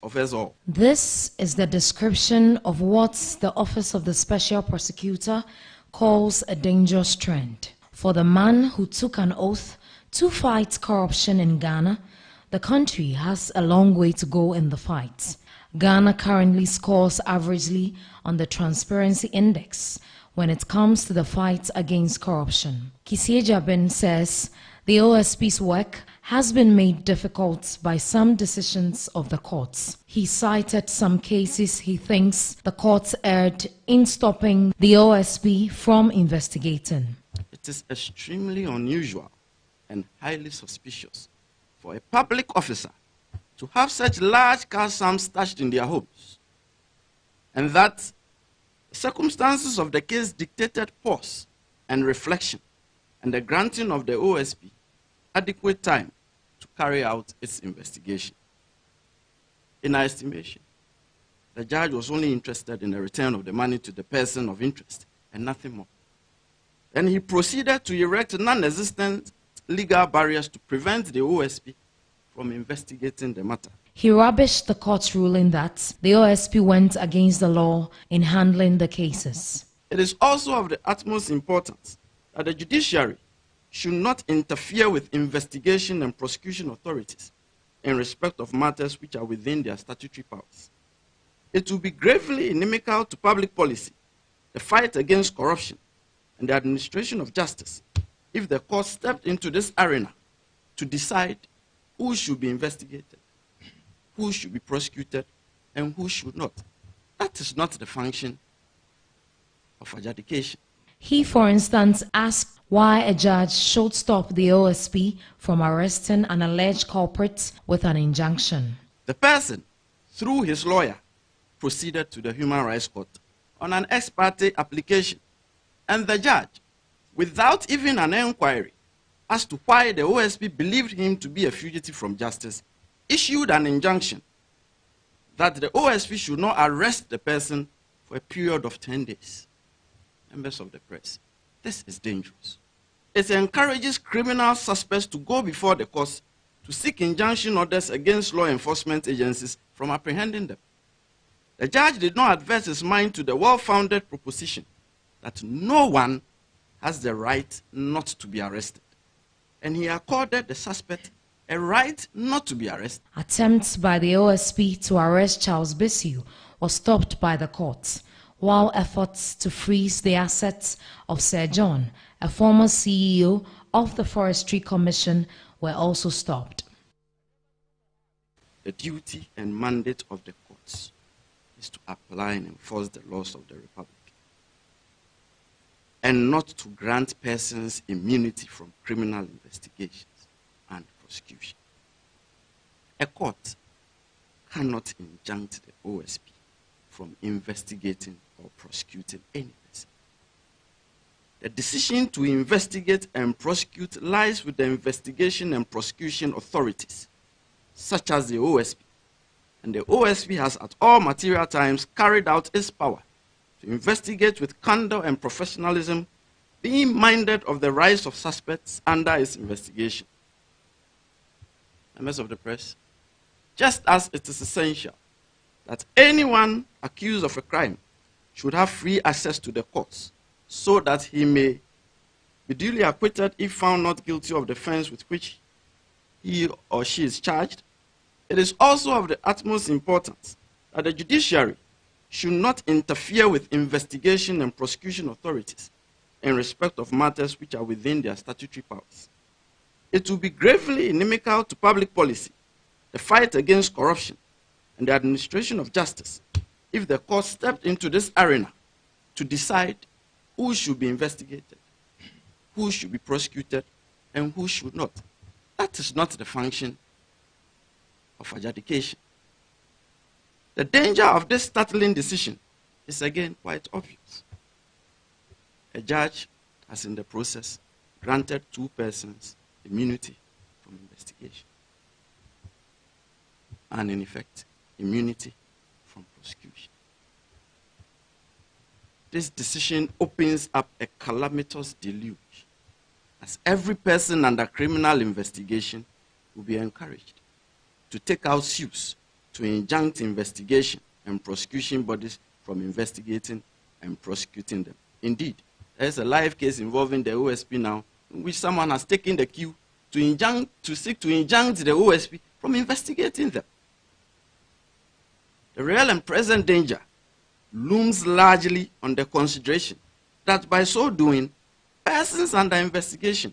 of us all. This is the description of what the Office of the Special Prosecutor calls a dangerous trend. For the man who took an oath to fight corruption in Ghana, the country has a long way to go in the fight. Ghana currently scores averagely on the Transparency Index when it comes to the fight against corruption. Kisie Jabin says the OSP's work has been made difficult by some decisions of the courts. He cited some cases he thinks the courts erred in stopping the OSP from investigating. It is extremely unusual and highly suspicious for a public officer to have such large cash sums stashed in their homes, and that the circumstances of the case dictated pause and reflection and the granting of the OSP adequate time to carry out its investigation. In our estimation, the judge was only interested in the return of the money to the person of interest and nothing more. Then he proceeded to erect non-existent legal barriers to prevent the OSP from investigating the matter. He rubbished the court's ruling that the OSP went against the law in handling the cases. It is also of the utmost importance that the judiciary should not interfere with investigation and prosecution authorities in respect of matters which are within their statutory powers. It will be gravely inimical to public policy, the fight against corruption, and the administration of justice if the court stepped into this arena to decide who should be investigated, who should be prosecuted, and who should not. That is not the function of adjudication. He, for instance, asked why a judge should stop the OSP from arresting an alleged culprit with an injunction. The person, through his lawyer, proceeded to the Human Rights Court on an ex parte application, and the judge, without even an inquiry as to why the OSP believed him to be a fugitive from justice, issued an injunction that the OSP should not arrest the person for a period of 10 days. Members of the press, this is dangerous. It encourages criminal suspects to go before the courts to seek injunction orders against law enforcement agencies from apprehending them. The judge did not advert his mind to the well-founded proposition that no one has the right not to be arrested, and he accorded the suspect a right not to be arrested. Attempts by the OSP to arrest Charles Bessiu was stopped by the courts, while efforts to freeze the assets of Sir John, a former CEO of the Forestry Commission, were also stopped. The duty and mandate of the courts is to apply and enforce the laws of the Republic, and not to grant persons immunity from criminal investigations and prosecution. A court cannot injunct the OSP from investigating or prosecuting any person. The decision to investigate and prosecute lies with the investigation and prosecution authorities, such as the OSP, and the OSP has at all material times carried out its power to investigate with candor and professionalism, being minded of the rights of suspects under its investigation. Members of the press, just as it is essential that anyone accused of a crime should have free access to the courts so that he may be duly acquitted if found not guilty of the offense with which he or she is charged, it is also of the utmost importance that the judiciary should not interfere with investigation and prosecution authorities in respect of matters which are within their statutory powers. It will be gravely inimical to public policy, the fight against corruption, and the administration of justice if the court stepped into this arena to decide who should be investigated, who should be prosecuted, and who should not. That is not the function of adjudication. The danger of this startling decision is again quite obvious. A judge has in the process granted two persons immunity from investigation, and in effect, immunity from prosecution. This decision opens up a calamitous deluge, as every person under criminal investigation will be encouraged to take out suits to injunct investigation and prosecution bodies from investigating and prosecuting them. Indeed, there's a live case involving the OSP now, in which someone has taken the cue to seek to injunct the OSP from investigating them. The real and present danger looms largely on the consideration that by so doing, persons under investigation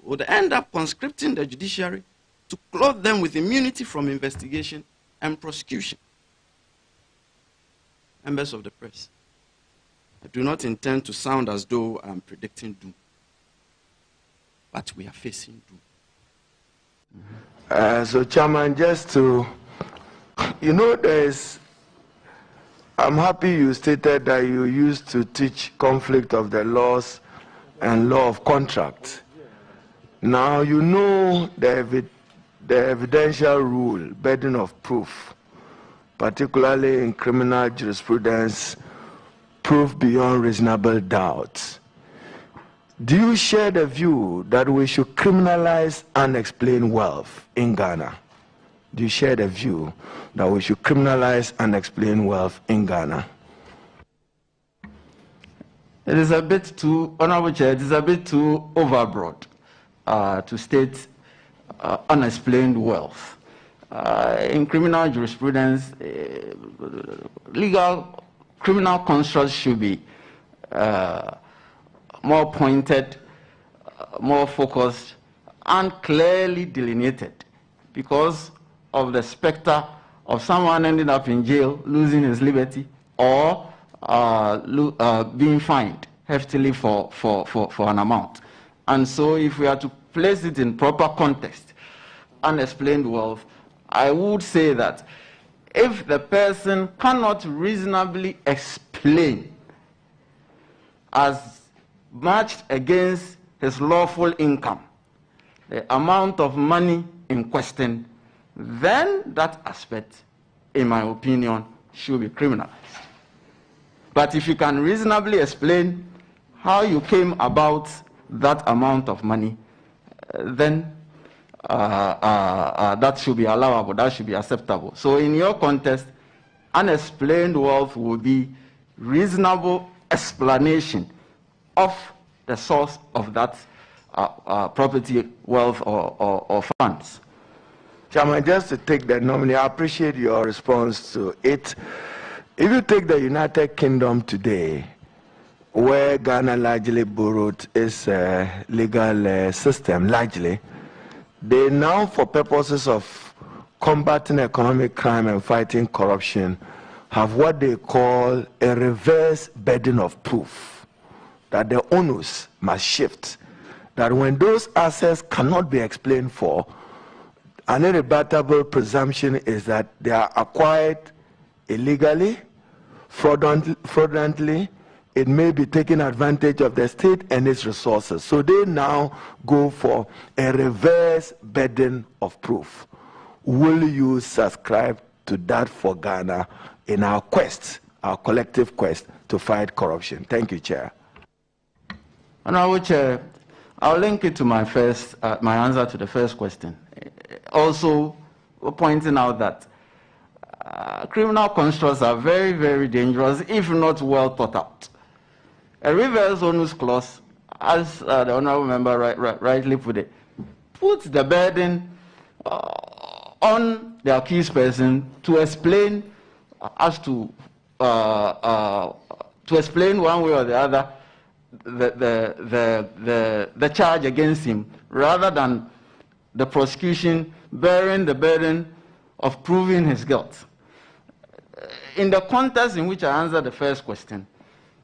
would end up conscripting the judiciary to clothe them with immunity from investigation and prosecution. Members of the press, I do not intend to sound as though I'm predicting doom, but we are facing doom. So, Chairman, just to, I'm happy you stated that you used to teach conflict of the laws and law of contract. Now, you know the evidential rule, burden of proof, particularly in criminal jurisprudence, proof beyond reasonable doubt. Do you share the view that we should criminalize unexplained wealth in Ghana? Do you share the view that we should criminalize unexplained wealth in Ghana? It is a bit too, Honorable Chair, it is a bit too overbroad to state unexplained wealth. In criminal jurisprudence, legal criminal constructs should be more pointed, more focused, and clearly delineated because of the specter of someone ending up in jail, losing his liberty, or being fined heftily for an amount. And so if we are to place it in proper context, unexplained wealth, I would say that if the person cannot reasonably explain as matched against his lawful income the amount of money in question, then that aspect, in my opinion, should be criminalized. But if you can reasonably explain how you came about that amount of money, then that should be allowable, that should be acceptable. So in your context, unexplained wealth will be reasonable explanation of the source of that property, wealth, or funds. Chairman, just to take that nominee, I appreciate your response to it. If you take the United Kingdom today, where Ghana largely borrowed its legal system, largely, they now, for purposes of combating economic crime and fighting corruption, have what they call a reverse burden of proof, that the onus must shift, that when those assets cannot be explained for, an irrebuttable presumption is that they are acquired illegally, fraudulently, it may be taking advantage of the state and its resources. So they now go for a reverse burden of proof. Will you subscribe to that for Ghana in our quest, our collective quest to fight corruption? Thank you, Chair. Honorable Chair, I'll link it to my answer to the first question. Also pointing out that criminal constructs are very, very dangerous if not well thought out. A reverse onus clause, as the honorable member rightly put it, puts the burden on the accused person to explain to explain one way or the other the charge against him, rather than the prosecution bearing the burden of proving his guilt. In the context in which I answered the first question,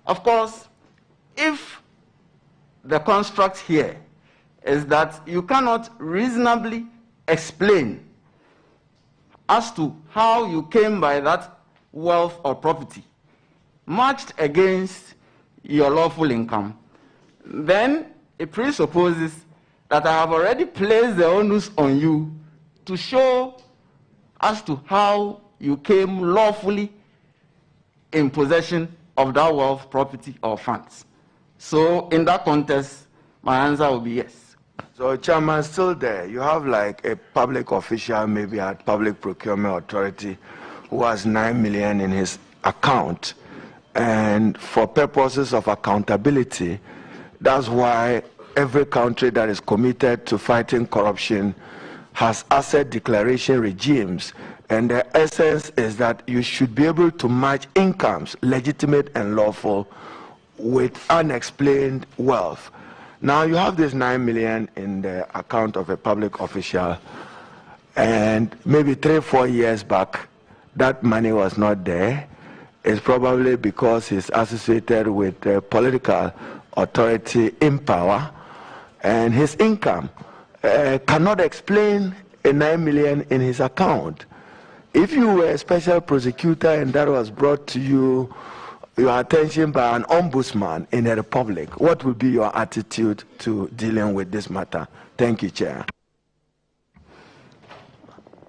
of course, if the construct here is that you cannot reasonably explain as to how you came by that wealth or property matched against your lawful income, then it presupposes that I have already placed the onus on you to show as to how you came lawfully in possession of that wealth, property, or funds. So in that context, my answer will be yes. So, Chairman, still there. You have like a public official, maybe at Public Procurement Authority, who has 9 million in his account. And for purposes of accountability, that's why every country that is committed to fighting corruption has asset declaration regimes. And the essence is that you should be able to match incomes, legitimate and lawful, with unexplained wealth. Now you have this 9 million in the account of a public official, and maybe 3-4 years back, that money was not there. It's probably because he's associated with the political authority in power, and his income cannot explain a 9 million in his account. If you were a special prosecutor and that was brought to your attention by an ombudsman in the Republic, what would be your attitude to dealing with this matter? Thank you, Chair.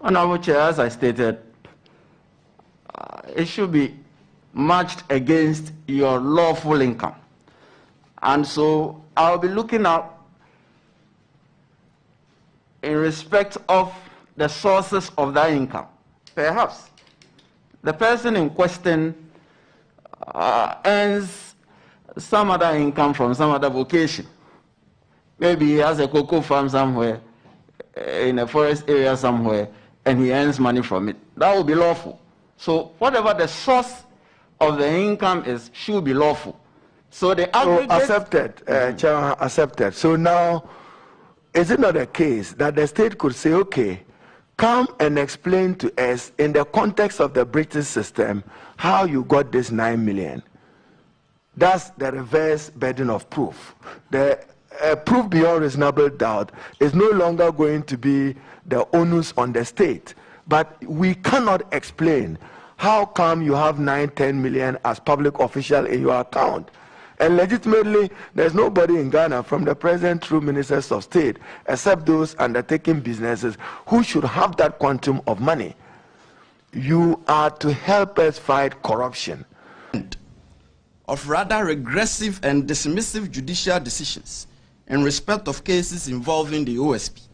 Honorable Chair, as I stated, it should be matched against your lawful income. And so I'll be looking up in respect of the sources of that income. Perhaps the person in question earns some other income from some other vocation. Maybe he has a cocoa farm somewhere, in a forest area somewhere, and he earns money from it. That will be lawful. So whatever the source of the income is should be lawful. So the aggregate... So accepted, Chairman, accepted. So now, is it not a case that the state could say, okay, come and explain to us in the context of the British system how you got this 9 million? That's the reverse burden of proof. The proof beyond reasonable doubt is no longer going to be the onus on the state. But we cannot explain how come you have 9-10 million as public official in your account. And legitimately, there's nobody in Ghana from the president through ministers of state, except those undertaking businesses, who should have that quantum of money. You are to help us fight corruption. Of rather regressive and dismissive judicial decisions in respect of cases involving the OSP,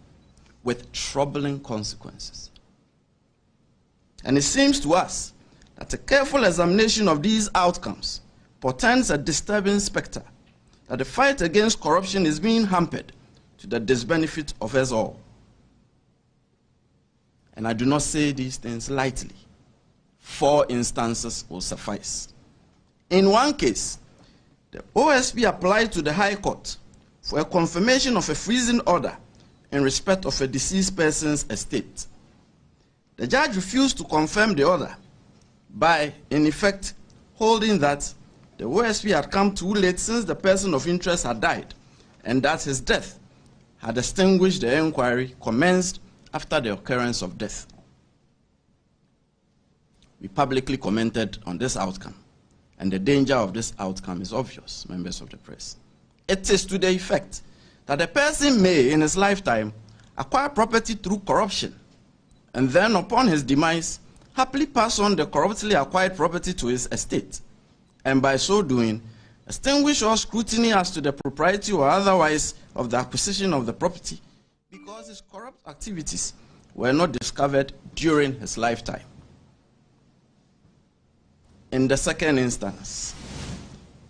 with troubling consequences. And it seems to us that a careful examination of these outcomes portends a disturbing specter that the fight against corruption is being hampered to the disbenefit of us all. And I do not say these things lightly. 4 instances will suffice. In one case, the OSP applied to the High Court for a confirmation of a freezing order in respect of a deceased person's estate. The judge refused to confirm the order by, in effect, holding that the OSP had come too late since the person of interest had died, and that his death had extinguished the inquiry commenced after the occurrence of death. We publicly commented on this outcome, and the danger of this outcome is obvious, members of the press. It is to the effect that a person may, in his lifetime, acquire property through corruption, and then upon his demise, happily pass on the corruptly acquired property to his estate, and by so doing, extinguish all scrutiny as to the propriety or otherwise of the acquisition of the property, because his corrupt activities were not discovered during his lifetime. In the second instance,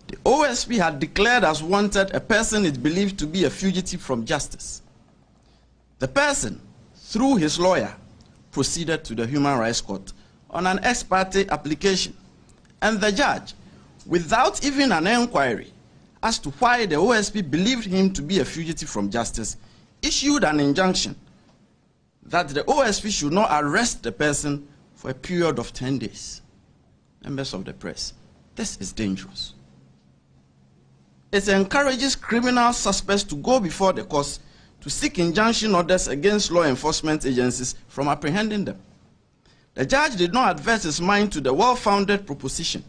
the OSP had declared as wanted a person it believed to be a fugitive from justice. The person, through his lawyer, proceeded to the Human Rights Court on an ex parte application, and the judge, without even an inquiry as to why the OSP believed him to be a fugitive from justice, issued an injunction that the OSP should not arrest the person for a period of 10 days. Members of the press, this is dangerous. It encourages criminal suspects to go before the courts to seek injunction orders against law enforcement agencies from apprehending them. The judge did not advert his mind to the well-founded proposition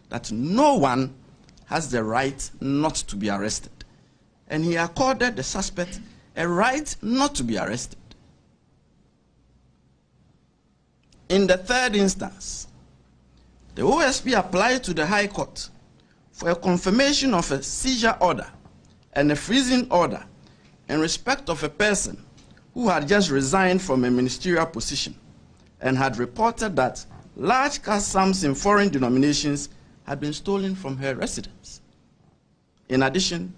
that no one has the right not to be arrested, and he accorded the suspect a right not to be arrested. In the third instance, the OSP applied to the High Court for a confirmation of a seizure order and a freezing order in respect of a person who had just resigned from a ministerial position and had reported that large cash sums in foreign denominations had been stolen from her residence. In addition,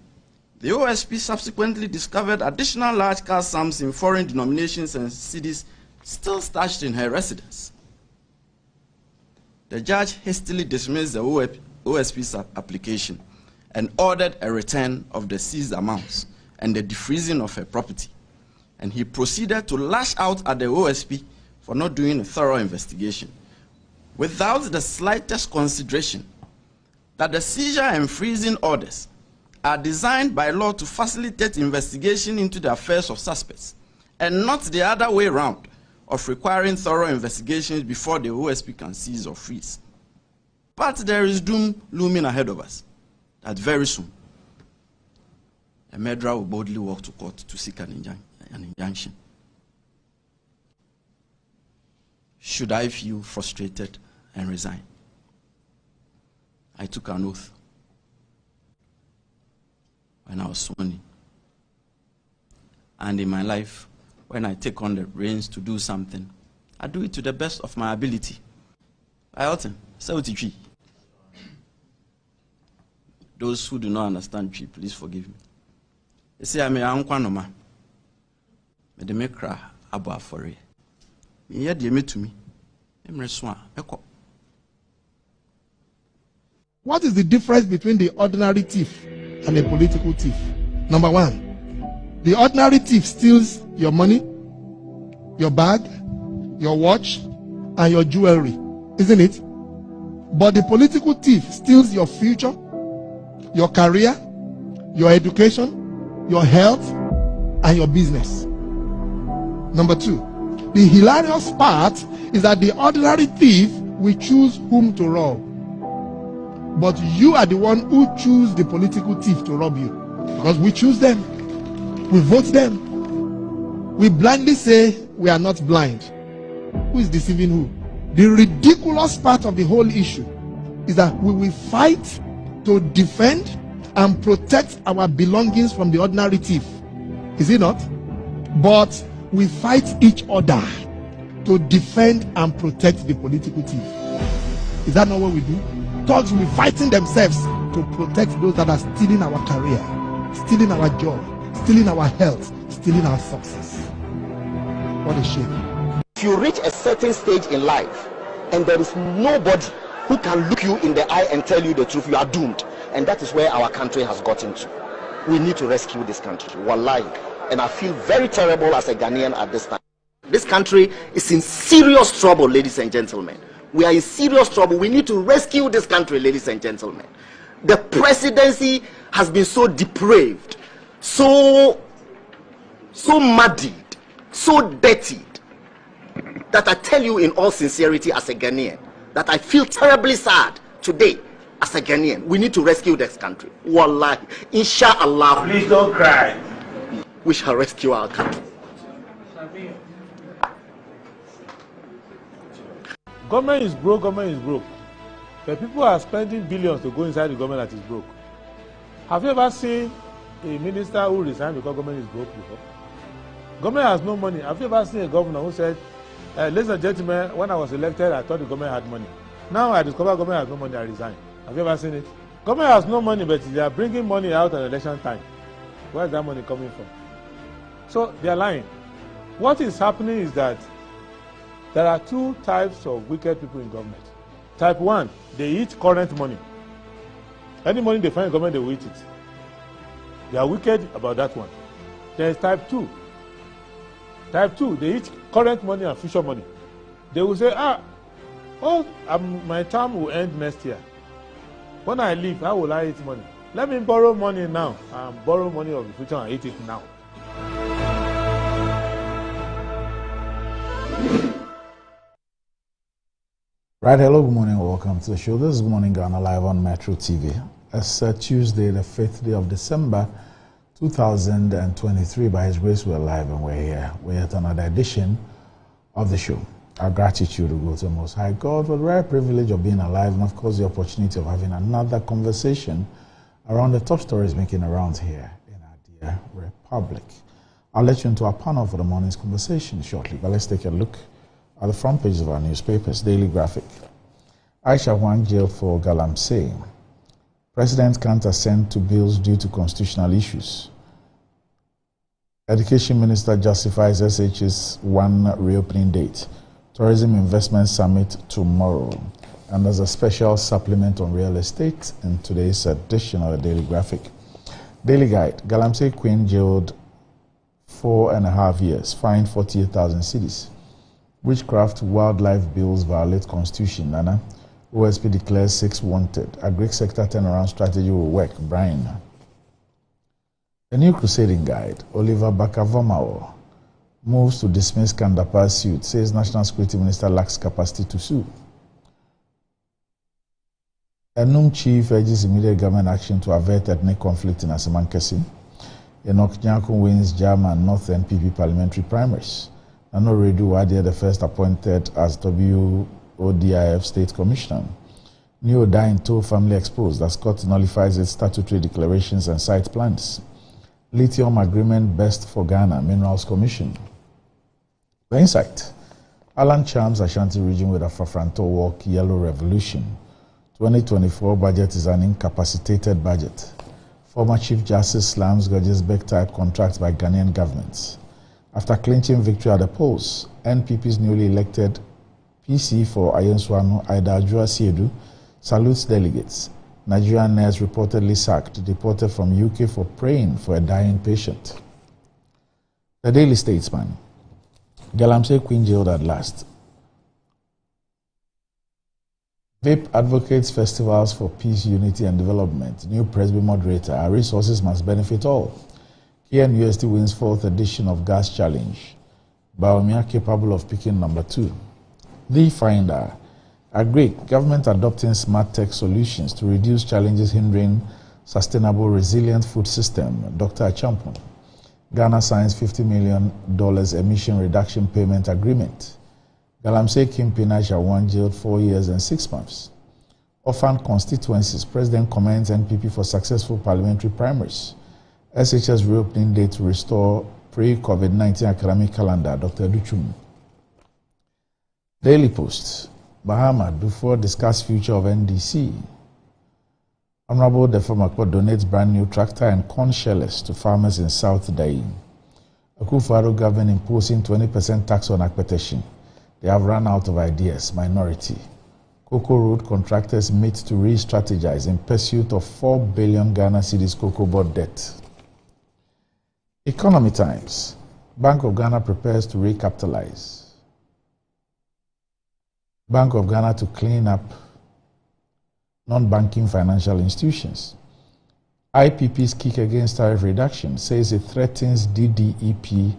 the OSP subsequently discovered additional large cash sums in foreign denominations and cedis still stashed in her residence. The judge hastily dismissed the OSP's application and ordered a return of the seized amounts and the defreezing of her property. And he proceeded to lash out at the OSP for not doing a thorough investigation, without the slightest consideration that the seizure and freezing orders are designed by law to facilitate investigation into the affairs of suspects, and not the other way around of requiring thorough investigations before the OSP can seize or freeze. But there is doom looming ahead of us, that very soon, a murderer will boldly walk to court to seek an injunction. Should I feel frustrated and resign? I took an oath when I was sworn in. And in my life, when I take on the reins to do something, I do it to the best of my ability. Those who do not understand tree, please forgive me. They say I'm a unkwanoma. Me de me cry abo afore. Me ye de me to me. What is the difference between the ordinary thief and a political thief? Number one, the ordinary thief steals your money, your bag, your watch, and your jewelry, isn't it? But the political thief steals your future, your career, your education, your health, and your business. Number two, the hilarious part is that the ordinary thief will choose whom to rob. But you are the one who choose the political thief to rob you. Because we choose them. We vote them. We blindly say we are not blind. Who is deceiving who? The ridiculous part of the whole issue is that we will fight to defend and protect our belongings from the ordinary thief. Is it not? But we fight each other to defend and protect the political thief. Is that not what we do? Thugs will be fighting themselves to protect those that are stealing our career, stealing our job, stealing our health, stealing our success. What a shame. If you reach a certain stage in life and there is nobody who can look you in the eye and tell you the truth, you are doomed. And that is where our country has gotten to. We need to rescue this country. Wallahi. And I feel very terrible as a Ghanaian at this time. This country is in serious trouble, ladies and gentlemen. We are in serious trouble. We need to rescue this country, ladies and gentlemen. The presidency has been so depraved, so muddied, so dirtied, that I tell you in all sincerity as a Ghanaian, that I feel terribly sad today as a Ghanaian. We need to rescue this country. Wallahi. Inshallah. Please don't cry. We shall rescue our country. Government is broke, government is broke. The people are spending billions to go inside the government that is broke. Have you ever seen a minister who resigned because government is broke before? Government has no money. Have you ever seen a governor who said, ladies and gentlemen, when I was elected, I thought the government had money. Now I discover government has no money, I resign. Have you ever seen it? Government has no money, but they are bringing money out at election time. Where is that money coming from? So they are lying. What is happening is that there are two types of wicked people in government. Type 1, they eat current money. Any money they find in government, they will eat it. They are wicked about that one. There is type 2. Type 2, they eat current money and future money. They will say, my term will end next year. When I leave, how will I eat money? Let me borrow money now and borrow money of the future and eat it now. Right, hello, good morning, welcome to the show. This is Morning Ghana live on Metro TV. It's Tuesday, the 5th day of December, 2023. By His grace, we're live and we're here. We're at another edition of the show. Our gratitude will go to the Most High God for the rare privilege of being alive and, of course, the opportunity of having another conversation around the top stories making around here in our dear Republic. I'll let you into our panel for the morning's conversation shortly, but let's take a look at the front pages of our newspapers. Daily Graphic. Aisha Huang jailed for Galamsey. President can't assent to bills due to constitutional issues. Education Minister justifies SH's one reopening date. Tourism Investment Summit tomorrow. And there's a special supplement on real estate in today's edition of the Daily Graphic. Daily Guide. Galamsey Queen jailed 4.5 years, fined 48,000 cedis. Witchcraft wildlife bills violate constitution. Nana. OSP declares 6 wanted. Agri sector turnaround strategy will work. Brian. A new crusading guide. Oliver Bakavomao moves to dismiss Kandapa's suit, says National Security Minister lacks capacity to sue. Enum chief urges immediate government action to avert ethnic conflict in Asamankesi. Enoch Nyako wins German North NPP parliamentary primaries. Nano Redu Wadia, the first appointed as WODIF State Commissioner. New Odainto family exposed as court nullifies its statutory declarations and site plans. Lithium agreement best for Ghana, Minerals Commission. The Insight. Alan Charms Ashanti region with a Fafranto walk yellow revolution. 2024 budget is an incapacitated budget. Former Chief Justice slams Gurgesbeck type contracts by Ghanaian governments. After clinching victory at the polls, NPP's newly elected PC for Ayenswano, Aida Ajua Siedu, salutes delegates. Nigerian nurse reportedly sacked, deported from UK for praying for a dying patient. The Daily Statesman. Galamsey Queen jailed at last. VIP advocates festivals for peace, unity and development. New Presby moderator. Our resources must benefit all. KNUST wins 4th edition of Gas Challenge. Baumia capable of picking number 2. The Finder. Agri, government adopting smart tech solutions to reduce challenges hindering sustainable, resilient food system. Dr. Achampon. Ghana signs $50 million emission reduction payment agreement. Galamsey Kingpin Aisha Huang jailed 4 years and 6 months. Orphan constituencies. President commends NPP for successful parliamentary primaries. SHS reopening date to restore pre-COVID-19 academic calendar. Dr. Duchum. Daily Post. Bahama Dufour discuss future of NDC. Honorable Defomakpo donates brand new tractor and corn shellers to farmers in South Dai. Akufo-Addo government imposing 20% tax on akpeteshi. They have run out of ideas. Minority. Cocoa Road contractors meet to re-strategize in pursuit of 4 billion Ghana cedis cocoa board debt. Economy Times. Bank of Ghana prepares to recapitalize. Bank of Ghana to clean up non-banking financial institutions. IPP's kick against tariff reduction says it threatens DDEP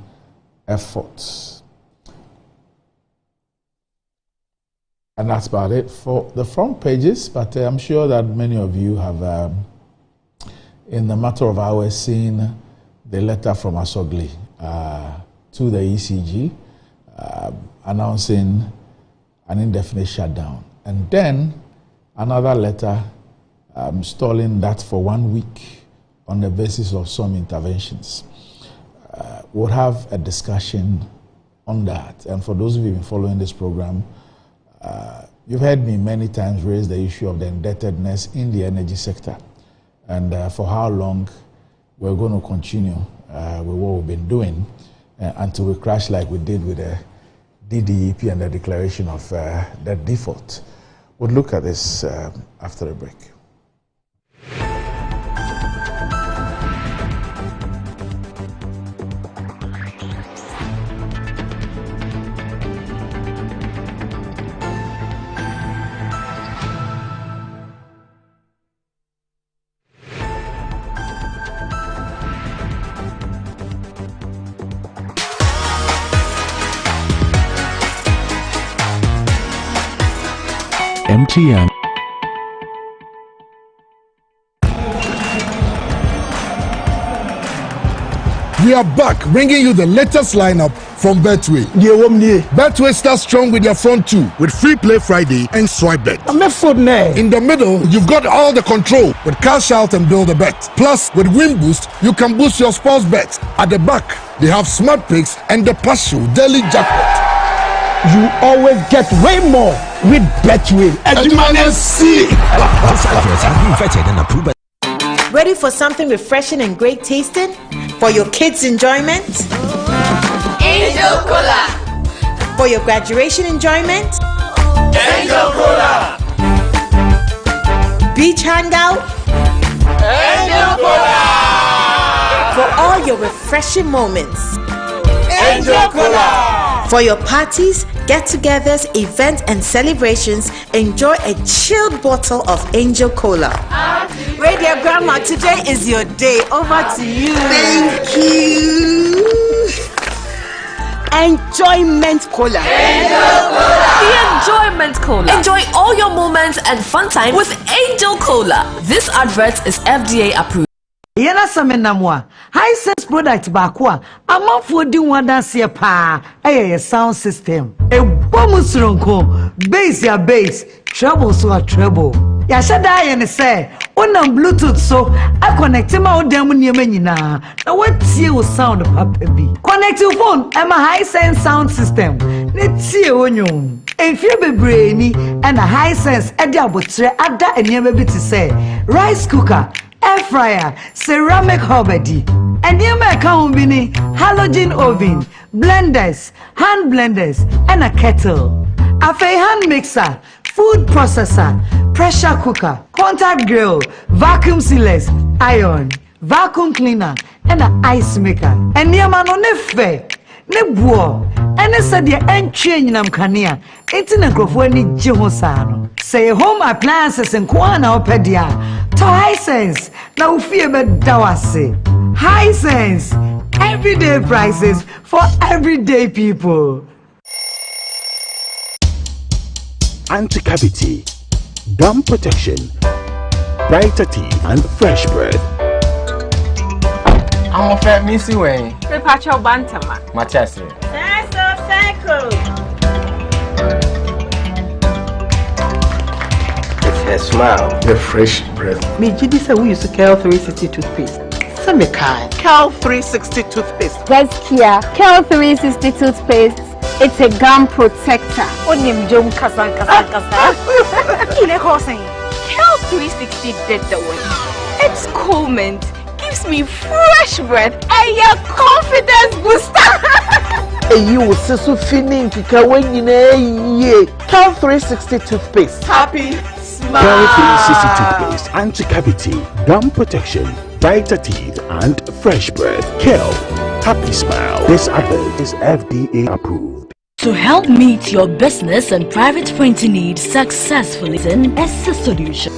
efforts. And that's about it for the front pages, but I'm sure that many of you have, in the matter of hours, seen the letter from Asogli to the ECG announcing an indefinite shutdown. And then another letter stalling that for 1 week on the basis of some interventions. We'll have a discussion on that. And for those of you who've been following this program, you've heard me many times raise the issue of the indebtedness in the energy sector. And for how long we're going to continue with what we've been doing until we crash like we did with the DDEP and the declaration of the default. We'll look at this after a break. MTN. We are back, bringing you the latest lineup from Betway. Betway starts strong with their front two, with Free Play Friday and Swipe Bet. In the middle, you've got all the control with Cash Out and Build a Bet. Plus, with Win Boost, you can boost your sports bets. At the back, they have Smart Picks and the Partial Daily Jackpot. You always get way more with Betway. Ready for something refreshing and great tasting for your kids' enjoyment? Angel Cola. For your graduation enjoyment? Angel Cola. Beach hangout? Angel Cola. For all your refreshing moments? Angel Cola. For your parties, get-togethers, events, and celebrations, enjoy a chilled bottle of Angel Cola. Radio Grandma, today is your day. Over to you. Thank you. Enjoyment Cola. Angel Cola. The Enjoyment Cola. Enjoy all your moments and fun time with Angel Cola. This advert is FDA approved. Yena samenamwa Hisense product bakwa amanfo di wadanse pa eye sound system e bomusronko bass ya bass treble so a treble ya shada ye ne say onam bluetooth so a connect ma odam niam nyina na watie wo sound papa bi connect your phone e ma Hisense sound system ne tie onyo enfie bebre ni and Hisense e di abotre ada eniam bi ti say rice cooker, air fryer, ceramic hobby, and you may come bini halogen oven, blenders, hand blenders, and a kettle. A hand mixer, food processor, pressure cooker, contact grill, vacuum sealers, iron, vacuum cleaner, and an ice maker. And you man on the fair. Ne buo ene said ye entwe nyinam kanea enti na krofo ani gye ho saa no say home appliances nko na opedia to Hisense na ufie be dawase Hisense everyday prices for everyday people. Anti-cavity, gum protection, brighter teeth and fresh breath. I'm a fair missy way. Pacho Bantama. Matias. It's her smile. The fresh breath. Me Jidi said we used to Kel 360 toothpaste. Some kind. Kel 360 toothpaste. That's Kia. Kel 360 toothpaste. It's a gum protector. Onim jom kasa. Kile Hossein. Kel 360 did the way. It's cool mint. Gives me fresh breath and your confidence booster. You will see so feeling when you know Kel 360 toothpaste. Happy smile. Kel 360 toothpaste, anti-cavity, gum protection, brighter teeth, and fresh breath. Kel, happy smile. This advert is FDA approved. To help meet your business and private printing needs successfully, in Essa Solution.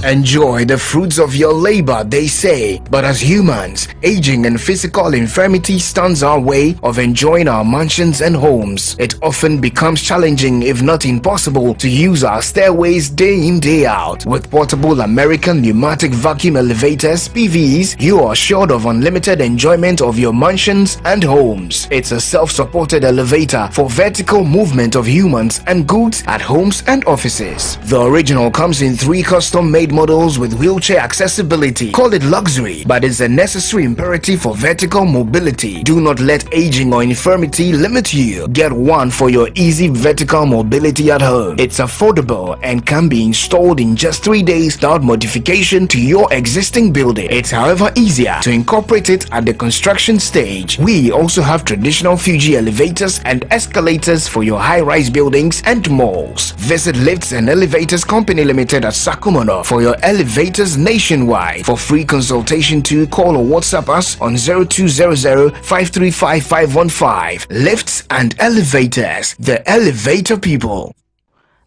Enjoy the fruits of your labor, they say, but as humans, aging and physical infirmity stands our way of enjoying our mansions and homes. It often becomes challenging, if not impossible, to use our stairways day in, day out. With portable American pneumatic vacuum elevators, PVs, you are assured of unlimited enjoyment of your mansions and homes. It's a self-supported elevator for vertical movement of humans and goods at homes and offices. The original comes in 3 custom-made models with wheelchair accessibility. Call it luxury, but it's a necessary imperative for vertical mobility. Do not let aging or infirmity limit you. Get one for your easy vertical mobility at home. It's affordable and can be installed in just 3 days without modification to your existing building. It's however easier to incorporate it at the construction stage. We also have traditional Fuji elevators and escalators for your high-rise buildings and malls. Visit Lifts and Elevators Company Limited at Sakumono for your elevators nationwide. For free consultation to call or WhatsApp us on 0200-535-515. Lifts and Elevators, the elevator people.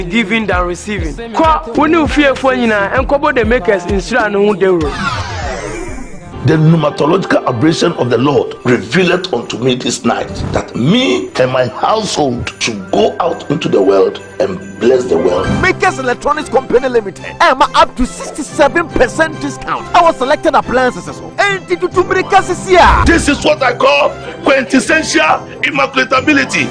Giving than receiving. When you fear for you and couple the makers in The pneumatological abrasion of the Lord revealed unto me this night that me and my household should go out into the world and bless the world. Makers Electronics Company Limited. Up to 67% discount. Our selected appliances. This is what I call quintessential immaculatability.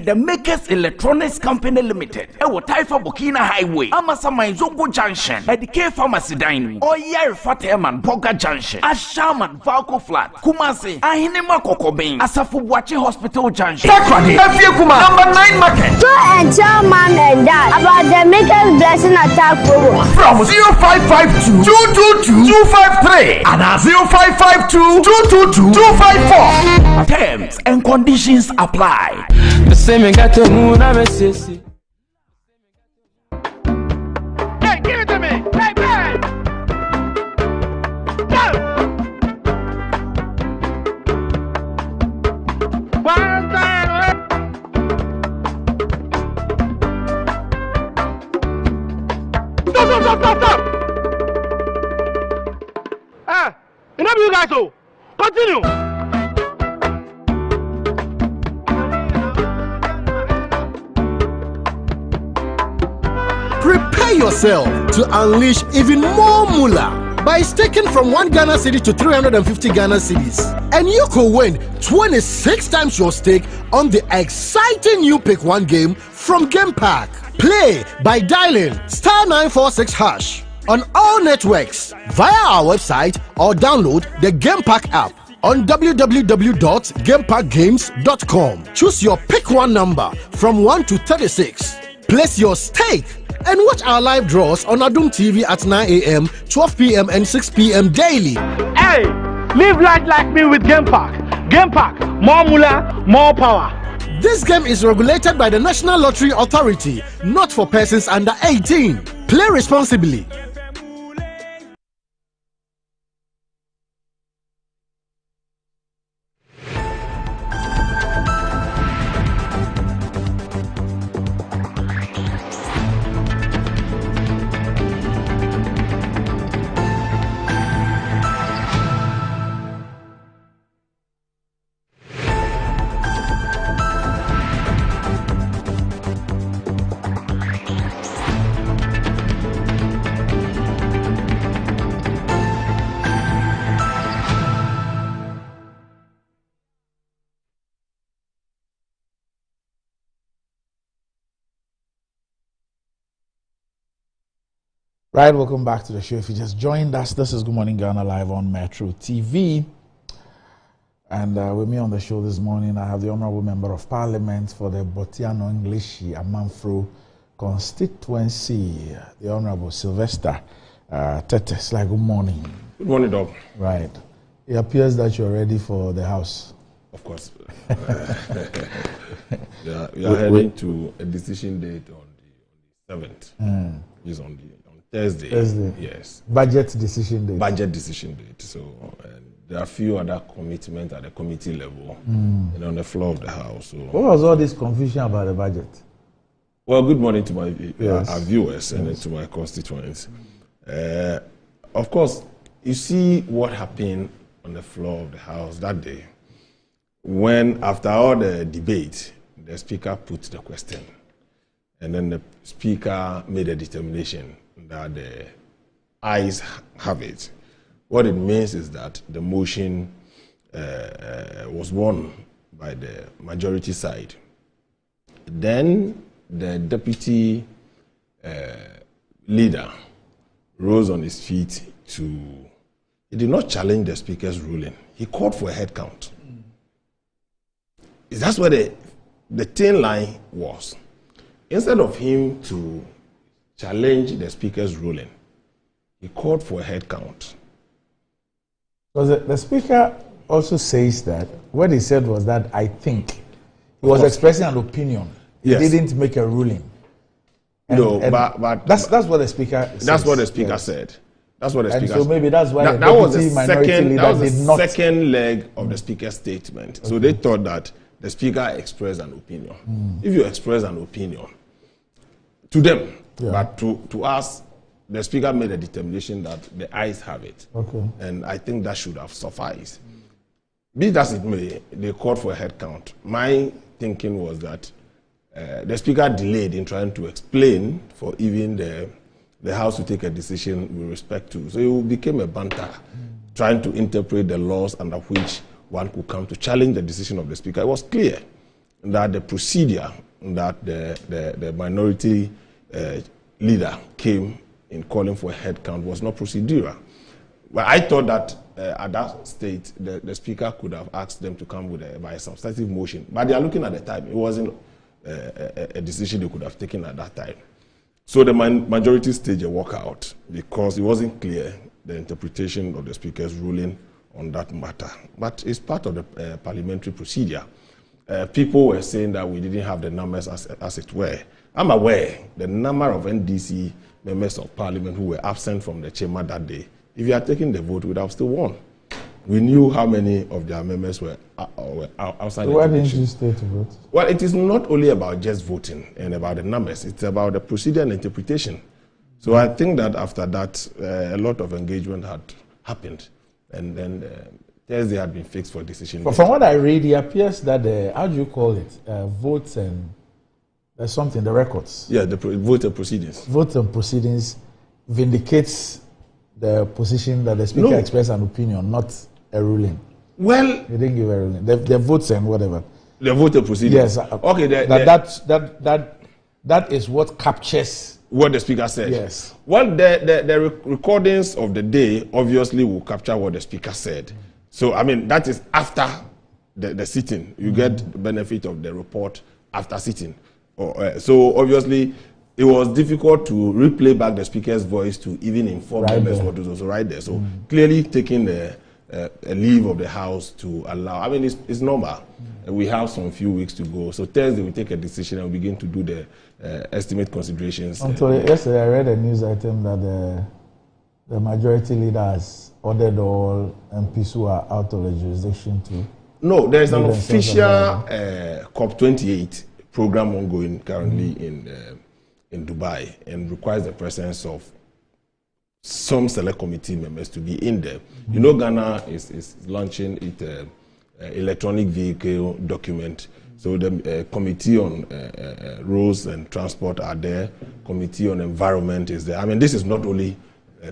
The Makers Electronics Company Limited. Ewo Taifa Burkina Highway. Amasama Zongo Junction. Edike Pharmacy Dine. Oyer Fateman Boga Junction. Ashaman Valco Flat. Kumasi. Ahinema Kokobin. Asafu Buachi Hospital Junction. Takradi. Kuma. Number 9 Market. To ensure mom and dad about the Makers Blessing Attack program. From 0552 222 253 and 0552 222 254. Terms and conditions apply. The same got to move na mesesi. Hey, give it to me. Hey, man. Go. One time. Stop. Ah, enough you guys. Oh, continue. Prepare yourself to unleash even more moolah by staking from 1 Ghana cedi to 350 Ghana cedis. And you could win 26 times your stake on the exciting new Pick 1 game from Game Park. Play by dialing *946# on all networks via our website or download the Game Park app on www.gameparkgames.com. Choose your Pick 1 number from 1 to 36. Place your stake and watch our live draws on Adum TV at 9 a.m., 12 p.m. and 6 p.m. daily. Hey, live life like me with Game Park. Game Park, more moolah, more power. This game is regulated by the National Lottery Authority, not for persons under 18. Play responsibly. Right, welcome back to the show. If you just joined us, this is Good Morning Ghana live on Metro TV. And with me on the show this morning, I have the Honorable Member of Parliament for the Botiano Englishi Amanfro constituency, the Honorable Sylvester Tetes. Like, good morning. Good morning, Doc. Right. It appears that you're ready for the House. Of course. We are heading to a decision date on the 7th. It's on Thursday. Yes. Budget decision date. Budget decision date. So there are a few other commitments at the committee level and on the floor of the House. So, what was all this confusion about the budget? Well, good morning to my our viewers and to my constituents. Of course, you see what happened on the floor of the House that day when, after all the debate, the Speaker put the question. And then the Speaker made a determination that the ayes have it. What it means is that the motion was won by the majority side. Then the deputy leader rose on his feet he did not challenge the Speaker's ruling. He called for a head count. That's where the thin line was. Instead of him to challenge the Speaker's ruling, he called for a head count. Because the Speaker also says that what he said was that I think he was expressing an opinion. He didn't make a ruling. But that's what the Speaker says. That's what the Speaker said. That's what the Speaker said. So maybe that's why that was the second leg of the Speaker's statement. Okay. So they thought that the Speaker expressed an opinion. If you express an opinion to them, but to us, the Speaker made a determination that the ayes have it. Okay. And I think that should have sufficed. Be it as it may, they called for a head count. My thinking was that the Speaker delayed in trying to explain for even the House to take a decision with respect to. So it became a banter trying to interpret the laws under which one could come to challenge the decision of the Speaker. It was clear that the procedure that the minority leader came in calling for a head count was not procedural. Well, I thought that at that state, the Speaker could have asked them to come with by a substantive motion. But they are looking at the time. It wasn't a decision they could have taken at that time. So the majority staged a walkout because it wasn't clear the interpretation of the Speaker's ruling on that matter. But it's part of the parliamentary procedure. People were saying that we didn't have the numbers as it were. I'm aware the number of NDC members of parliament who were absent from the chamber that day, if you had taken the vote, we would have still won. We knew how many of their members were outside. So why didn't you stay to vote? Well, it is not only about just voting and about the numbers. It's about the procedure and interpretation. So I think that after that, a lot of engagement had happened. And then Thursday had been fixed for decision. But from what I read, it appears that how do you call it? Votes and there's something, the records. Yeah, the vote and proceedings. Vote and proceedings vindicates the position that the Speaker expressed an opinion, not a ruling. Well, they didn't give a ruling. The votes and whatever. The vote and proceedings. Yes. Okay. That is what captures what the Speaker said. Yes. Well, the recordings of the day obviously will capture what the Speaker said. So I mean that is after the sitting. You get the benefit of the report after sitting. So obviously, it was difficult to replay back the Speaker's voice to even inform members what was also right there. So clearly taking a leave of the House to allow, I mean, it's normal. We have some few weeks to go. So Thursday we take a decision and begin to do the estimate considerations. Until yesterday I read a news item that the majority leader has ordered all MPs who are out of the jurisdiction to... No, there is an official COP28 program ongoing currently in Dubai and requires the presence of some select committee members to be in there. You know, Ghana is launching its electronic vehicle document. So the committee on roads and transport are there. Committee on environment is there. I mean, this is not only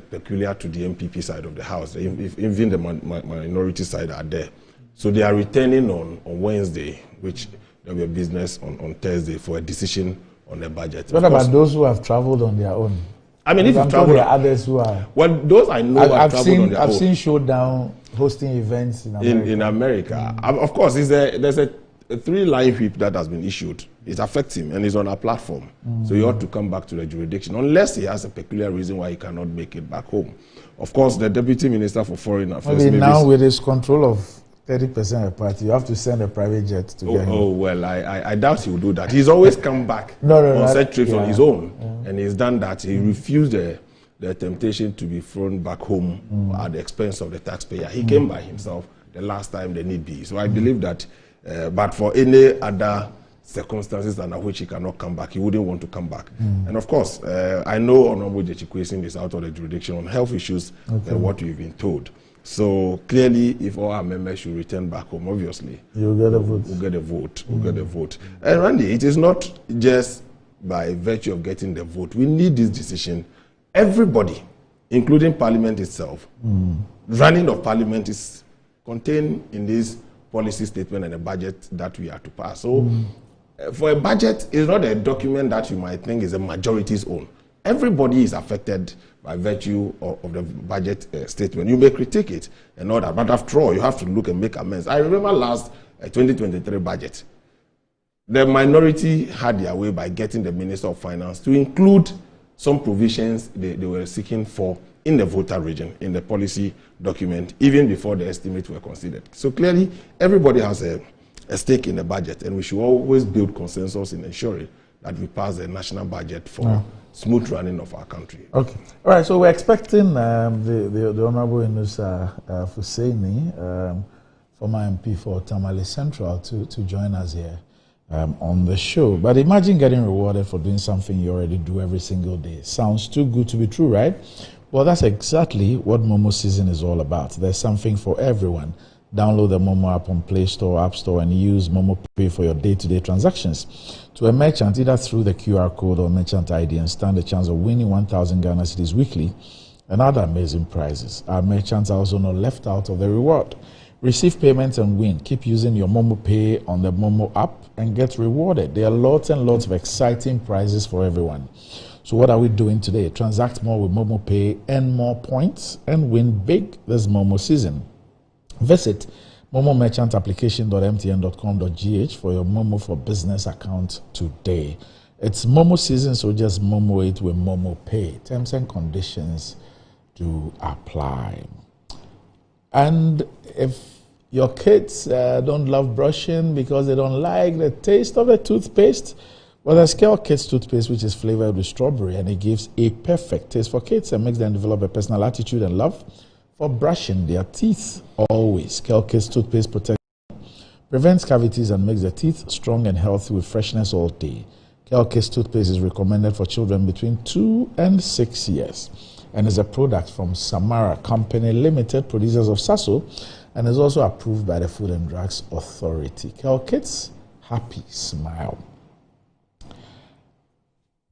peculiar to the MPP side of the House. Even the minority side are there. So they are returning on Wednesday, which there will be a business on Thursday for a decision on the budget. What about those who have traveled on their own? I mean, if you travel, there are others who are. Well, those I know have traveled on their own. I've seen Showdown hosting events in America. In America, of course, there's a 3-line whip that has been issued. It affects him, and he's on our platform. So he ought to come back to the jurisdiction, unless he has a peculiar reason why he cannot make it back home. Of course, the Deputy Minister for Foreign Affairs. Maybe now with his control of 30% of the party, you have to send a private jet to get him. Oh, well, I doubt he will do that. He's always come back on set trips on his own, and he's done that. He refused the temptation to be thrown back home at the expense of the taxpayer. He came by himself the last time the need be. So I believe that, but for any other circumstances under which he cannot come back, he wouldn't want to come back. And of course, I know Honorable Jechikwesin is out of the jurisdiction on health issues, what we've been told. So clearly, if all our members should return back home, obviously, you'll get a vote. We'll get a vote. We'll get a vote. And Randy, it is not just by virtue of getting the vote. We need this decision. Everybody, including Parliament itself, running of Parliament is contained in this policy statement and a budget that we are to pass. So, for a budget, it's not a document that you might think is a majority's own. Everybody is affected by virtue of the budget statement. You may critique it and all that, but after all, you have to look and make amends. I remember last 2023 budget, the minority had their way by getting the Minister of Finance to include some provisions they were seeking for in the voter region, in the policy document, even before the estimates were considered. So clearly, everybody has a stake in the budget, and we should always build consensus in ensuring that we pass the national budget for smooth running of our country. Okay. All right, so we're expecting the Honorable Inusa Fuseini, former MP for Tamale Central, to join us here on the show. But imagine getting rewarded for doing something you already do every single day. Sounds too good to be true, right? Well, that's exactly what Momo Season is all about. There's something for everyone. Download the Momo app on Play Store, App Store, and use Momo Pay for your day-to-day transactions. To a merchant, either through the QR code or merchant ID, and stand a chance of winning 1,000 Ghana cedis weekly and other amazing prizes. Our merchants are also not left out of the reward. Receive payments and win. Keep using your Momo Pay on the Momo app and get rewarded. There are lots and lots of exciting prizes for everyone. So what are we doing today? Transact more with Momo Pay, earn more points, and win big this Momo season. Visit momomerchantapplication.mtn.com.gh for your Momo for Business account today. It's Momo season, so just Momo it with Momo Pay. Terms and conditions do apply. And if your kids don't love brushing because they don't like the taste of the toothpaste, well, there's Kel Kids toothpaste, which is flavored with strawberry, and it gives a perfect taste for kids and makes them develop a personal attitude and love for brushing their teeth always. Kel Kids toothpaste prevents cavities and makes the teeth strong and healthy with freshness all day. Kel Kids toothpaste is recommended for children between 2 and 6 years and is a product from Samara Company Limited, producers of Sasso, and is also approved by the Food and Drugs Authority. Kel Kids, happy smile.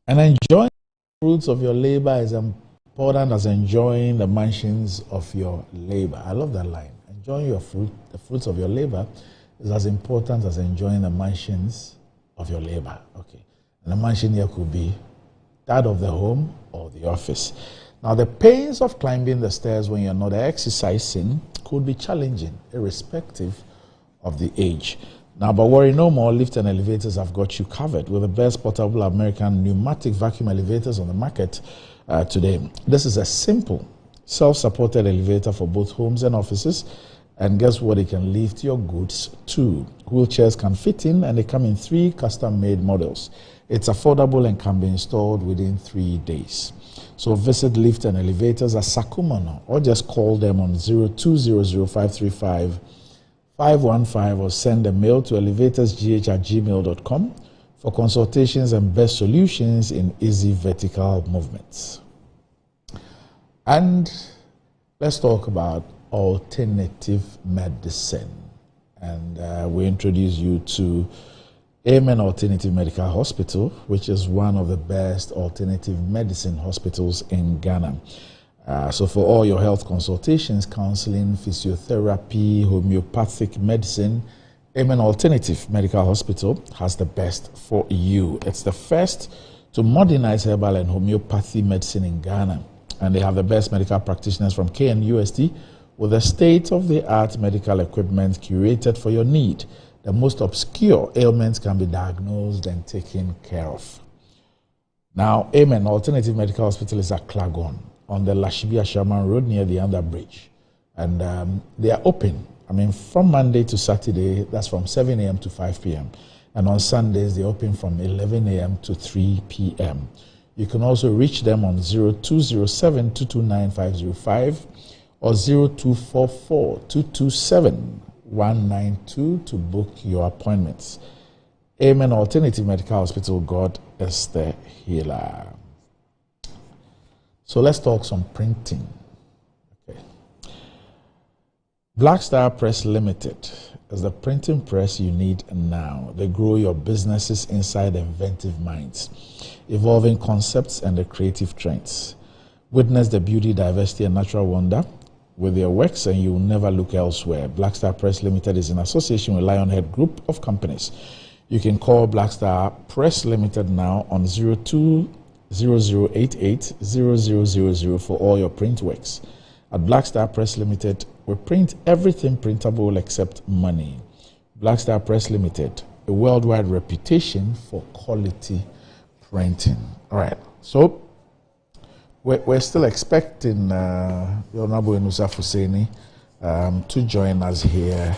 And enjoying the fruits of your labor is important as enjoying the mansions of your labor. I love that line. Enjoying the fruits of your labor is as important as enjoying the mansions of your labor. Okay. And the mansion here could be that of the home or the office. Now, the pains of climbing the stairs when you're not exercising could be challenging, irrespective of the age. Now, but worry no more, Lift and Elevators have got you covered with the best portable American pneumatic vacuum elevators on the market today. This is a simple, self-supported elevator for both homes and offices. And guess what? It can lift your goods too. Wheelchairs can fit in, and they come in 3 custom-made models. It's affordable and can be installed within 3 days. So visit Lift and Elevators at Sakumano or just call them on 0200-535-515 or send a mail to elevatorsgh@gmail.com for consultations and best solutions in easy vertical movements. And let's talk about alternative medicine. And we introduce you to Amen Alternative Medical Hospital, which is one of the best alternative medicine hospitals in Ghana. So for all your health consultations, counseling, physiotherapy, homeopathic medicine, Amen Alternative Medical Hospital has the best for you. It's the first to modernize herbal and homeopathy medicine in Ghana. And they have the best medical practitioners from KNUST with the state-of-the-art medical equipment curated for your need. The most obscure ailments can be diagnosed and taken care of. Now, Amen Alternative Medical Hospital is at Klagon on the Lashibia Sherman Road near the Underbridge. And they are open, from Monday to Saturday, that's from 7 a.m. to 5 p.m. And on Sundays, they open from 11 a.m. to 3 p.m. You can also reach them on 0207-229-505 or 0244-227-192 to book your appointments. Amen Alternative Medical Hospital, God is the healer. So let's talk some printing. Okay. Black Star Press Limited is the printing press you need now. They grow your businesses inside inventive minds, evolving concepts and the creative trends. Witness the beauty, diversity, and natural wonder with their works, and you will never look elsewhere. Black Star Press Limited is in association with Lionhead Group of Companies. You can call Black Star Press Limited now on 0200880000 for all your print works. At Black Star Press Limited, we print everything printable except money. Black Star Press Limited, a worldwide reputation for quality printing. All right, so we're still expecting Honorable Enusa Fuseni to join us here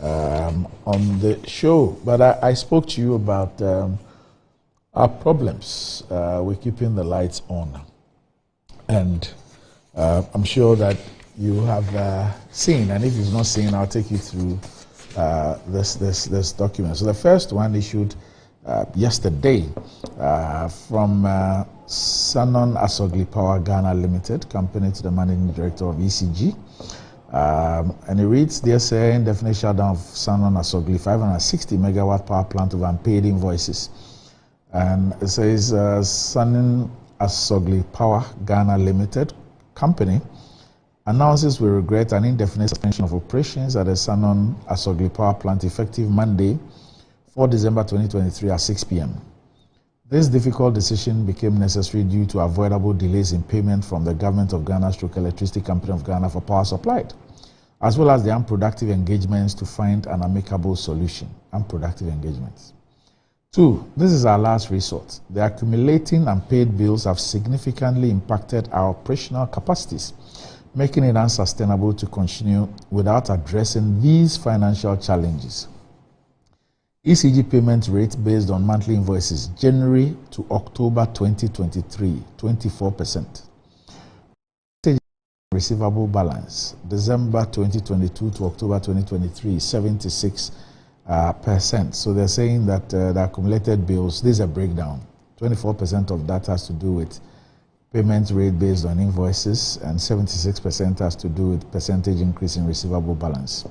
on the show. But I spoke to you about our problems with keeping the lights on. And I'm sure that you have seen, and if you've not seen, I'll take you through this document. So the first one issued yesterday from Sanon Asogli Power Ghana Limited, company to the managing director of ECG. And it reads, "Dear Sir, indefinite shutdown of Sanon Asogli 560 megawatt power plant of unpaid invoices." And it says Sanon Asogli Power Ghana Limited, company announces with regret an indefinite suspension of operations at the Sanon Asogli Power Plant effective Monday, 4 December 2023 at 6 p.m. This difficult decision became necessary due to avoidable delays in payment from the Government of Ghana / Electricity Company of Ghana for power supplied, as well as the unproductive engagements to find an amicable solution. Unproductive engagements. 2, this is our last resort. The accumulating unpaid bills have significantly impacted our operational capacities, making it unsustainable to continue without addressing these financial challenges. ECG payment rate based on monthly invoices, January to October 2023, 24%. Receivable balance, December 2022 to October 2023, 76%. So they're saying that the accumulated bills, this is a breakdown. 24% of that has to do with payment rate based on invoices, and 76% has to do with percentage increase in receivable balance.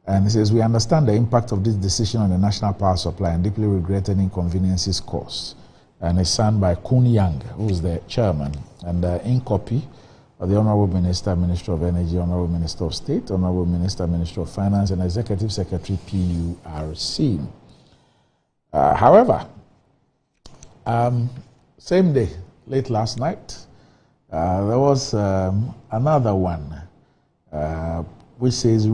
And it says, we understand the impact of this decision on the national power supply and deeply regret any inconveniences caused. And it's signed by Koon Yang, who's the chairman, and in copy of the Honorable Minister, Minister of Energy, Honorable Minister of State, Honorable Minister, Minister of Finance, and Executive Secretary, PURC. However, same day, late last night, there was another one, which says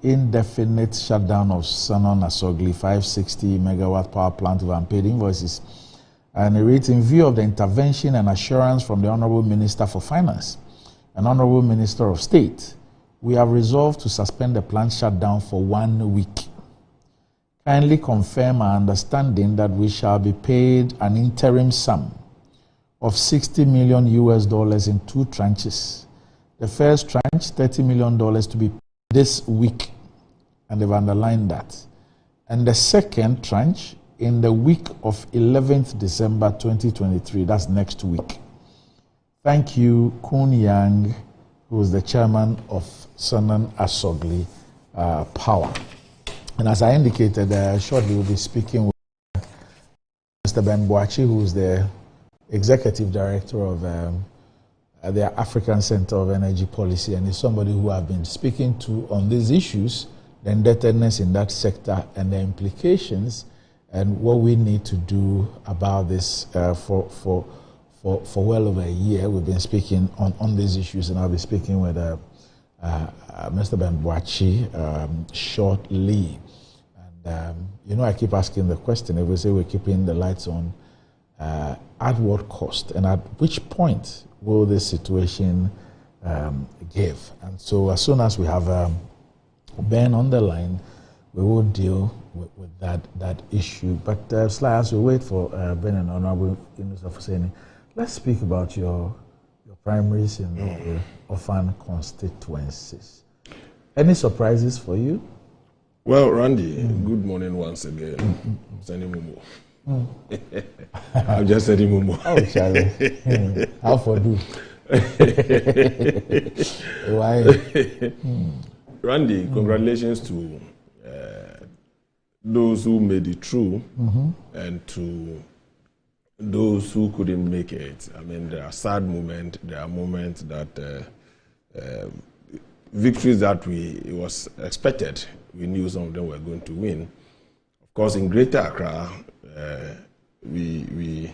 indefinite shutdown of Sanon Asogli 560 megawatt power plant with unpaid invoices. And it reads, in view of the intervention and assurance from the Honorable Minister for Finance and Honorable Minister of State, we have resolved to suspend the plant shutdown for 1 week. Kindly confirm our understanding that we shall be paid an interim sum of $60 million in 2 tranches. The first tranche, $30 million to be paid this week, and they've underlined that. And the second tranche in the week of 11th December 2023, that's next week. Thank you, Koon Yang, who is the chairman of Sanon Asogli Power. And as I indicated, shortly we'll be speaking with Mr. Ben Boakye, who is the executive director of the African Center of Energy Policy, and is somebody who I've been speaking to on these issues, the indebtedness in that sector and the implications, and what we need to do about this for well over a year. We've been speaking on these issues, and I'll be speaking with Mr. Ben Boakye shortly. And I keep asking the question, if we say we're keeping the lights on, at what cost, and at which point will this situation give? And so as soon as we have Ben on the line, we will deal with that issue. But as we wait for Ben and Honorable Yunus Afuseni, let's speak about your primaries in the Ofan constituencies. Any surprises for you? Well, Randy, good morning once again. Sending Mumu. I'm just sending Mumu. Oh, Charlie. How for do? Why? Randy, congratulations to those who made it through and to those who couldn't make it. I mean, there are sad moments, there are moments that victories that it was expected, we knew some of them were going to win. Of course, in Greater Accra, we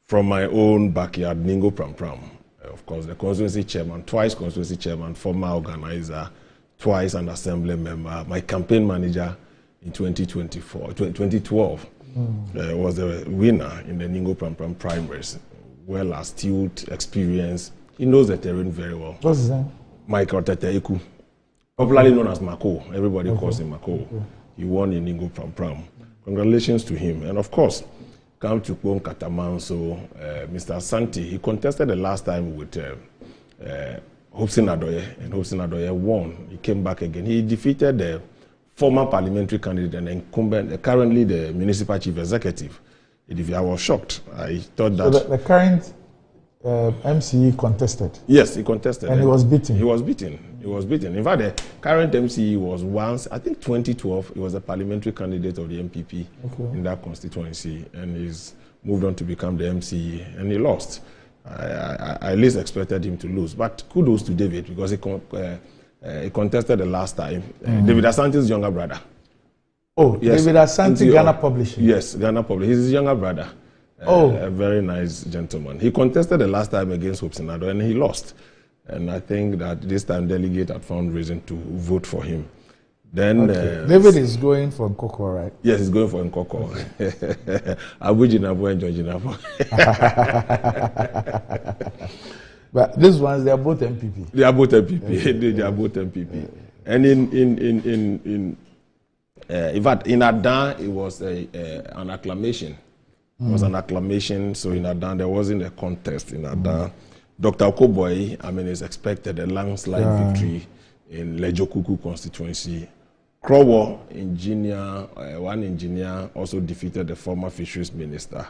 from my own backyard, Ningo Pram Pram, of course, the constituency chairman, twice constituency chairman, former organizer, twice an assembly member, my campaign manager in 2012 was the winner in the Ningo Pram Pram primaries. Well astute, experienced. He knows the terrain very well. What's his name? Michael Teteiku, popularly known as Mako. Everybody calls him Mako. He won in Ningo Pram Pram. Congratulations to him. And of course, come to Kwon Katamanso, Mr. Santi, he contested the last time with Hobson Adoye, and Hobson Adoye won. He came back again. He defeated the former parliamentary candidate and incumbent, currently the municipal chief executive. I was shocked. I thought that... So the current MCE contested? Yes, he contested. And he was beaten? He was beaten. He was beaten. In fact, the current MCE was once, I think 2012, he was a parliamentary candidate of the MPP in that constituency, and he's moved on to become the MCE, and he lost. I at least expected him to lose. But kudos to David because he contested the last time. David Asante's younger brother. Oh, yes. David Asante, Ghana Publishing. Yes, Ghana Publishing. He's his younger brother. A very nice gentleman. He contested the last time against Hope Senado and he lost. And I think that this time delegate had found reason to vote for him. Then David is going for Nkoko, right? Yes, he's going for Nkoko. Abu Jinabo and John Jinabo. But these ones, they are both MPP. They are both MPP. They are both MPP. And in fact, in Adan, it was an acclamation. It was an acclamation. So in Adan, there wasn't a contest in Adan. Dr. Okoboy, is expected a landslide victory in Lejokuku constituency. Krowo, one engineer, also defeated the former fisheries minister.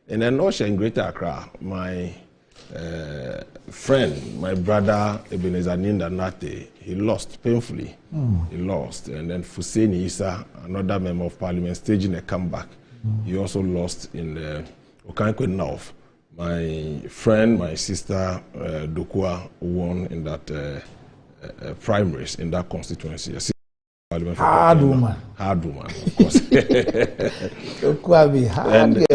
And then also in Greater Accra, my friend, my brother Ebenezer Ninda Nate, he lost painfully. He lost. And then Fuseni Issa, another member of parliament, staging a comeback. He also lost in the Okankwe North. My friend, my sister Dokua won in that primaries in that constituency. Hard woman, of course. Dokua be hard.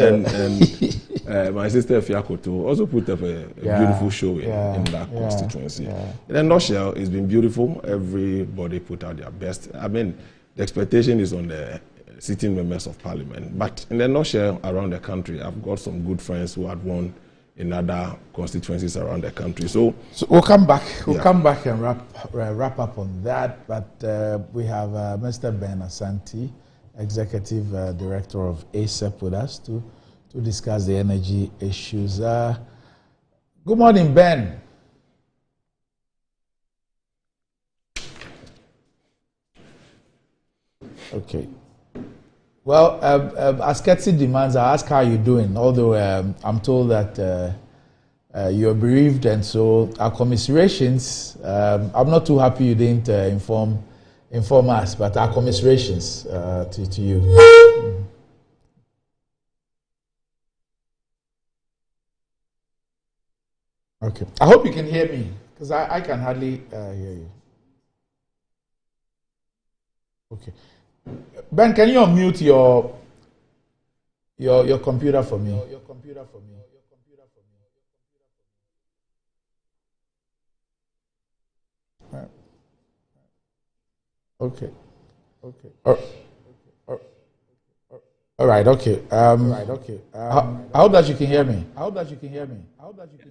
And my sister Fiakoto also put up a beautiful show in that constituency. In a nutshell, it's been beautiful. Everybody put out their best. The expectation is on the sitting members of parliament. But in a nutshell, around the country, I've got some good friends who had won in other constituencies around the country. So we'll come back. We'll come back and wrap up on that. But we have Mr. Ben Asante, Executive Director of ASEP, with us to discuss the energy issues. Good morning, Ben. Okay. Well, as Ketsi demands, I ask how you're doing, although I'm told that you're bereaved, and so our commiserations. I'm not too happy you didn't inform us, but our commiserations to you. Okay. I hope you can hear me, because I can hardly hear you. Okay. Ben, can you unmute your computer for me? Okay. All right. Okay. I hope that you can hear me.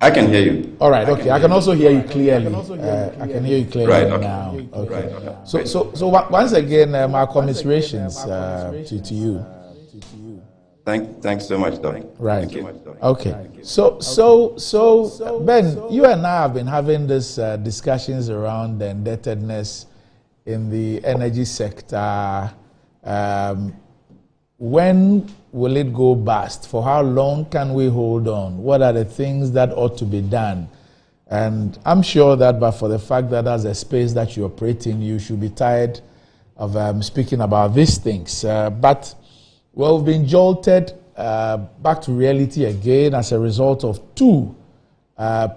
I can hear you. All right. Okay. I can also hear you clearly. I can hear you clearly right, okay. now. Okay. Right. So once again, my commiserations to you. Thanks so much, Doc. Right. Thank you. Okay. So Ben, you and I have been having this discussions around the indebtedness in the energy sector. When will it go bust? For how long can we hold on? What are the things that ought to be done? And I'm sure that, but for the fact that that's a space that you operate in, you should be tired of speaking about these things. But we've been jolted back to reality again as a result of two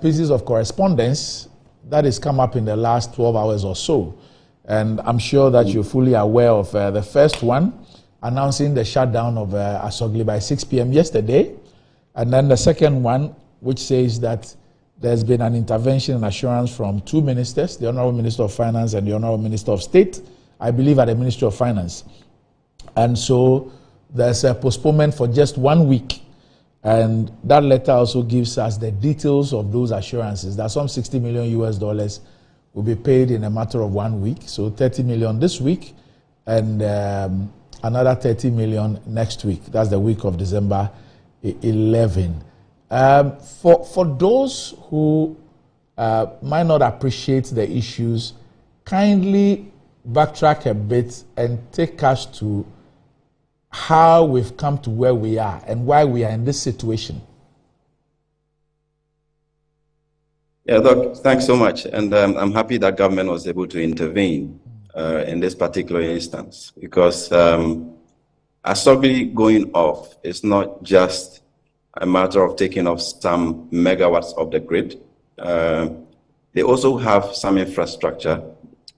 pieces of correspondence that has come up in the last 12 hours or so. And I'm sure that you're fully aware of the first one, announcing the shutdown of Asogli by 6 p.m. yesterday. And then the second one, which says that there's been an intervention and assurance from two ministers, the Honorable Minister of Finance and the Honorable Minister of State, I believe at the Ministry of Finance. And so there's a postponement for just 1 week. And that letter also gives us the details of those assurances, that some $60 million will be paid in a matter of 1 week. So 30 million this week and another 30 million next week. That's the week of December 11. For those who might not appreciate the issues, kindly backtrack a bit and take us to how we've come to where we are and why we are in this situation. Yeah, Doc, thanks so much. And I'm happy that government was able to intervene in this particular instance, because Asogli going off is not just a matter of taking off some megawatts of the grid. They also have some infrastructure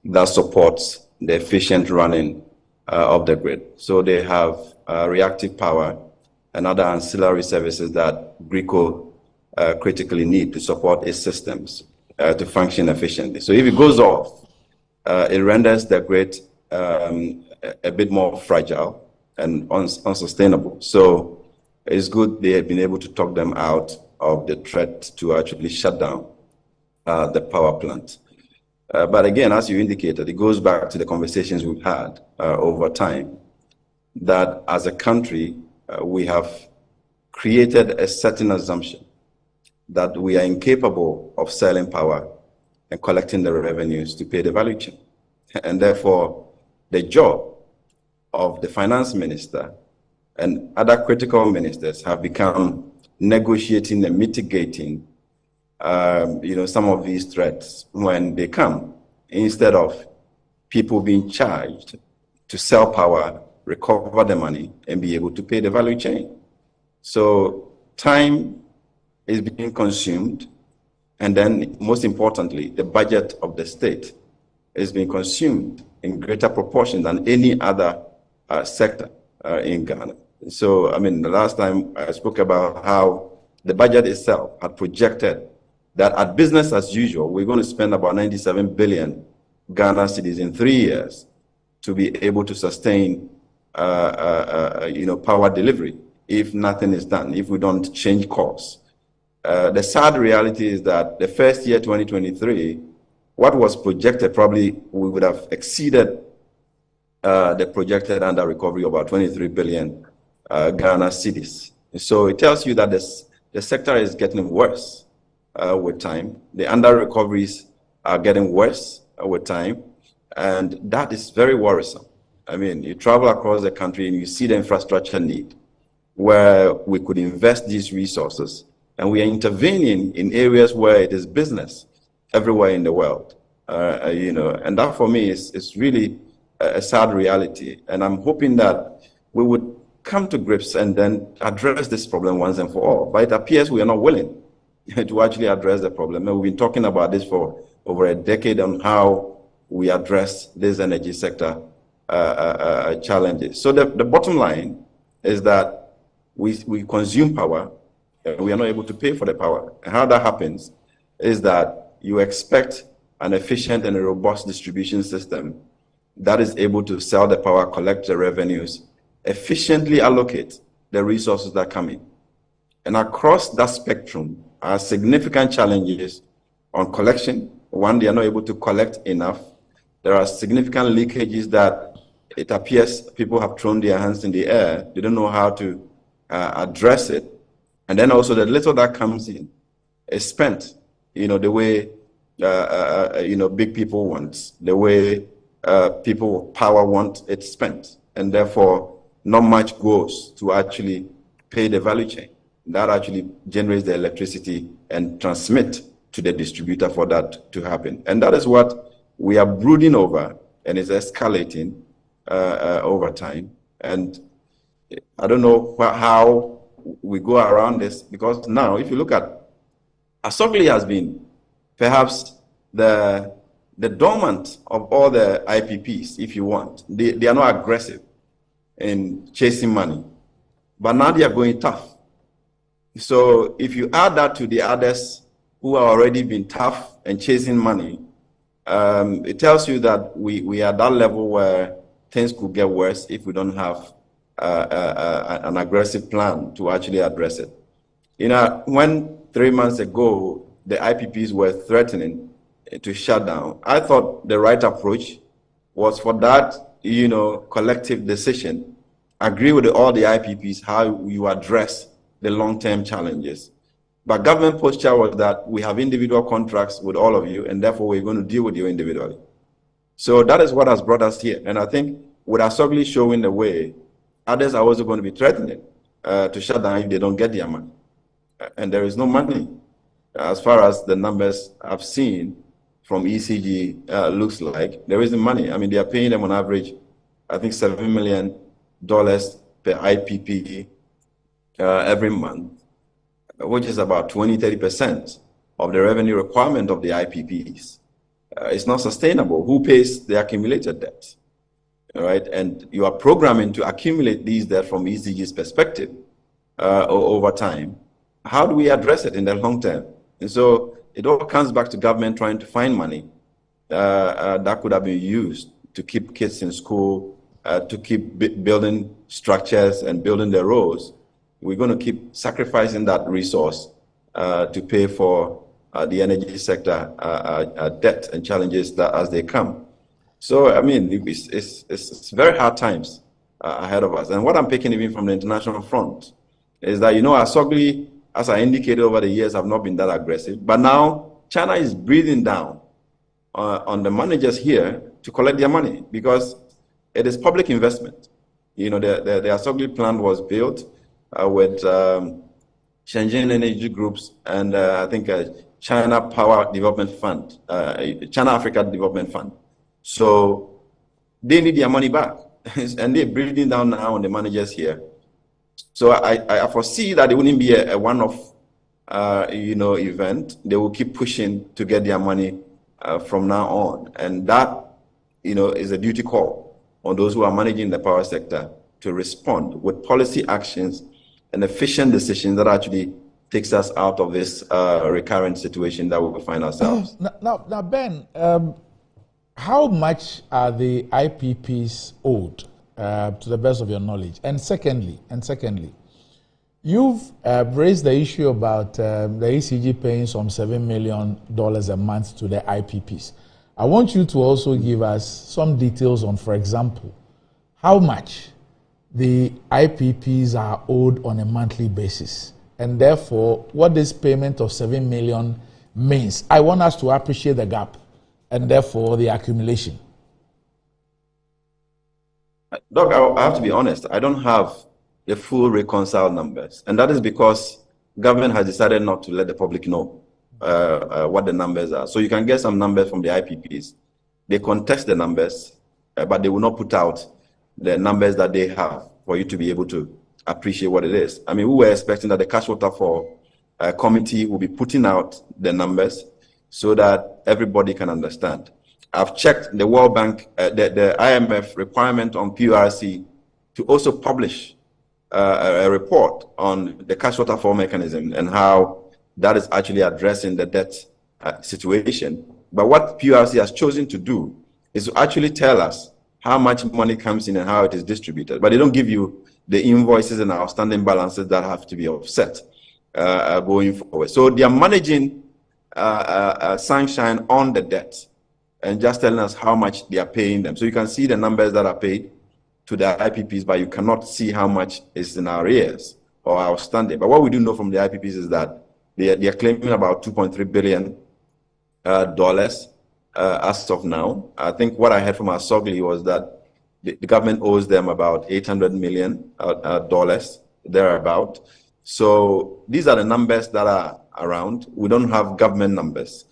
that supports the efficient running of the grid. So they have reactive power and other ancillary services that GRICO critically need to support its systems to function efficiently. So if it goes off, it renders the grid a bit more fragile and unsustainable. So it's good they have been able to talk them out of the threat to actually shut down the power plant. But again, as you indicated, it goes back to the conversations we've had over time, that as a country, we have created a certain assumption that we are incapable of selling power and collecting the revenues to pay the value chain. And therefore, the job of the finance minister and other critical ministers have become negotiating and mitigating some of these threats when they come, instead of people being charged to sell power, recover the money, and be able to pay the value chain. So time is being consumed, and then most importantly, the budget of the state is being consumed in greater proportion than any other sector in Ghana. So, I mean, the last time I spoke about how the budget itself had projected that at business as usual, we're going to spend about 97 billion Ghana cedis in 3 years to be able to sustain, power delivery if nothing is done, if we don't change course. The sad reality is that the first year, 2023, what was projected, probably we would have exceeded the projected under recovery of about 23 billion Ghana cedis. So it tells you that the sector is getting worse with time. The under recoveries are getting worse with time, and that is very worrisome. I mean, you travel across the country and you see the infrastructure need where we could invest these resources, and we are intervening in areas where it is business everywhere in the world. And that for me is really a sad reality. And I'm hoping that we would come to grips and then address this problem once and for all. But it appears we are not willing to actually address the problem. And we've been talking about this for over a decade on how we address this energy sector challenges. So the bottom line is that we consume power and we are not able to pay for the power. And how that happens is that you expect an efficient and a robust distribution system that is able to sell the power, collect the revenues, efficiently allocate the resources that come in. And across that spectrum are significant challenges on collection. One, they are not able to collect enough. There are significant leakages that it appears people have thrown their hands in the air. They don't know how to address it. And then also the little that comes in is spent, the way, big people want, the way people with power want it spent. And therefore, not much goes to actually pay the value chain. That actually generates the electricity and transmit to the distributor for that to happen. And that is what we are brooding over, and it's escalating over time. And I don't know how we go around this, because now, if you look at, Asogli has been perhaps the dormant of all the IPPs, if you want. They are not aggressive in chasing money, but now they are going tough. So if you add that to the others who are already been tough and chasing money, it tells you that we are at that level where things could get worse if we don't have an aggressive plan to actually address it. When 3 months ago, the IPPs were threatening to shut down, I thought the right approach was for that, collective decision, agree with all the IPPs how you address the long-term challenges. But government posture was that we have individual contracts with all of you, and therefore we're going to deal with you individually. So that is what has brought us here. And I think with Asogli showing the way, others are also going to be threatening to shut down if they don't get their money. And there is no money. As far as the numbers I've seen from ECG looks like, there isn't money. I mean, they are paying them on average, I think $7 million per IPP every month. which is about 20-30% of the revenue requirement of the IPPs. It's not sustainable. Who pays the accumulated debt? All right, and you are programming to accumulate these debt from ECG's perspective over time. How do we address it in the long term? And so it all comes back to government trying to find money that could have been used to keep kids in school, to keep building structures and building the roads. We're going to keep sacrificing that resource to pay for the energy sector debt and challenges that as they come. So, I mean, it's very hard times ahead of us. And what I'm picking even from the international front is that, Asogli, as I indicated over the years, have not been that aggressive. But now China is breathing down on the managers here to collect their money because it is public investment. The Asogli plant was built with Shenzhen Energy Groups and I think China Power Development Fund, China Africa Development Fund. So they need their money back, and they're breathing down now on the managers here. So I foresee that it wouldn't be a one-off, event. They will keep pushing to get their money from now on, and that, is a duty call on those who are managing the power sector to respond with policy actions and efficient decisions that actually takes us out of this recurrent situation that we find ourselves. Now, Ben. How much are the IPPs owed, to the best of your knowledge? And secondly, you've raised the issue about the ECG paying some $7 million a month to the IPPs. I want you to also give us some details on, for example, how much the IPPs are owed on a monthly basis, and therefore what this payment of $7 million means. I want us to appreciate the gap and therefore the accumulation. Doc, I have to be honest, I don't have the full reconciled numbers. And that is because government has decided not to let the public know what the numbers are. So you can get some numbers from the IPPs. They contest the numbers, but they will not put out the numbers that they have for you to be able to appreciate what it is. I mean, we were expecting that the Cash Waterfall Committee will be putting out the numbers so that everybody can understand. I've checked the World Bank, the IMF requirement on PRC to also publish a report on the cash waterfall mechanism and how that is actually addressing the debt situation. But what PRC has chosen to do is to actually tell us how much money comes in and how it is distributed. But they don't give you the invoices and outstanding balances that have to be offset going forward. So they are managing sunshine on the debt and just telling us how much they are paying them. So you can see the numbers that are paid to the IPPs, but you cannot see how much is in arrears or outstanding. But what we do know from the IPPs is that they are claiming about $2.3 billion as of now. I think what I heard from Asogli was that the government owes them about $800 million thereabout. So these are the numbers that are around. We don't have government numbers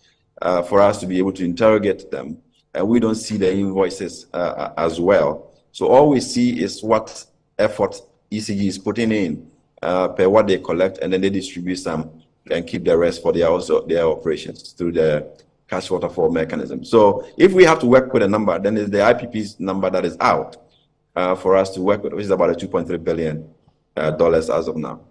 for us to be able to interrogate them, and we don't see the invoices as well. So all we see is what effort ECG is putting in per what they collect, and then they distribute some and keep the rest for their operations through the cash waterfall mechanism. So if we have to work with a number, then it's the IPP's number that is out for us to work with, which is about $2.3 billion as of now.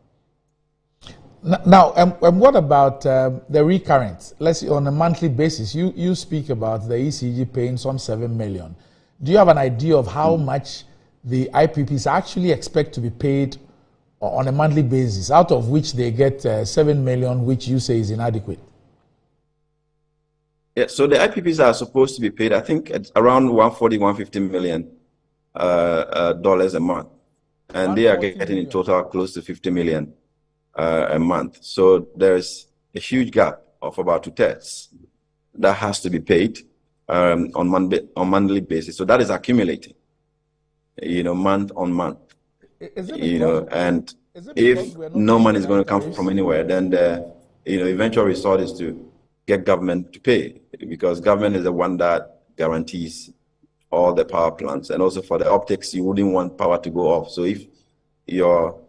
Now, what about the recurrent? Let's say on a monthly basis, you speak about the ECG paying some $7 million. Do you have an idea of how much the IPPs actually expect to be paid on a monthly basis, out of which they get $7 million, which you say is inadequate? Yeah, so the IPPs are supposed to be paid, I think, at around $140-150 million a month, and they are getting in total close to $50 million a month. So there's a huge gap of about 2/3 that has to be paid on monthly basis. So that is accumulating, month on month. And if no money is going to come from anywhere, then the eventual result is to get government to pay, because government is the one that guarantees all the power plants, and also for the optics, you wouldn't want power to go off. So if your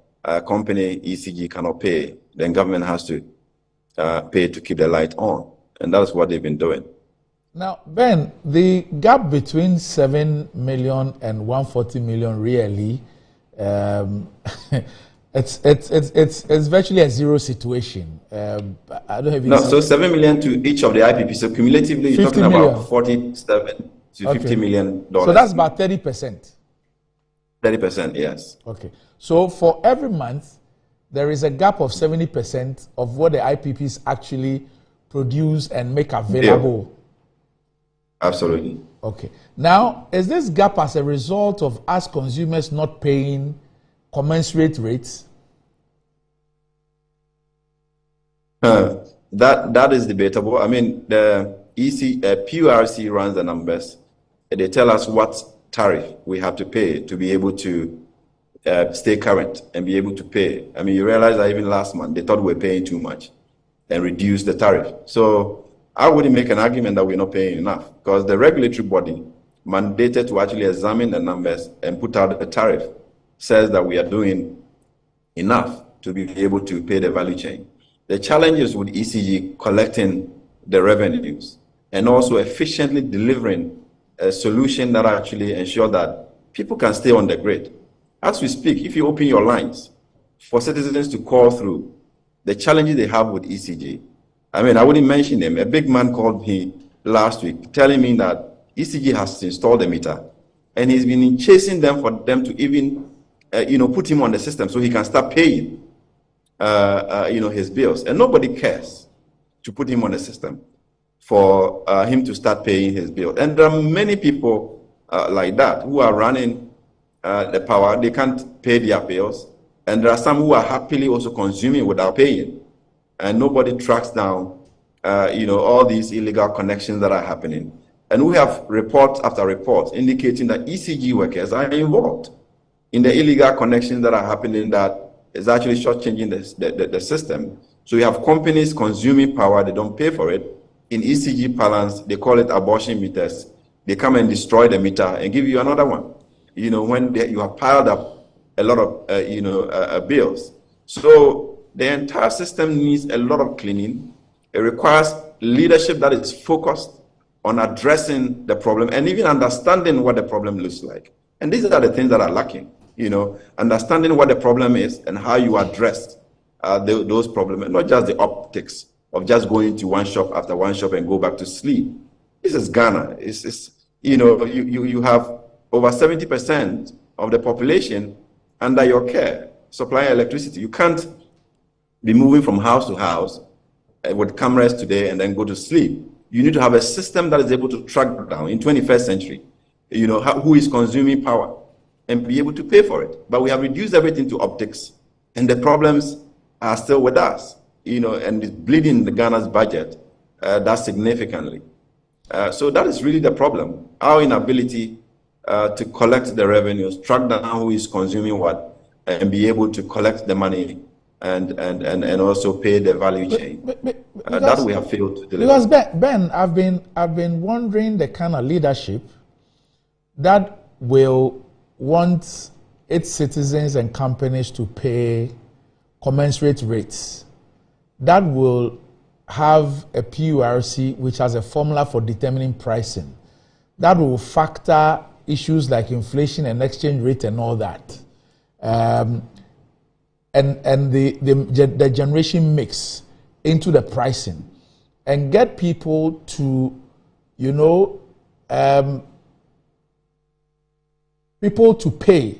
company ECG cannot pay, then government has to pay to keep the light on. And that's what they've been doing. Now, Ben, the gap between 7 million and 140 million really, it's virtually a zero situation. I don't have. No, so 7 million to each of the IPP. So cumulatively, you're talking about 47 to $50 million. So that's about 30%. 30%, yes. Okay. So for every month, there is a gap of 70% of what the IPPs actually produce and make available. Yeah. Absolutely. Okay. Now, is this gap as a result of us consumers not paying commensurate rates? That is debatable. I mean, the PURC runs the numbers. They tell us what tariff we have to pay to be able to stay current and be able to pay. I mean, you realize that even last month, they thought we were paying too much and reduced the tariff. So I wouldn't make an argument that we're not paying enough, because the regulatory body mandated to actually examine the numbers and put out a tariff says that we are doing enough to be able to pay the value chain. The challenge is with ECG collecting the revenues and also efficiently delivering a solution that actually ensure that people can stay on the grid. As we speak, if you open your lines for citizens to call through, the challenges they have with ECG, I mean, I wouldn't mention them. A big man called me last week telling me that ECG has installed a meter and he's been chasing them for them to even, put him on the system so he can start paying, his bills. And nobody cares to put him on the system for him to start paying his bill. And there are many people like that who are running the power. They can't pay their bills. And there are some who are happily also consuming without paying. And nobody tracks down, all these illegal connections that are happening. And we have report after report indicating that ECG workers are involved in the illegal connections that are happening that is actually shortchanging the system. So you have companies consuming power, they don't pay for it. In ECG parlance, they call it abortion meters. They come and destroy the meter and give you another one. When you have piled up a lot of, bills. So the entire system needs a lot of cleaning. It requires leadership that is focused on addressing the problem and even understanding what the problem looks like. And these are the things that are lacking, understanding what the problem is and how you address those problems, and not just the optics of just going to one shop after one shop and go back to sleep. This is Ghana. You have over 70% of the population under your care, supplying electricity. You can't be moving from house to house with cameras today and then go to sleep. You need to have a system that is able to track down in 21st century, who is consuming power and be able to pay for it. But we have reduced everything to optics, and the problems are still with us, and it's bleeding the Ghana's budget that significantly. So that is really the problem. Our inability to collect the revenues, track down who is consuming what, and be able to collect the money and also pay the value chain. That we have failed to deliver. Because Ben, I've been wondering the kind of leadership that will want its citizens and companies to pay commensurate rates, that will have a PURC which has a formula for determining pricing, that will factor issues like inflation and exchange rate and all that, and the generation mix into the pricing, and get people to, people to pay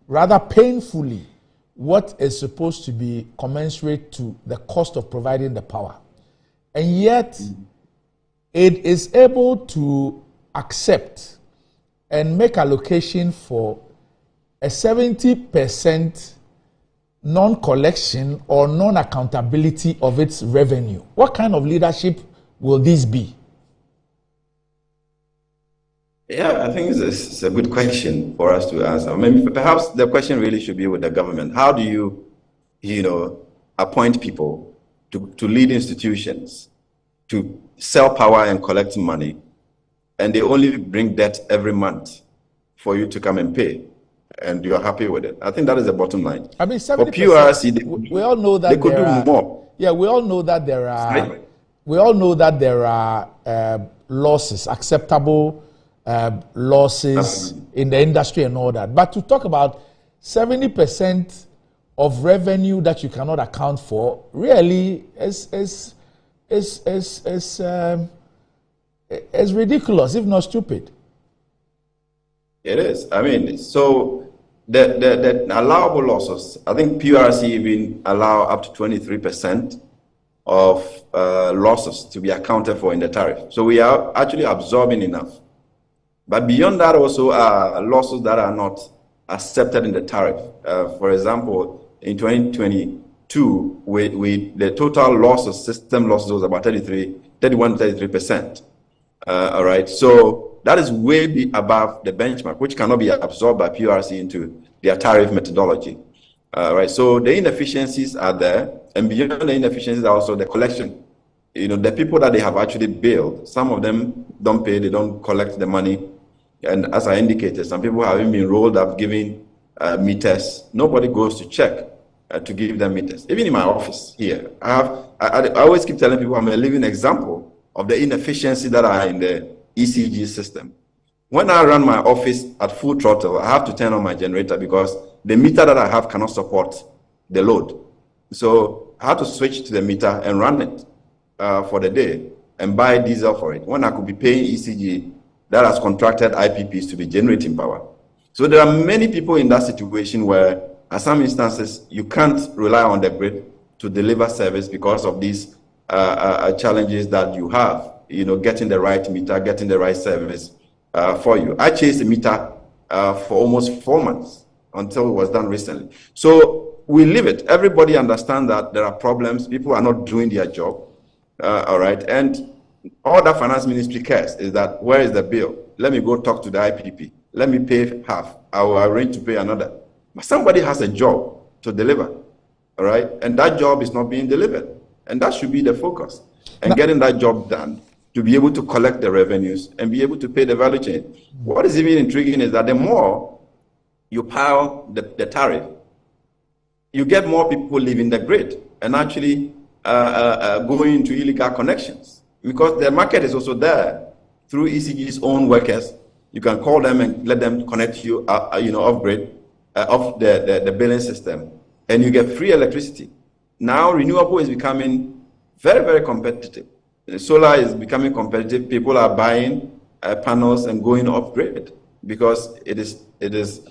rather painfully what is supposed to be commensurate to the cost of providing the power. And yet, it is able to accept and make allocation for a 70% non-collection or non-accountability of its revenue. What kind of leadership will this be? Yeah, I think it's a good question for us to answer. I mean, perhaps the question really should be with the government. How do you, appoint people to lead institutions, to sell power and collect money, and they only bring debt every month for you to come and pay? and you are happy with it. I think that is the bottom line. I mean, 70%. For PRC, we all know that they could do more. Yeah, we all know that there are. Right. We all know that there are losses, acceptable losses in the industry and all that. But to talk about 70% of revenue that you cannot account for really is ridiculous, if not stupid. It is. I mean, so the allowable losses, I think PRC even allow up to 23% of losses to be accounted for in the tariff. So we are actually absorbing enough. But beyond that also are losses that are not accepted in the tariff. For example, in 2022, the total losses, system losses was about 33%. All right. So that is way above the benchmark, which cannot be absorbed by PRC into their tariff methodology. Right. So the inefficiencies are there, and beyond the inefficiencies are also the collection. You know, the people that they have actually billed, some of them don't pay, they don't collect the money. And as I indicated, some people have even been rolled up giving meters. Nobody goes to check to give them meters. Even in my office here, I always keep telling people I'm a living example of the inefficiency that are in the ECG system. When I run my office at full throttle, I have to turn on my generator because the meter that I have cannot support the load. So I have to switch to the meter and run it for the day and buy diesel for it, when I could be paying ECG that has contracted IPPs to be generating power. So there are many people in that situation where, at some instances, you can't rely on the grid to deliver service because of these challenges that you have, you know, getting the right meter, getting the right service for you. I chased a meter for almost 4 months until it was done recently. So we live it. Everybody understands that there are problems. People are not doing their job. All right. And all that finance ministry cares is that, where is the bill? Let me go talk to the IPP. Let me pay half. I will arrange to pay another. But somebody has a job to deliver. All right. And that job is not being delivered. And that should be the focus. And getting that job done to be able to collect the revenues and be able to pay the value chain. What is even intriguing is that the more you pile the tariff, you get more people leaving the grid and actually going into illegal connections, because the market is also there through ECG's own workers. You can call them and let them connect you, off grid, off the billing system, and you get free electricity. Now renewable is becoming very, very competitive. Solar is becoming competitive. People are buying panels and going off grid because it is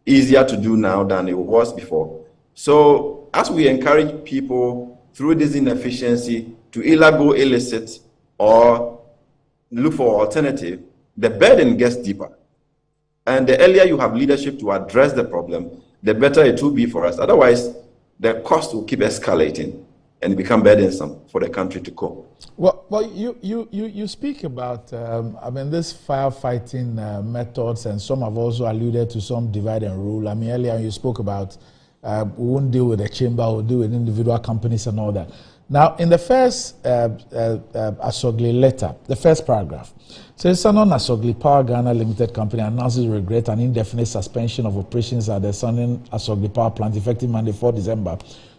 easier to do now than it was before. So as we encourage people through this inefficiency to either go illicit or look for alternative, the burden gets deeper. And the earlier you have leadership to address the problem, the better it will be for us. Otherwise, the cost will keep escalating and become burdensome for the country to cope. Well, you speak about, this firefighting methods, and some have also alluded to some divide and rule. I mean, earlier you spoke about we won't deal with the chamber, we'll deal with individual companies and all that. Now, in the first Asogli letter, the first paragraph, says Sanon Asogli Power Ghana Limited Company announces regret an indefinite suspension of operations at the Sanon Asogli Power Plant effective Monday, 4 December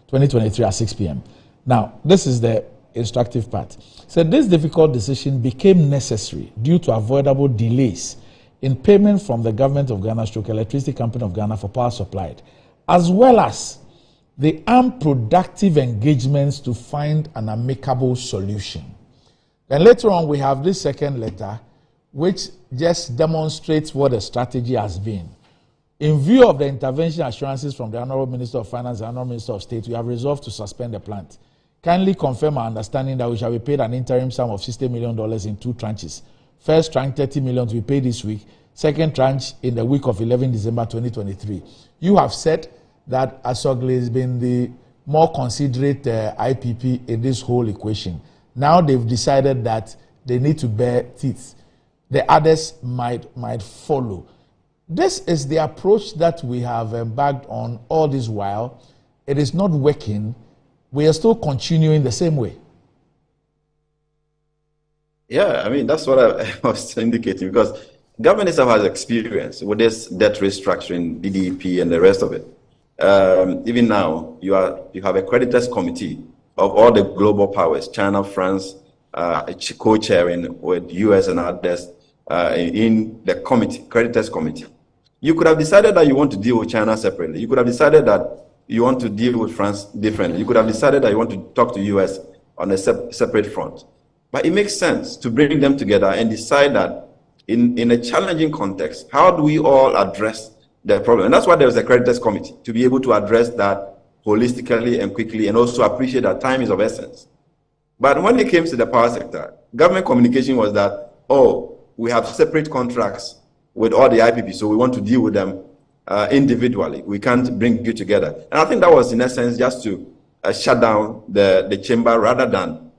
2023 at 6 p.m. Now, this is the instructive part. So this difficult decision became necessary due to avoidable delays in payment from the government of Ghana / Electricity Company of Ghana for power supplied, as well as the unproductive engagements to find an amicable solution. Then later on, we have this second letter, which just demonstrates what the strategy has been. In view of the intervention assurances from the Honorable Minister of Finance and Honorable Minister of State, we have resolved to suspend the plant. Kindly confirm our understanding that we shall be paid an interim sum of $60 million in 2 tranches. First tranche, $30 million to be paid this week. Second tranche in the week of 11 December 2023. You have said that Asogli has been the more considerate IPP in this whole equation. Now they've decided that they need to bear teeth. The others might follow. This is the approach that we have embarked on all this while. It is not working. We are still continuing the same way. Yeah, I mean, that's what I was indicating, because government itself has experience with this debt restructuring, DDP, and the rest of it. Even now, you have a creditors committee of all the global powers, China, France, co-chairing with US and others in the committee, creditors committee. You could have decided that you want to deal with China separately. You could have decided that you want to deal with France differently. You could have decided that you want to talk to US on a separate front. But it makes sense to bring them together and decide that in a challenging context, how do we all address the problem? And that's why there was a creditors committee, to be able to address that holistically and quickly, and also appreciate that time is of essence. But when it came to the power sector, government communication was that, oh, we have separate contracts with all the IPP, so we want to deal with them individually. We can't bring you together. And I think that was, in essence, just to shut down the chamber rather than,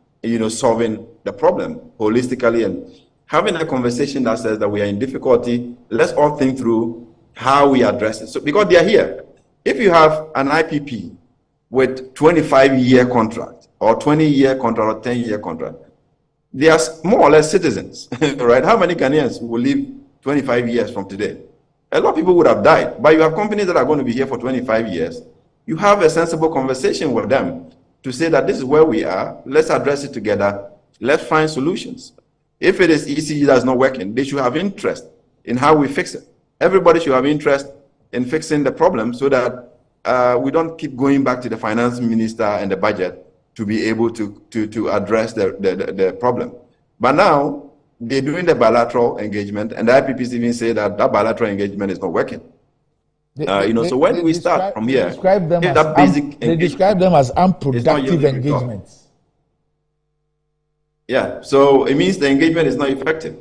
solving the problem holistically and having a conversation that says that we are in difficulty. Let's all think through how we address it. So, because they are here. If you have an IPP with 25-year contract or 20-year contract or 10-year contract, they are more or less citizens, right? How many Ghanaians will live 25 years from today? A lot of people would have died, but you have companies that are going to be here for 25 years. You have a sensible conversation with them to say that this is where we are. Let's address it together. Let's find solutions. If it is ECG that's not working, they should have interest in how we fix it. Everybody should have interest in fixing the problem so that we don't keep going back to the finance minister and the budget to be able to address the problem. But now, they're doing the bilateral engagement, and the IPPs even say that bilateral engagement is not working. So when we start from here, they describe them as unproductive engagements. Yeah, so it means the engagement is not effective.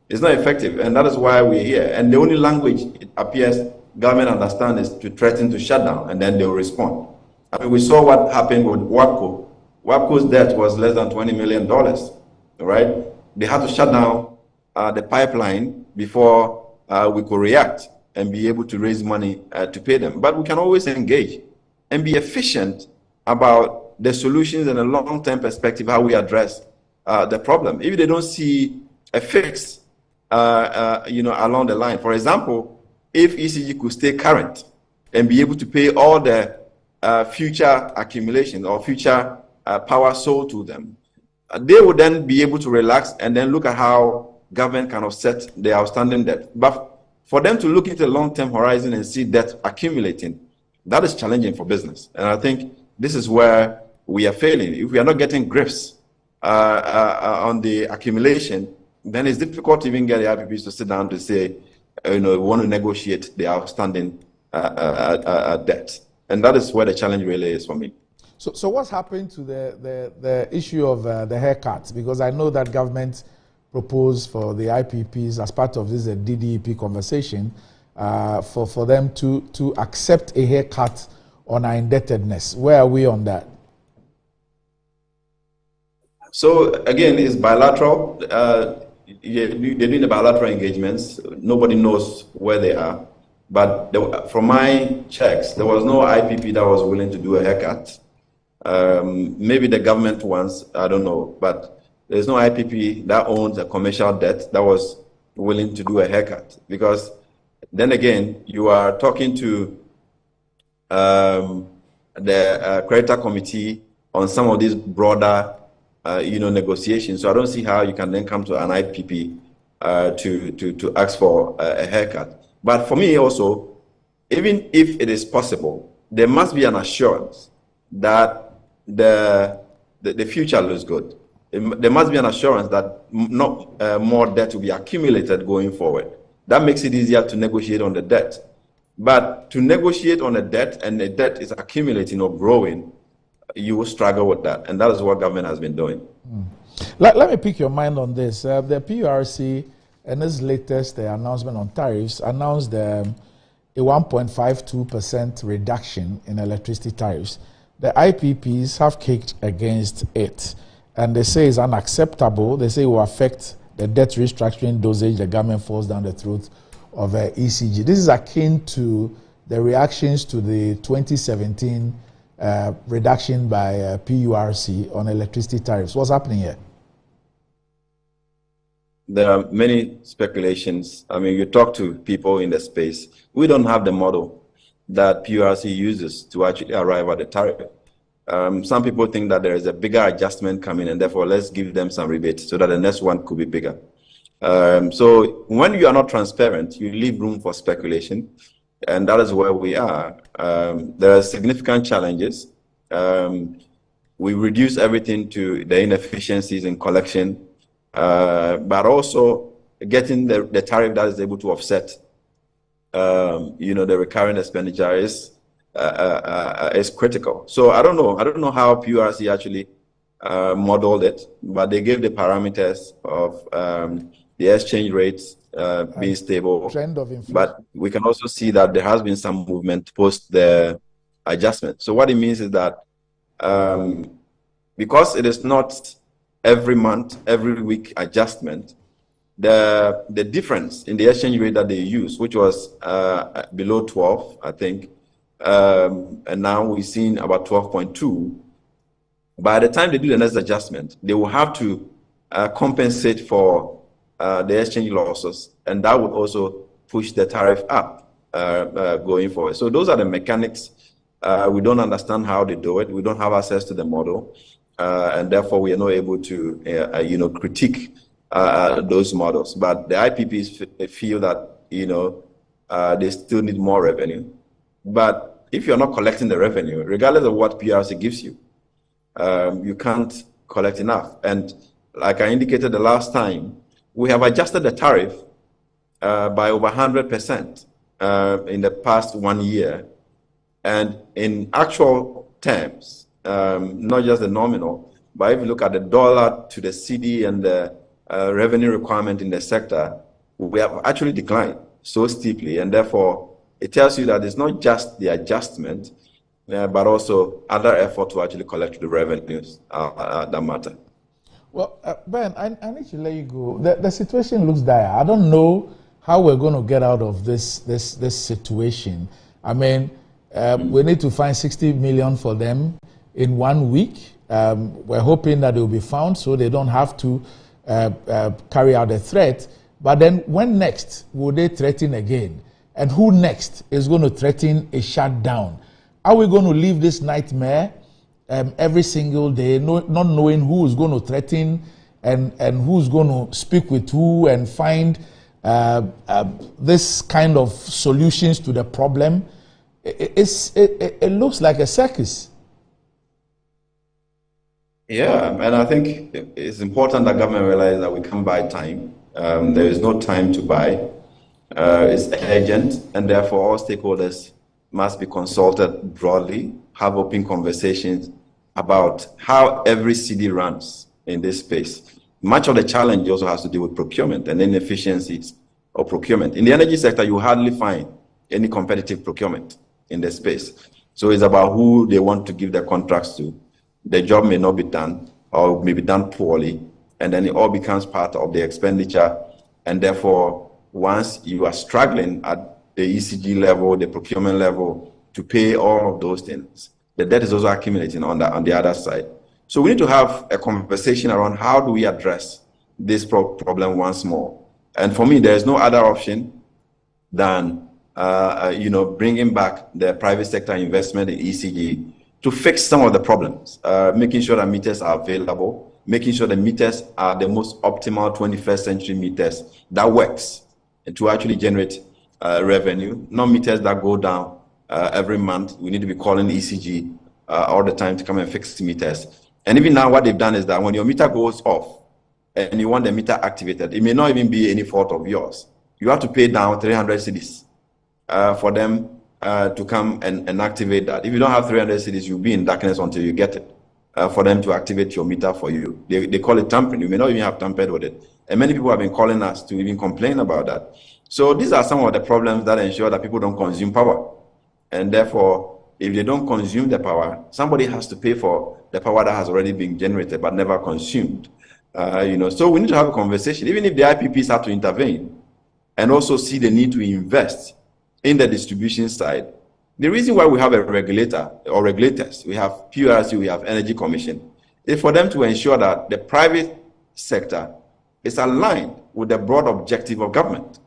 It's not effective, and that is why we're here. And the only language it appears government understands is to threaten to shut down, and then they'll respond. I mean, we saw what happened with WAPCO. WAPCO's debt was less than $20 million, right? They had to shut down the pipeline before we could react and be able to raise money to pay them. But we can always engage and be efficient about the solutions and a long-term perspective, how we address the problem. If they don't see a fix, along the line. For example, if ECG could stay current and be able to pay all the future accumulation or future power sold to them, they would then be able to relax and then look at how government can offset the outstanding debt. But for them to look into the long-term horizon and see debt accumulating, that is challenging for business. And I think this is where we are failing. If we are not getting grips on the accumulation, then it's difficult to even get the IPPs to sit down to say, we want to negotiate the outstanding debt. And that is where the challenge really is for me. So what's happened to the issue of the haircuts? Because I know that government proposed for the IPPs as part of this DDEP conversation for them to accept a haircut on our indebtedness. Where are we on that? So again, it's bilateral. They're doing the bilateral engagements. Nobody knows where they are. But from my checks, there was no IPP that was willing to do a haircut. Maybe the government ones, I don't know. But there's no IPP that owns a commercial debt that was willing to do a haircut. Because then again, you are talking to the creditor committee on some of these broader negotiations. So I don't see how you can then come to an IPP to ask for a haircut. But for me also, even if it is possible, there must be an assurance that the future looks good. There must be an assurance that not more debt will be accumulated going forward. That makes it easier to negotiate on the debt. But to negotiate on a debt and the debt is accumulating or growing, you will struggle with that. And that is what government has been doing. Let me pick your mind on this. The PURC, in its latest announcement on tariffs, announced a 1.52% reduction in electricity tariffs. The IPPs have kicked against it, and they say it's unacceptable. They say it will affect the debt restructuring dosage the government falls down the throat of ECG. This is akin to the reactions to the 2017 reduction by PURC on electricity tariffs. What's happening here? there are many speculations. I mean, you talk to people in the space. We don't have the model that PURC uses to actually arrive at the tariff. Some people think that there is a bigger adjustment coming, and therefore let's give them some rebate so that the next one could be bigger. So when you are not transparent, you leave room for speculation, and that is where we are. There are significant challenges. We reduce everything to the inefficiencies in collection, but also getting the tariff that is able to offset, the recurring expenditure is critical. So I don't know how PURC actually modeled it, but they gave the parameters of the exchange rates being stable. Trend of inflation. But we can also see that there has been some movement post the adjustment. So what it means is that because it is not every month, every week adjustment, the difference in the exchange rate that they use, which was below 12, I think, and now we've seen about 12.2. By the time they do the next adjustment, they will have to compensate for the exchange losses, and that would also push the tariff up going forward. So those are the mechanics. We don't understand how they do it. We don't have access to the model, and therefore we are not able to, critique those models. But the IPPs feel that they still need more revenue. But if you're not collecting the revenue, regardless of what PURC gives you, you can't collect enough. And like I indicated the last time, we have adjusted the tariff by over 100% in the past 1 year. And in actual terms, not just the nominal, but if you look at the dollar to the CD and the revenue requirement in the sector, we have actually declined so steeply. And therefore, it tells you that it's not just the adjustment, but also other effort to actually collect the revenues that matter. Well, Ben, I need to let you go. The situation looks dire. I don't know how we're going to get out of this situation. I mean, we need to find 60 million for them in 1 week. We're hoping that they will be found so they don't have to carry out a threat. But then when next will they threaten again? And who next is going to threaten a shutdown? Are we going to leave this nightmare every single day, not knowing who is going to threaten and who's going to speak with who and find this kind of solutions to the problem? It looks like a circus. Yeah, and I think it's important that government realize that we can't buy time. There is no time to buy. It's urgent, and therefore all stakeholders must be consulted broadly, have open conversations about how every city runs in this space. Much of the challenge also has to do with procurement and inefficiencies of procurement. In the energy sector, you hardly find any competitive procurement in the space. So it's about who they want to give their contracts to. The job may not be done or may be done poorly, and then it all becomes part of the expenditure. And therefore, once you are struggling at the ECG level, the procurement level, to pay all of those things, the debt is also accumulating on the other side. So we need to have a conversation around how do we address this problem once more. And for me, there is no other option than bringing back the private sector investment in ECG to fix some of the problems, making sure that meters are available, making sure the meters are the most optimal 21st century meters that works and to actually generate revenue, not meters that go down every month. We need to be calling ECG all the time to come and fix the meters. And even now what they've done is that when your meter goes off and you want the meter activated, it may not even be any fault of yours. You have to pay down 300 cedis for them to come and activate that. If you don't have 300 cedis, you'll be in darkness until you get it for them to activate your meter for you. They call it tampering. You may not even have tampered with it. And many people have been calling us to even complain about that. So these are some of the problems that ensure that people don't consume power. And therefore, if they don't consume the power, somebody has to pay for the power that has already been generated but never consumed. So we need to have a conversation, even if the IPPs have to intervene and also see the need to invest in the distribution side. The reason why we have a regulator or regulators, we have PURC, we have Energy Commission, is for them to ensure that the private sector is aligned with the broad objective of government,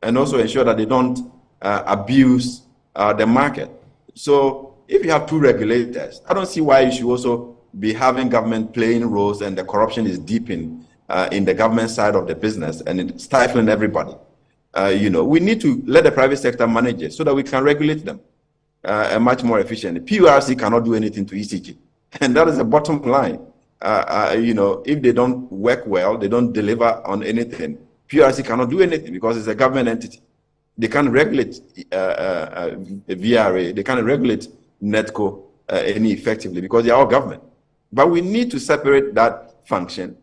and also ensure that they don't abuse the market. So if you have two regulators, I don't see why you should also be having government playing roles and the corruption is deep in the government side of the business and it's stifling everybody. We need to let the private sector manage it so that we can regulate them much more efficiently. PURC cannot do anything to ECG, and that is the bottom line. If they don't work well, they don't deliver on anything, PURC cannot do anything because it's a government entity. They can't regulate VRA, they can't regulate NETCO any effectively because they are all government. But we need to separate that function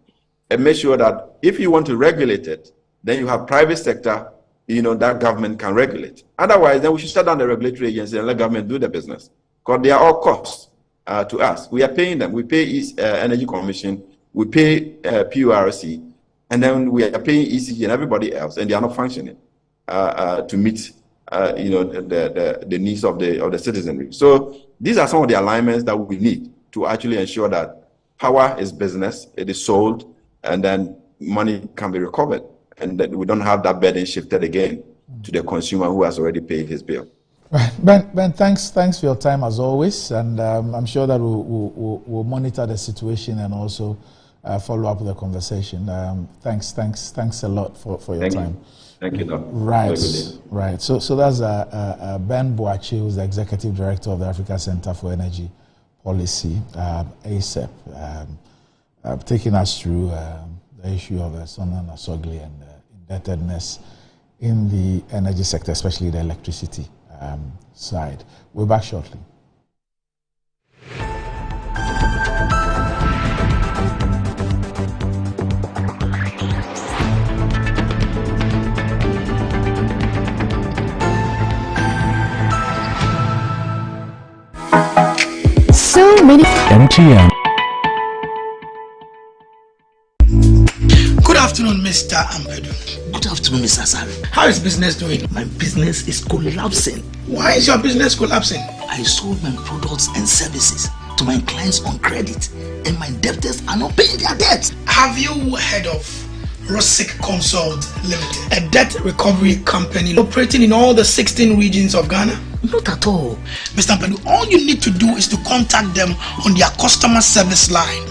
and make sure that if you want to regulate it, then you have private sector, that government can regulate. Otherwise, then we should shut down the regulatory agency and let government do the business because they are all costs to us. We are paying them. We pay Energy Commission, we pay PURC, and then we are paying ECG and everybody else, and they are not functioning to meet the needs of the citizenry. So these are some of the alignments that we need to actually ensure that power is business, it is sold, and then money can be recovered, and that we don't have that burden shifted again to the consumer who has already paid his bill. Right. Ben, thanks for your time as always, and I'm sure that we'll monitor the situation and also follow up with the conversation. Thanks a lot for your time. Thank you, Doc. Right. So that's Ben Boakye, who's the Executive Director of the Africa Center for Energy Policy, ACEP, taking us through the issue of Sonah Nasogli and indebtedness in the energy sector, especially the electricity side. We're back shortly. So many MTN. Good afternoon, Mr. Ambedu. Good afternoon, Mr. Asare. How is business doing? My business is collapsing. Why is your business collapsing? I sold my products and services to my clients on credit, and my debtors are not paying their debts. Have you heard of Rosic Consult Limited, a debt recovery company operating in all the 16 regions of Ghana? Not at all. Mr. Ambedu, all you need to do is to contact them on their customer service line.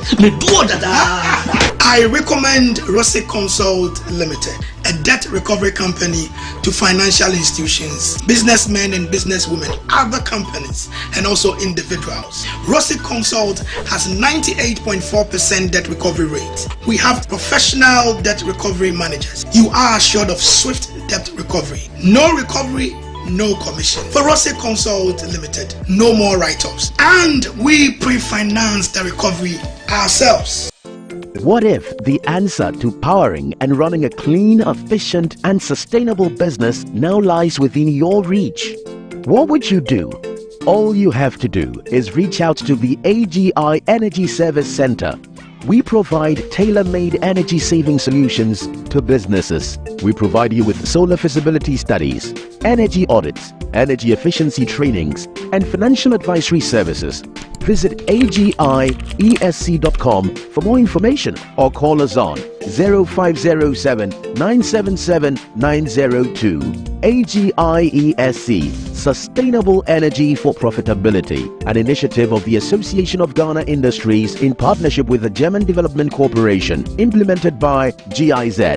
I recommend Rosic Consult Limited, a debt recovery company to financial institutions, businessmen and businesswomen, other companies, and also individuals. Rosic Consult has 98.4% debt recovery rate. We have professional debt recovery managers. You are assured of swift debt recovery. No recovery, no commission. For Rosic Consult Limited, no more write-offs. And we pre-finance the recovery ourselves. What if the answer to powering and running a clean, efficient, and sustainable business now lies within your reach? What would you do? All you have to do is reach out to the AGI Energy Service Center. We provide tailor-made energy saving solutions to businesses. We provide you with solar feasibility studies, energy audits, energy efficiency trainings, and financial advisory services. Visit agiesc.com for more information or call us on 0507 977 902. AGIESC, Sustainable Energy for Profitability, an initiative of the Association of Ghana Industries in partnership with the German Development Corporation, implemented by GIZ.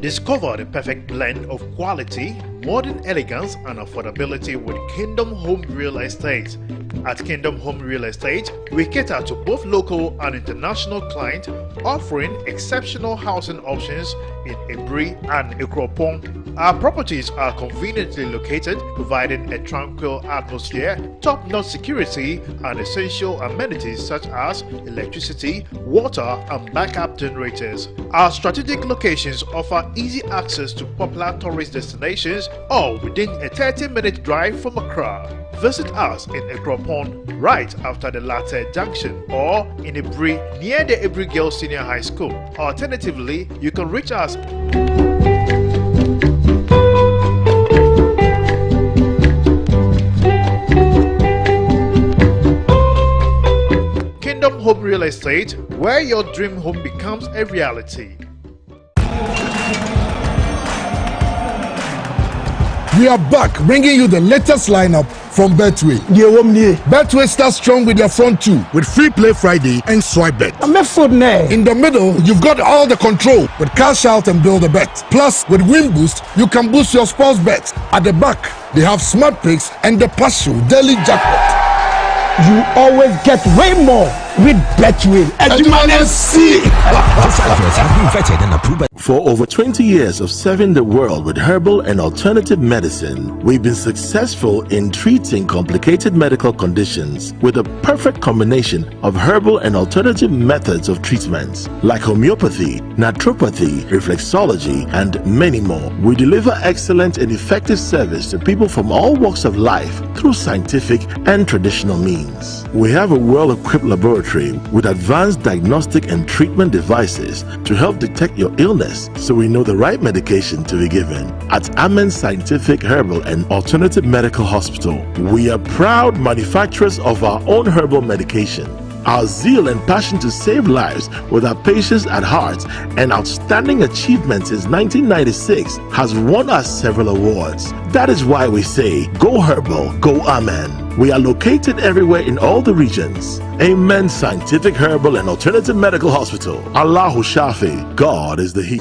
Discover the perfect blend of quality, modern elegance, and affordability with Kingdom Home Real Estate. At Kingdom Home Real Estate, we cater to both local and international clients, offering exceptional housing options in Ebri and Ikropong. Our properties are conveniently located, providing a tranquil atmosphere, top-notch security, and essential amenities such as electricity, water, and backup generators. Our strategic locations offer easy access to popular tourist destinations, all within a 30-minute drive from Accra. Visit us in Ikropong right after the Latte Junction, or in Ebri near the Ebri Girls Senior High School. Alternatively, you can reach us Kingdom Kingdom Home Real Estate, where your dream home becomes a reality. We are back, bringing you the latest lineup from Betway. Betway starts strong with their front two, with Free Play Friday and Swipe Bet. In the middle, you've got all the control with Cash Out and Build a Bet. Plus, with Win Boost, you can boost your sports bet. At the back, they have Smart Picks and the Partial Daily Jackpot. You always get way more with Betway. For over 20 years of serving the world with herbal and alternative medicine, we've been successful in treating complicated medical conditions with a perfect combination of herbal and alternative methods of treatments like homeopathy, naturopathy, reflexology, and many more. We deliver excellent and effective service to people from all walks of life through scientific and traditional means. We have a well-equipped laboratory with advanced diagnostic and treatment devices to help detect your illness so we know the right medication to be given. At Amen Scientific Herbal and Alternative Medical Hospital, we are proud manufacturers of our own herbal medication. Our zeal and passion to save lives with our patients at heart and outstanding achievements since 1996 has won us several awards. That is why we say, go herbal, go Amen. We are located everywhere in all the regions. Amen Scientific Herbal and Alternative Medical Hospital. Allahu Shafi, God is the He.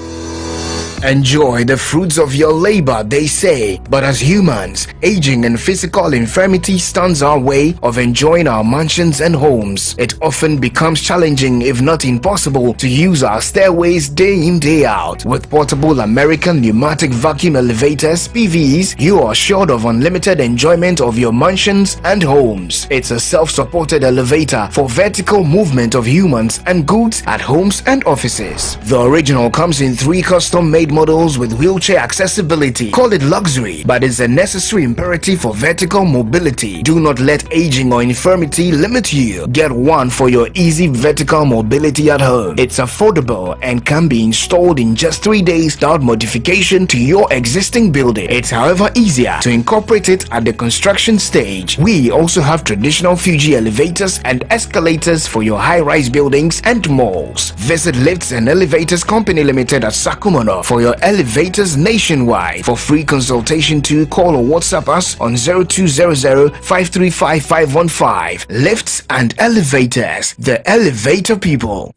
Enjoy the fruits of your labor, they say, but as humans, aging and physical infirmity stands our way of enjoying our mansions and homes. It often becomes challenging, if not impossible, to use our stairways day in, day out. With portable American pneumatic vacuum elevators, PVs, you are assured of unlimited enjoyment of your mansions and homes. It's a self-supported elevator for vertical movement of humans and goods at homes and offices. The original comes in 3 custom-made models with wheelchair accessibility. Call it luxury, but it's a necessary imperative for vertical mobility. Do not let aging or infirmity limit you. Get one for your easy vertical mobility at home. It's affordable and can be installed in just 3 days without modification to your existing building. It's however easier to incorporate it at the construction stage. We also have traditional Fuji elevators and escalators for your high-rise buildings and malls. Visit Lifts and Elevators Company Limited at Sakumono for your elevators nationwide. For free consultation to call or WhatsApp us on 0200-535-515. Lifts and Elevators, the elevator people.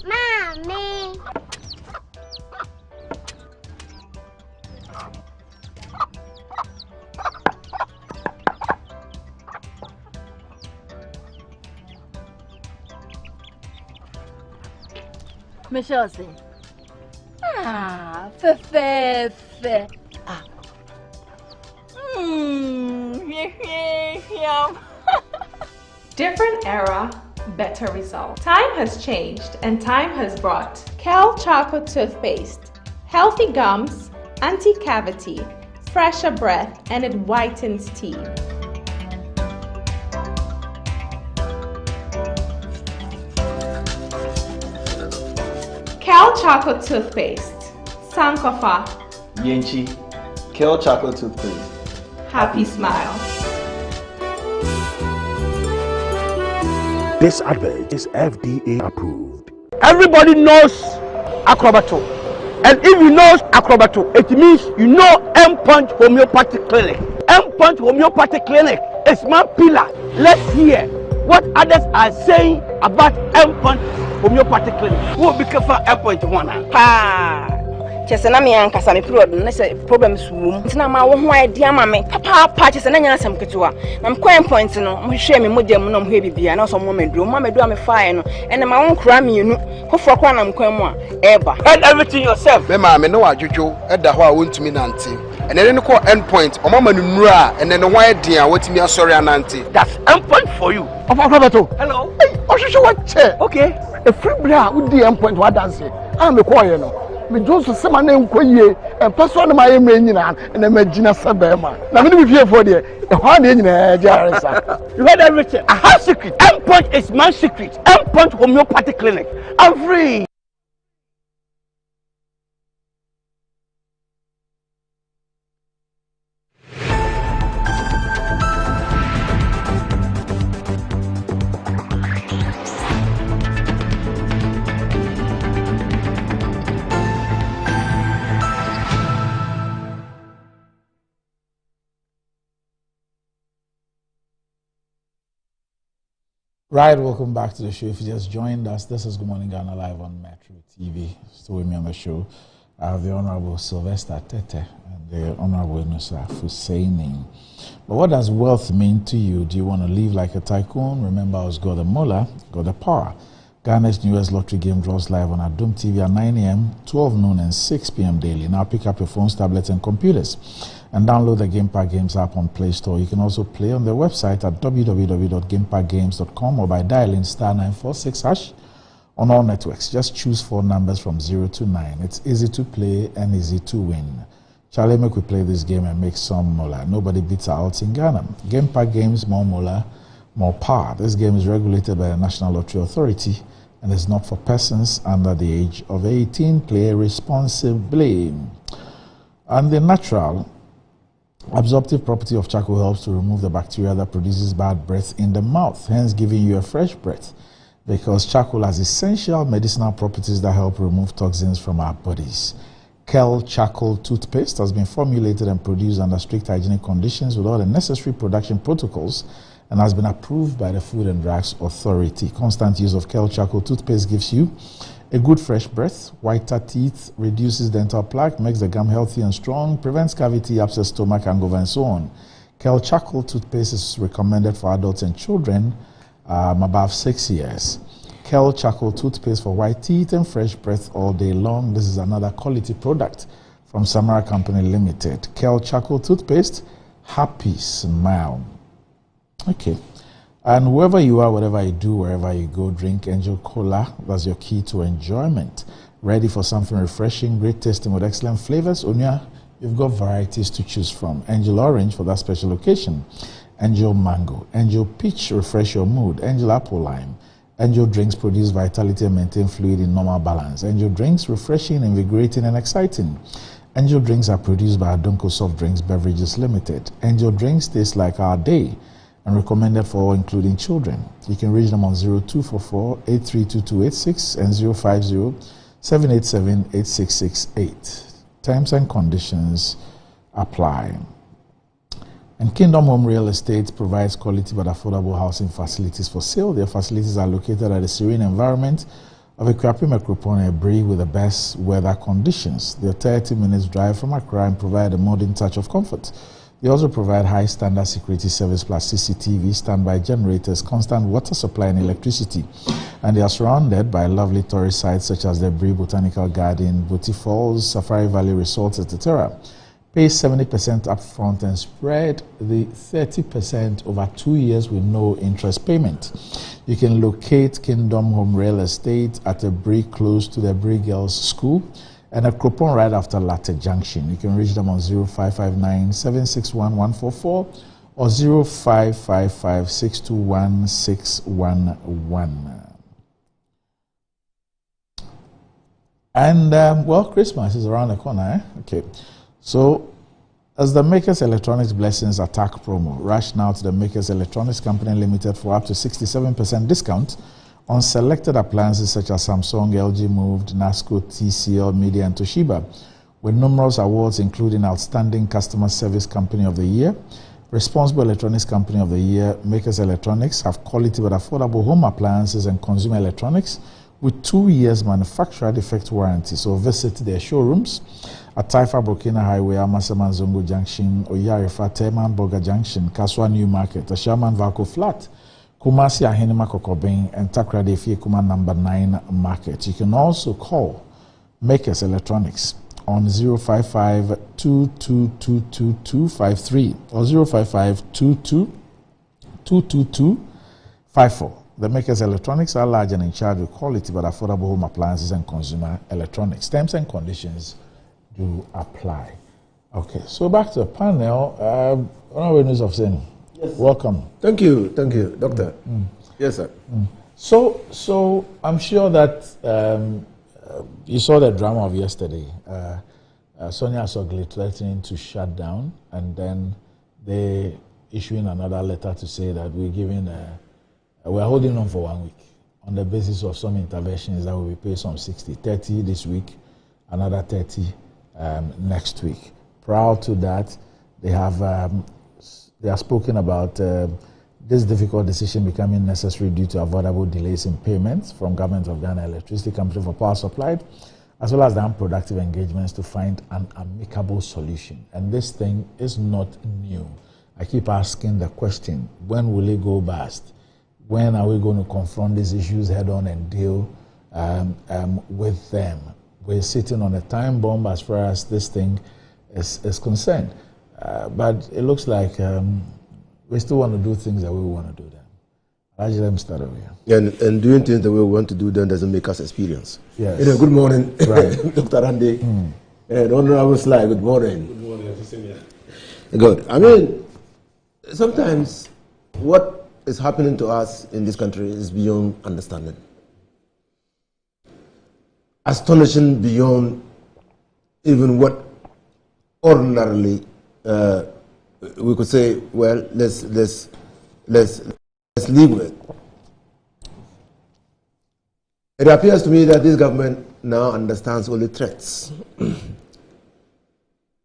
Mommy. Michelle say, fe. Different era, better result. Time has changed and time has brought Kel Charcoal Toothpaste. Healthy gums, anti-cavity, fresher breath, and it whitens teeth. Kel Chocolate Toothpaste. Sankofa. Yenchi. Kel Chocolate Toothpaste. Happy smile. This advert is FDA approved. Everybody knows Acrobato. And if you know Acrobato, it means you know M-Punch Homeopathic Clinic. M-Punch Homeopathic Clinic is my pillar. Let's hear what others are saying about M-Punch Homeopathic Clinic. Who will be careful M-Punch one? Chesena me ankasa me period no say problems wom ntina ma wo ho idea ma me papa chesena nya asem ketewa na me coin point no mo hwe me modem no mo hwe bibia na so mo meduro me fire no ene ma won kura me nu hofo kwa na me coin mu a eba and everything yourself me ma me no adwodwo eda ho a wontumi nante ene ne ko end point o mama nuru a ene ne ho idea watimi asori anante. That's end point for you of Acrobato. Hello ohwehwe what che okay a free bra wo di end point wa dance am me call you no me just say man enkoyie and person na my mre nyina na magina sabema na me be fie for there e ho na nyina jaresa. You heard everything. I have secret. M-Punch is my secret. M-Punch Homeopathic Clinic. I'm free. Right, welcome back to the show. If you just joined us, this is Good Morning Ghana live on Metro TV. Still with me on the show, I have the Honorable Sylvester Tete and the Honorable Inusa Fusaini. But what does wealth mean to you? Do you want to live like a tycoon? Remember, I was God the Mullah, God the Power. Ghana's newest lottery game draws live on Adum TV at 9 a.m., 12 noon, and 6 p.m. daily. Now pick up your phones, tablets, and computers and download the GamePack Games app on Play Store. You can also play on their website at www.gamepackgames.com or by dialing *946# on all networks. Just choose 4 numbers from 0 to 9. It's easy to play and easy to win. Charlie, make we play this game and make some moolah. Nobody beats our odds in Ghana. GamePack Games, more moolah, more power. This game is regulated by the National Lottery Authority and is not for persons under the age of 18. Play responsibly. And the natural absorptive property of charcoal helps to remove the bacteria that produces bad breath in the mouth, hence giving you a fresh breath, because charcoal has essential medicinal properties that help remove toxins from our bodies. Kel Charcoal Toothpaste has been formulated and produced under strict hygienic conditions with all the necessary production protocols and has been approved by the Food and Drugs Authority. Constant use of Kel Charcoal Toothpaste gives you a good fresh breath, whiter teeth, reduces dental plaque, makes the gum healthy and strong, prevents cavity, upset stomach, hangover, and so on. Kel Charcoal Toothpaste is recommended for adults and children above 6 years. Kel Charcoal Toothpaste for white teeth and fresh breath all day long. This is another quality product from Samara Company Limited. Kel Charcoal Toothpaste, happy smile. Okay. And whoever you are, whatever you do, wherever you go, drink Angel Cola. That's your key to enjoyment. Ready for something refreshing, great tasting with excellent flavors? Onya, you've got varieties to choose from. Angel Orange for that special occasion. Angel Mango. Angel Peach, refresh your mood. Angel Apple Lime. Angel Drinks produce vitality and maintain fluid in normal balance. Angel Drinks, refreshing, invigorating, and exciting. Angel Drinks are produced by Adonko Soft Drinks Beverages Limited. Angel Drinks taste like our day and recommended for all, including children. You can reach them on 0244-832286 and 050-787-8668. Terms and conditions apply. And Kingdom Home Real Estate provides quality but affordable housing facilities for sale. Their facilities are located at a serene environment of Akuapem Ekropon Ebri with the best weather conditions. They're 30 minutes drive from Accra and provide a modern touch of comfort. They also provide high standard security service plus CCTV, standby generators, constant water supply and electricity. And they are surrounded by lovely tourist sites such as the Bri Botanical Garden, Booty Falls, Safari Valley Resorts, etc. Pay 70% upfront and spread the 30% over 2 years with no interest payment. You can locate Kingdom Home Real Estate at a Bri close to the Bri Girls School and a Kropon right after Latte Junction. You can reach them on 0559-761-144 or 0555-621-611. And, well, Christmas is around the corner, eh? Okay. So, as the Makers Electronics Blessings Attack promo, rush now to the Makers Electronics Company Limited for up to 67% discount on selected appliances such as Samsung, LG Moved, NASCO, TCL, Media, and Toshiba, with numerous awards including Outstanding Customer Service Company of the Year, Responsible Electronics Company of the Year. Makers Electronics have quality but affordable home appliances and consumer electronics with 2 years manufacturer defect warranty. So visit their showrooms at Taifa Burkina Highway, Amasama Zongo Junction, Oyarifa, Teman Boga Junction, Kaswa New Market, Ashaman Valco Flat, Kumasi Ahenema Kokobeng, and Takra Defi Kuma number 9 Market. You can also call Makers Electronics on 055-2222-253 or 055-2222-254. The Makers Electronics are large and in charge of quality but affordable home appliances and consumer electronics. Terms and conditions do apply. Okay, so back to the panel. Honorable News of Sen. Yes. Welcome. Thank you, Doctor. Yes, sir. So I'm sure that you saw the drama of yesterday. Sonia Asogli threatening to shut down, and then they issuing another letter to say that we're holding on for 1 week on the basis of some interventions that will be paid some 30 this week, another 30 next week. Prior to that, they have spoken about this difficult decision becoming necessary due to avoidable delays in payments from Government of Ghana Electricity Company for power supplied, as well as the unproductive engagements to find an amicable solution. And this thing is not new. I keep asking the question, when will it go bust? When are we going to confront these issues head on and deal with them? We're sitting on a time bomb as far as this thing is concerned. But it looks like we still want to do things the way we want to do them. Let me start over here. And doing things the way we want to do them doesn't make us experience. Yes. Good morning, right. Dr. Randy. And Honorable Sly, good morning. Good morning. Good. I mean, sometimes what is happening to us in this country is beyond understanding. Astonishing beyond even what ordinarily we could say, well, let's live with. It appears to me that this government now understands only threats.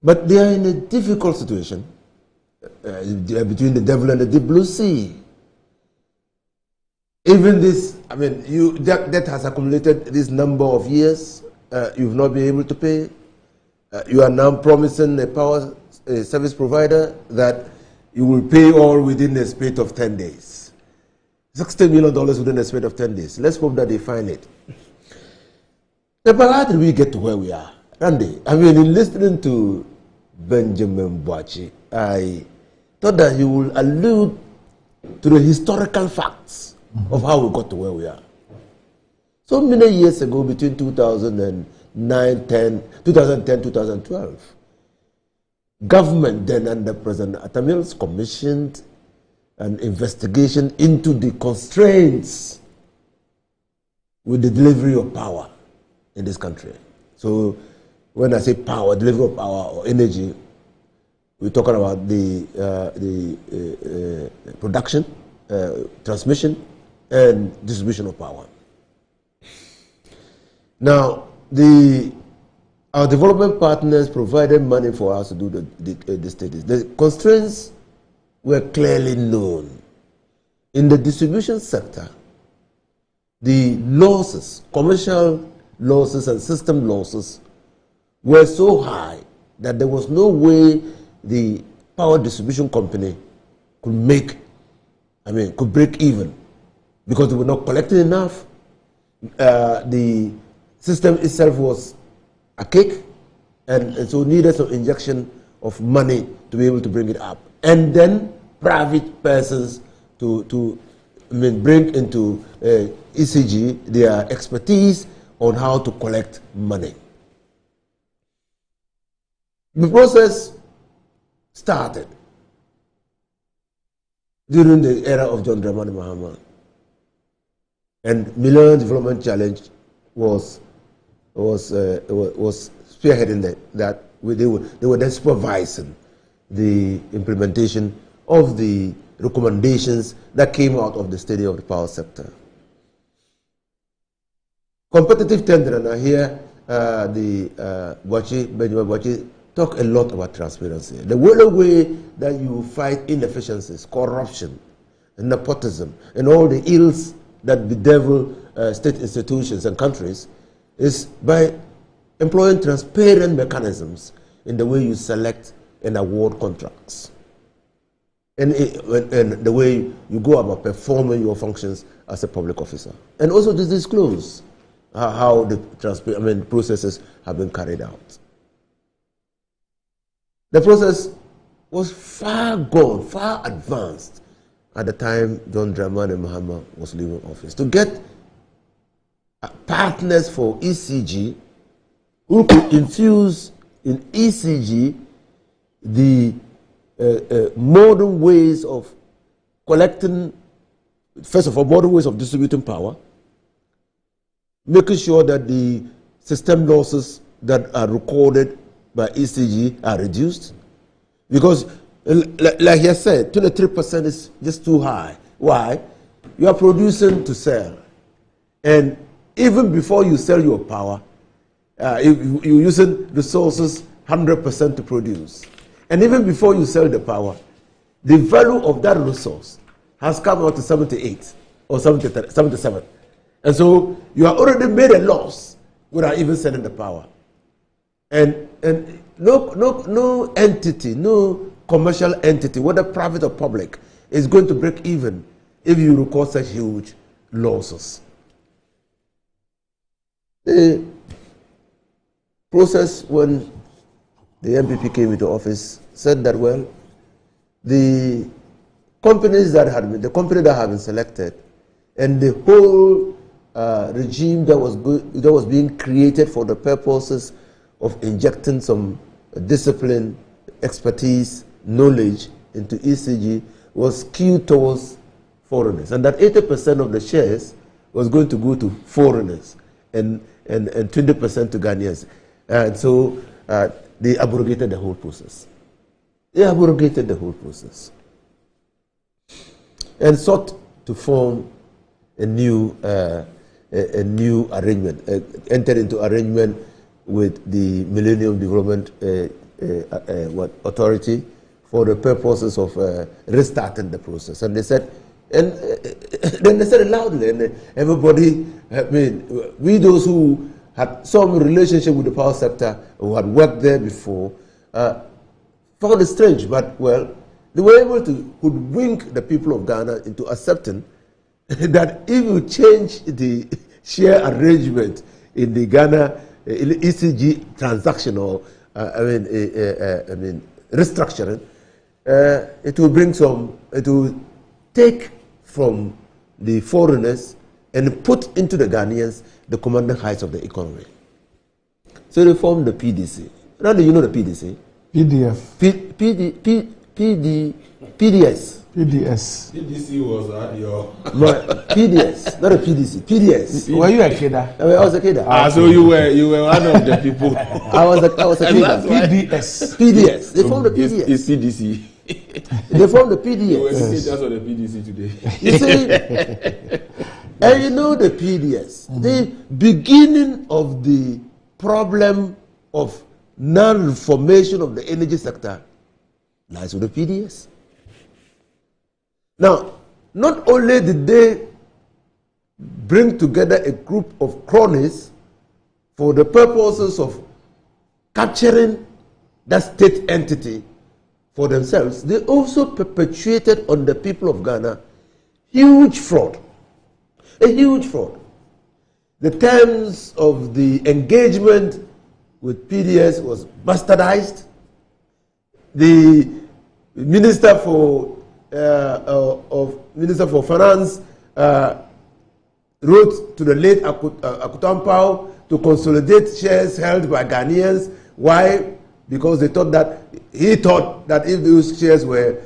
But they are in a difficult situation between the devil and the deep blue sea. Even this, I mean, that has accumulated this number of years, you've not been able to pay. You are now promising a power service provider that you will pay all within a space of 10 days. $60 million within a space of 10 days. Let's hope that they find it. But how did we get to where we are? Randy, I mean, in listening to Benjamin Boachi, I thought that he will allude to the historical facts of how we got to where we are. So many years ago, between 2010, 2012, government then under President Atta Mills commissioned an investigation into the constraints with the delivery of power in this country. So when I say power, delivery of power or energy, we're talking about the production, transmission, and distribution of power. Now, our development partners provided money for us to do the studies. The constraints were clearly known. In the distribution sector, the losses, commercial losses and system losses were so high that there was no way the power distribution company could could break even, because they were not collecting enough. The system itself was archaic, and so needed some injection of money to be able to bring it up. And then private persons to bring into ECG their expertise on how to collect money. The process started during the era of John Dramani Mahama, and Millennium Development Challenge was spearheading that. They were then supervising the implementation of the recommendations that came out of the study of the power sector. Competitive tender, and I hear Benjamin Boachi talk a lot about transparency. The only way that you fight inefficiencies, corruption, and nepotism, and all the ills that bedevil state institutions and countries is by employing transparent mechanisms in the way you select and award contracts, and the way you go about performing your functions as a public officer, and also to disclose how the processes have been carried out. The process was far gone, far advanced at the time John Dramani Mahama was leaving office, to get partners for ECG who could infuse in ECG the modern ways of collecting, first of all, modern ways of distributing power, making sure that the system losses that are recorded by ECG are reduced. Because, like he said, 23% is just too high. Why? You are producing to sell. And even before you sell your power, you're using resources 100% to produce. And even before you sell the power, the value of that resource has come out to 78 or 77. And so you have already made a loss without even selling the power. And no entity, no commercial entity, whether private or public, is going to break even if you record such huge losses. The process when the MPP came into office said that, well, the companies that had been, the company that had been selected, and the whole regime that was being created for the purposes of injecting some discipline, expertise, knowledge into ECG was skewed towards foreigners, and that 80% of the shares was going to go to foreigners and 20% to Ghanaians. And so they abrogated the whole process. They abrogated the whole process and sought to form a new arrangement, entered into arrangement with the Millennium Development Authority for the purposes of restarting the process. And they said, and then they said it loudly, and everybody, I mean, we those who had some relationship with the power sector, who had worked there before, found it strange, but well, they were able to hoodwink the people of Ghana into accepting that if you change the share arrangement in the Ghana ECG transaction or restructuring, it will bring some, it will take from the foreigners and put into the Ghanaians the commanding heights of the economy. So they formed the PDC. Now do you know the PDC? PDF. PDS. PDC was your... No, PDS, not a PDC. PDS. Were you a kid? I was a kid. So you were one of the people. I was a kid. PDS. They formed the PDS. It's CDC. They formed the PDS. You were just on the PDC today. You see, and you know the PDS. The beginning of the problem of non-reformation of the energy sector lies with the PDS. Now, not only did they bring together a group of cronies for the purposes of capturing that state entity for themselves, they also perpetuated on the people of Ghana huge fraud. A huge fraud. The terms of the engagement with PDS was bastardized. The Minister for Finance wrote to the late Akutampao to consolidate shares held by Ghanaians. Why? Because he thought that if those shares were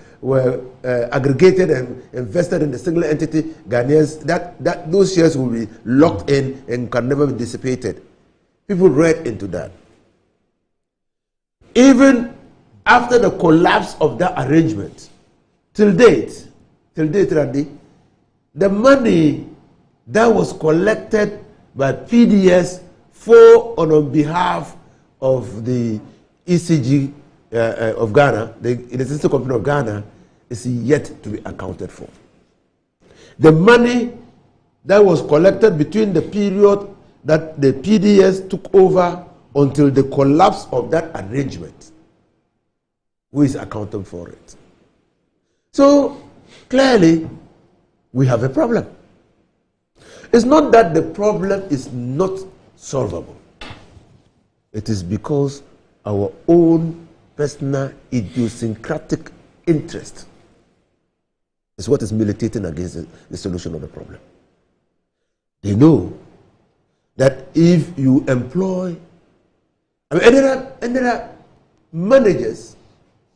aggregated and invested in a single entity, Ghanaians, that those shares will be locked in and can never be dissipated. People read into that. Even after the collapse of that arrangement, till date, Randy, the money that was collected by PDS for and on behalf of the ECG of Ghana, the sister company of Ghana, is yet to be accounted for. The money that was collected between the period that the PDS took over until the collapse of that arrangement, who is accounting for it? So clearly, we have a problem. It's not that the problem is not solvable. It is because our own personal idiosyncratic interest is what is militating against the solution of the problem. They know that if you employ, and there are managers,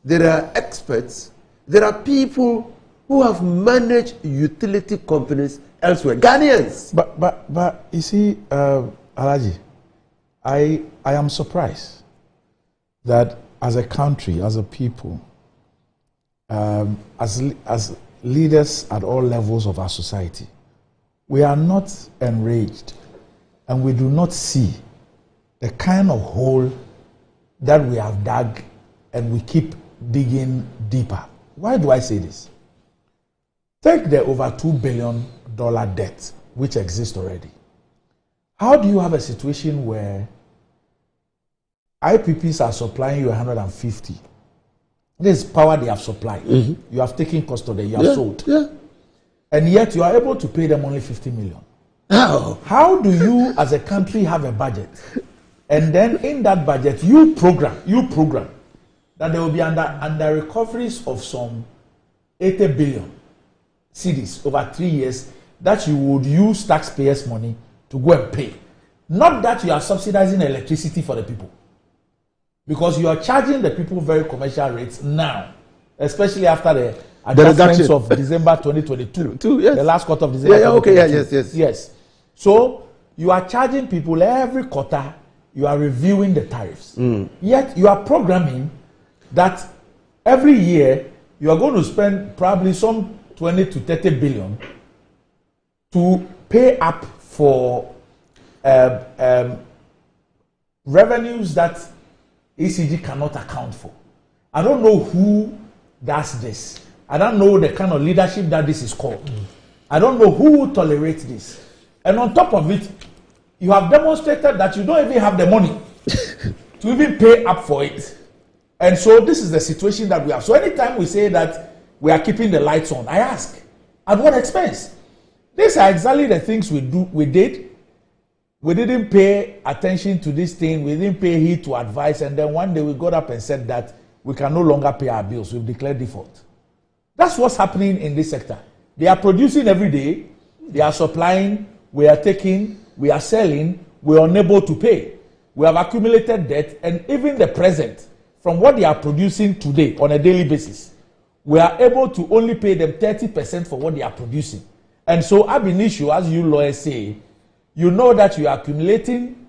there are experts, there are people who have managed utility companies elsewhere, Ghanaians. But you see, Alaji, I am surprised that as a country, as a people, as leaders at all levels of our society, we are not enraged and we do not see the kind of hole that we have dug and we keep digging deeper. Why do I say this? Take the over $2 billion debt, which exists already. How do you have a situation where IPPs are supplying you 150? This is power they have supplied. You have taken custody, you have sold. And yet you are able to pay them only 50 million. How do you as a country have a budget? And then in that budget, you program that there will be under recoveries of some 80 billion cedis over 3 years that you would use taxpayers' money to go and pay. Not that you are subsidizing electricity for the people. Because you are charging the people very commercial rates now, especially after the adjustments of December 2022, the last quarter of December 2022. Yes. So you are charging people every quarter, you are reviewing the tariffs. Yet you are programming that every year you are going to spend probably some 20 to 30 billion to pay up for revenues that ECG cannot account for. I don't know who does this. I don't know the kind of leadership that this is called. I don't know who will tolerate this. And on top of it, you have demonstrated that you don't even have the money to even pay up for it. And so this is the situation that we have. So anytime we say that we are keeping the lights on, I ask, at what expense? These are exactly the things we did. We didn't pay attention to this thing. We didn't pay heed to advice. And then one day we got up and said that we can no longer pay our bills. We've declared default. That's what's happening in this sector. They are producing every day. They are supplying. We are taking. We are selling. We are unable to pay. We have accumulated debt. And even the present, from what they are producing today on a daily basis, we are able to only pay them 30% for what they are producing. And so ab initio, as you lawyers say, you know that you are accumulating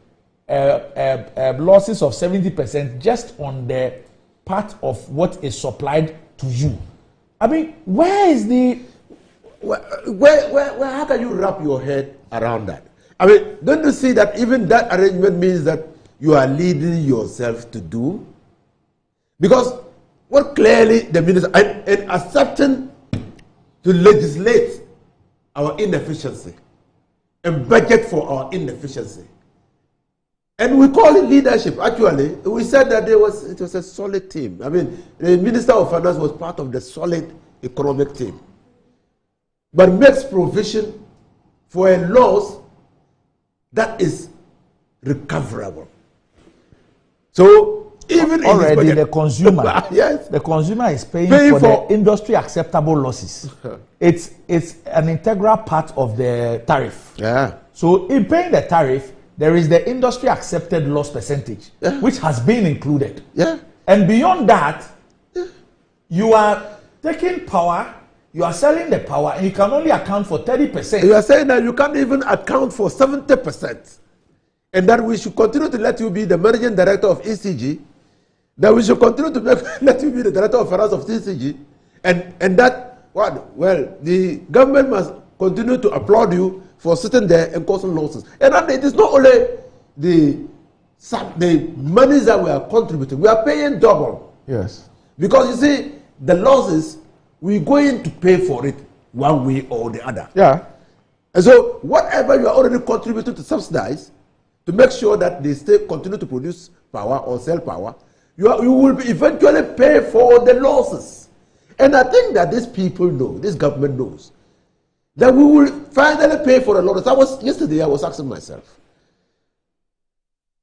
losses of 70% just on the part of what is supplied to you. I mean, where is the... How can you wrap your head around that? I mean, don't you see that even that arrangement means that you are leading yourself to do? Because what clearly the minister, and accepting to legislate our inefficiency and budget for our inefficiency. And we call it leadership. Actually, we said that it was a solid team. I mean, the Minister of Finance was part of the solid economic team. But makes provision for a loss that is recoverable. So even already the consumer, yes, the consumer is paying for the industry acceptable losses. It's an integral part of the tariff. Yeah. So in paying the tariff, there is the industry accepted loss percentage, which has been included. Yeah. And beyond that, you are taking power, you are selling the power, and you can only account for 30%. You are saying that you can't even account for 70%. And that we should continue to let you be the managing director of ECG, that we should continue to let you be the director of finance of ECG, and that, well, the government must continue to applaud you for sitting there and causing losses. And it is not only the monies that we are contributing, we are paying double. Yes. Because you see, the losses, we're going to pay for it one way or the other. Yeah. And so whatever you are already contributing to subsidize, to make sure that they continue to produce power or sell power, you will eventually pay for the losses. And I think that these people know, this government knows, that we will finally pay for the losses. Yesterday I was asking myself,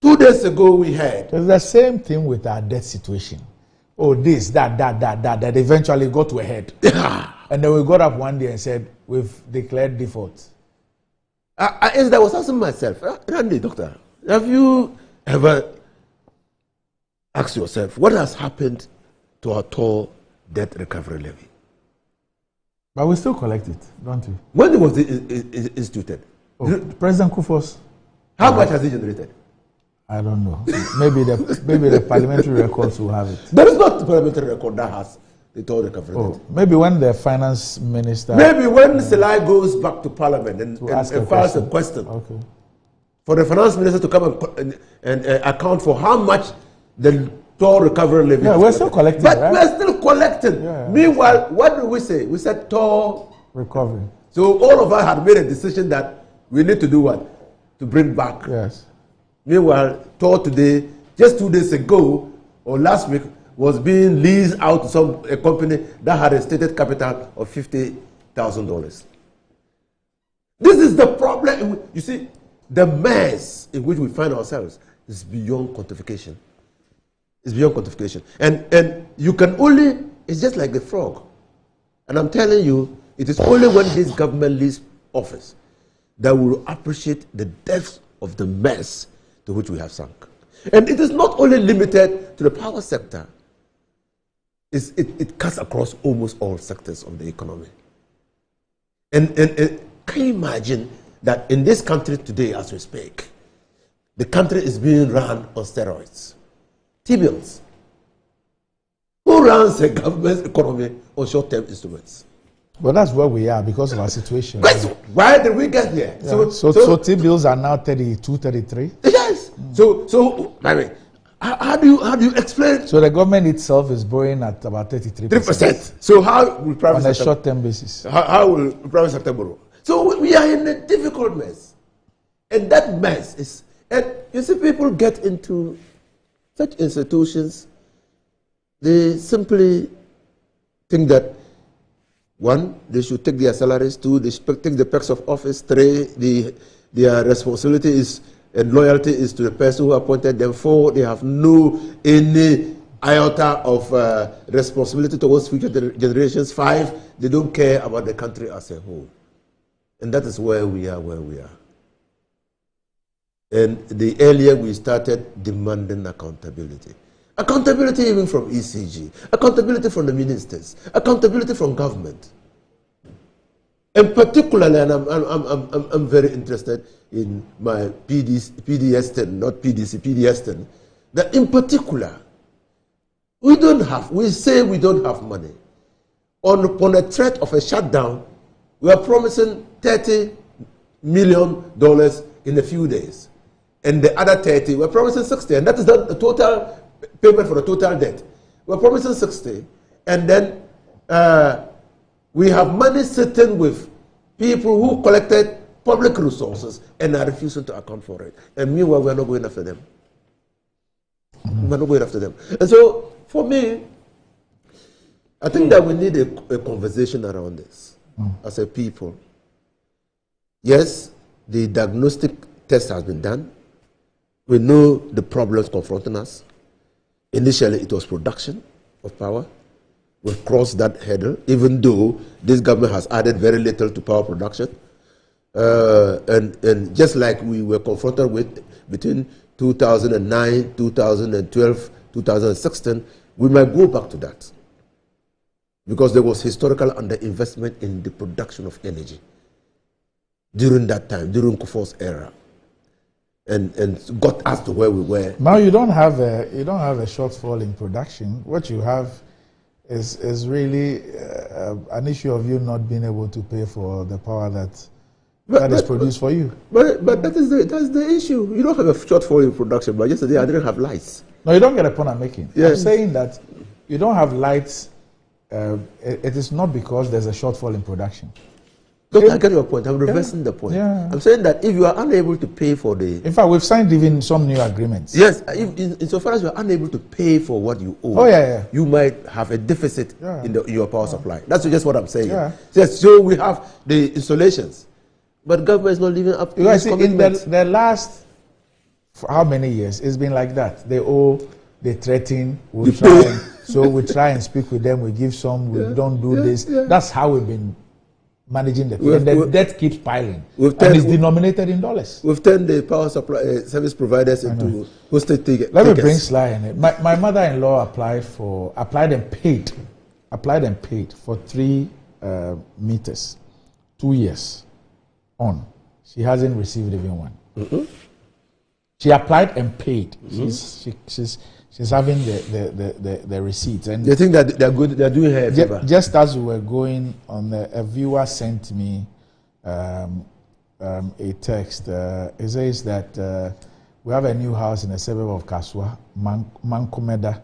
2 days ago we had. It's the same thing with our debt situation. Oh, this, that eventually got to a head. And then we got up one day and said, we've declared default. As I was asking myself, Randy, doctor, have you ever asked yourself, what has happened to our toll debt recovery levy? But we still collect it, don't we? When was it instituted? Oh, President Kufos. How much has it generated? I don't know. Maybe the parliamentary records will have it. There is not a parliamentary record that has the toll recovery levy. Maybe when the finance minister... Maybe when Selai goes back to parliament and files a question for the finance minister to come and account for how much the toll recovery levy. Yeah, we're still collecting, but right? we're still collecting. Yeah. Meanwhile, what did we say? We said toll recovery. So all of us had made a decision that we need to do what? To bring back. Yes. Meanwhile, Tor today, just 2 days ago or last week, was being leased out to a company that had a stated capital of $50,000. This is the problem. You see, the mess in which we find ourselves is beyond quantification. It's beyond quantification. And you can only, it's just like the frog. And I'm telling you, it is only when this government leaves office that we will appreciate the depth of the mess to which we have sunk. And it is not only limited to the power sector. It cuts across almost all sectors of the economy. And can you imagine that in this country today, as we speak, the country is being run on steroids? T-bills. Who runs a government economy on short-term instruments? Well, that's where we are because of our situation. Why did we get here? Yeah. So T-bills are now 32, 33? Yes. So I mean, how do you explain? So the government itself is borrowing at about 33%. 3%. So how will private on a sector, short-term basis? How will private sector borrow? So we are in a difficult mess, and that mess is. And you see, people get into such institutions. They simply think that 1, they should take their salaries. 2, they should take the perks of office. 3, their responsibility is and loyalty is to the person who appointed them. 4, they have any iota of responsibility towards future generations. 5, they don't care about the country as a whole. And that is where we are, And the earlier we started demanding accountability. Accountability even from ECG, accountability from the ministers, accountability from government. And particularly, and I'm very interested in my PDS10, not PDC, PDS10, that in particular, we say we don't have money. Upon a threat of a shutdown, we are promising $30 million in a few days. And the other 30, we're promising 60, and that is the total payment for the total debt. We're promising 60, and then we have money sitting with people who collected public resources and are refusing to account for it. And meanwhile, we're not going after them. We're not going after them. And so, for me, I think that we need a conversation around this as a people. Yes, the diagnostic test has been done. We know the problems confronting us. Initially, it was production of power. We've crossed that hurdle, even though this government has added very little to power production. And just like we were confronted with between 2009, 2012, 2016, we might go back to that. Because there was historical underinvestment in the production of energy during that time, during Kufuor's era. And got us to where we were. Now you don't have a shortfall in production. What you have is really an issue of you not being able to pay for the power that is produced for you. But that's the issue. You don't have a shortfall in production. But yesterday I didn't have lights. No, you don't get a point I'm making. Yes. I'm saying that you don't have lights. It is not because there's a shortfall in production. Don't I get your point? I'm reversing the point. Yeah. I'm saying that if you are unable to pay for the... In fact, we've signed even some new agreements. Yes, insofar as you are unable to pay for what you owe, you might have a deficit in your power supply. That's just what I'm saying. Yes, so we have the installations, but government is not living up to its commitments. In the last, for how many years, it's been like that. They owe, they threaten, we try and speak with them, we give some, we don't do this. That's how we've been managing the thing. And the debt keeps piling. And it's denominated in dollars. We've turned the power supply service providers into hosted tickets. Let me bring Sly in it. My mother-in-law applied and paid for 3 meters, 2 years on. She hasn't received even one. She applied and paid. She's having the receipts. And they think that they're good. They're doing her a favor. Just as we were going on, a viewer sent me a text. It says that we have a new house in the suburb of Kaswa, Mankomeda.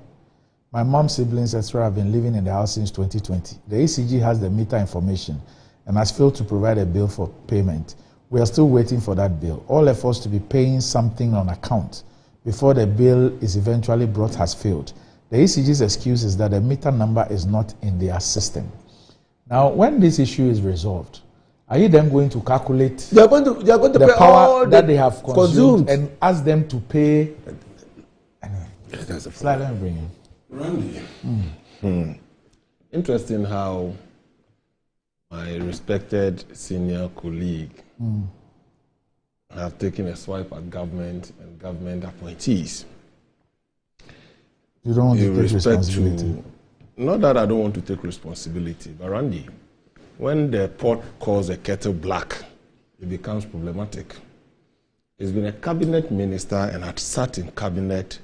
My mom's siblings, etc., have been living in the house since 2020. The ECG has the meter information, and has failed to provide a bill for payment. We are still waiting for that bill. All efforts to be paying something on account before the bill is eventually brought has failed. The ECG's excuse is that the meter number is not in their system. Now, when this issue is resolved, are you then going to calculate they are going to the pay power all that they have consumed and ask them to pay? That's a Slide and bring in. Randy. Interesting how my respected senior colleague have taken a swipe at government and government appointees. You don't want to take responsibility. Not that I don't want to take responsibility, but Randy, when the pot calls a kettle black, it becomes problematic. He's been a cabinet minister and had sat in cabinet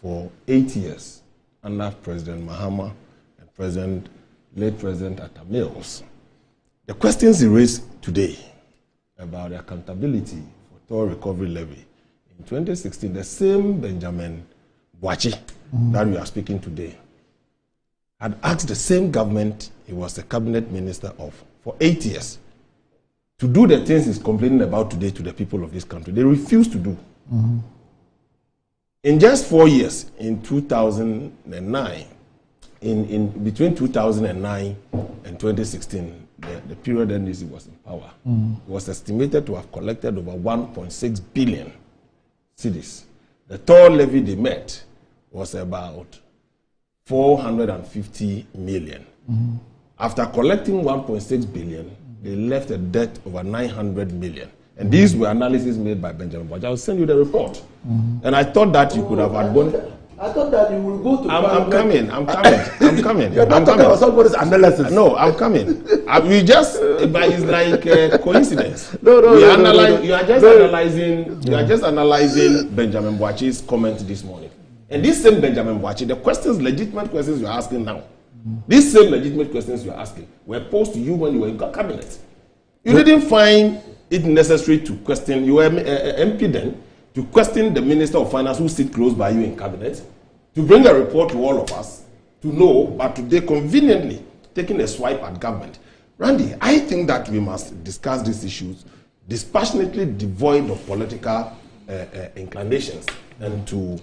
for 8 years under President Mahama and late President Atta Mills. The questions he raised today about the accountability for toll recovery levy in 2016, the same Benjamin Boakye that we are speaking today had asked the same government he was a cabinet minister of for 8 years to do the things he's complaining about today to the people of this country. They refused to do. In just 4 years, in 2009, between 2009 and 2016, the period NDC was in power, it was estimated to have collected over 1.6 billion cedis. The toll levy they met was about 450 million. After collecting 1.6 billion, they left a debt over 900 million. And these were analyses made by Benjamin Boakye. I'll send you the report. And I thought that you could have had one. I thought that you will go to. I'm coming. You're not talking about somebody's analysis. No, I'm coming. We just, it's like a coincidence. No. You are just analyzing Benjamin Boakye's comment this morning. And this same Benjamin Boakye, the legitimate questions you're asking now, these same legitimate questions you're asking were posed to you when you were in cabinet. You didn't find it necessary to question, you were MP then, to question the Minister of Finance who sit close by you in cabinet, to bring a report to all of us, to know, but today conveniently taking a swipe at government. Randy, I think that we must discuss these issues dispassionately, devoid of political inclinations, and to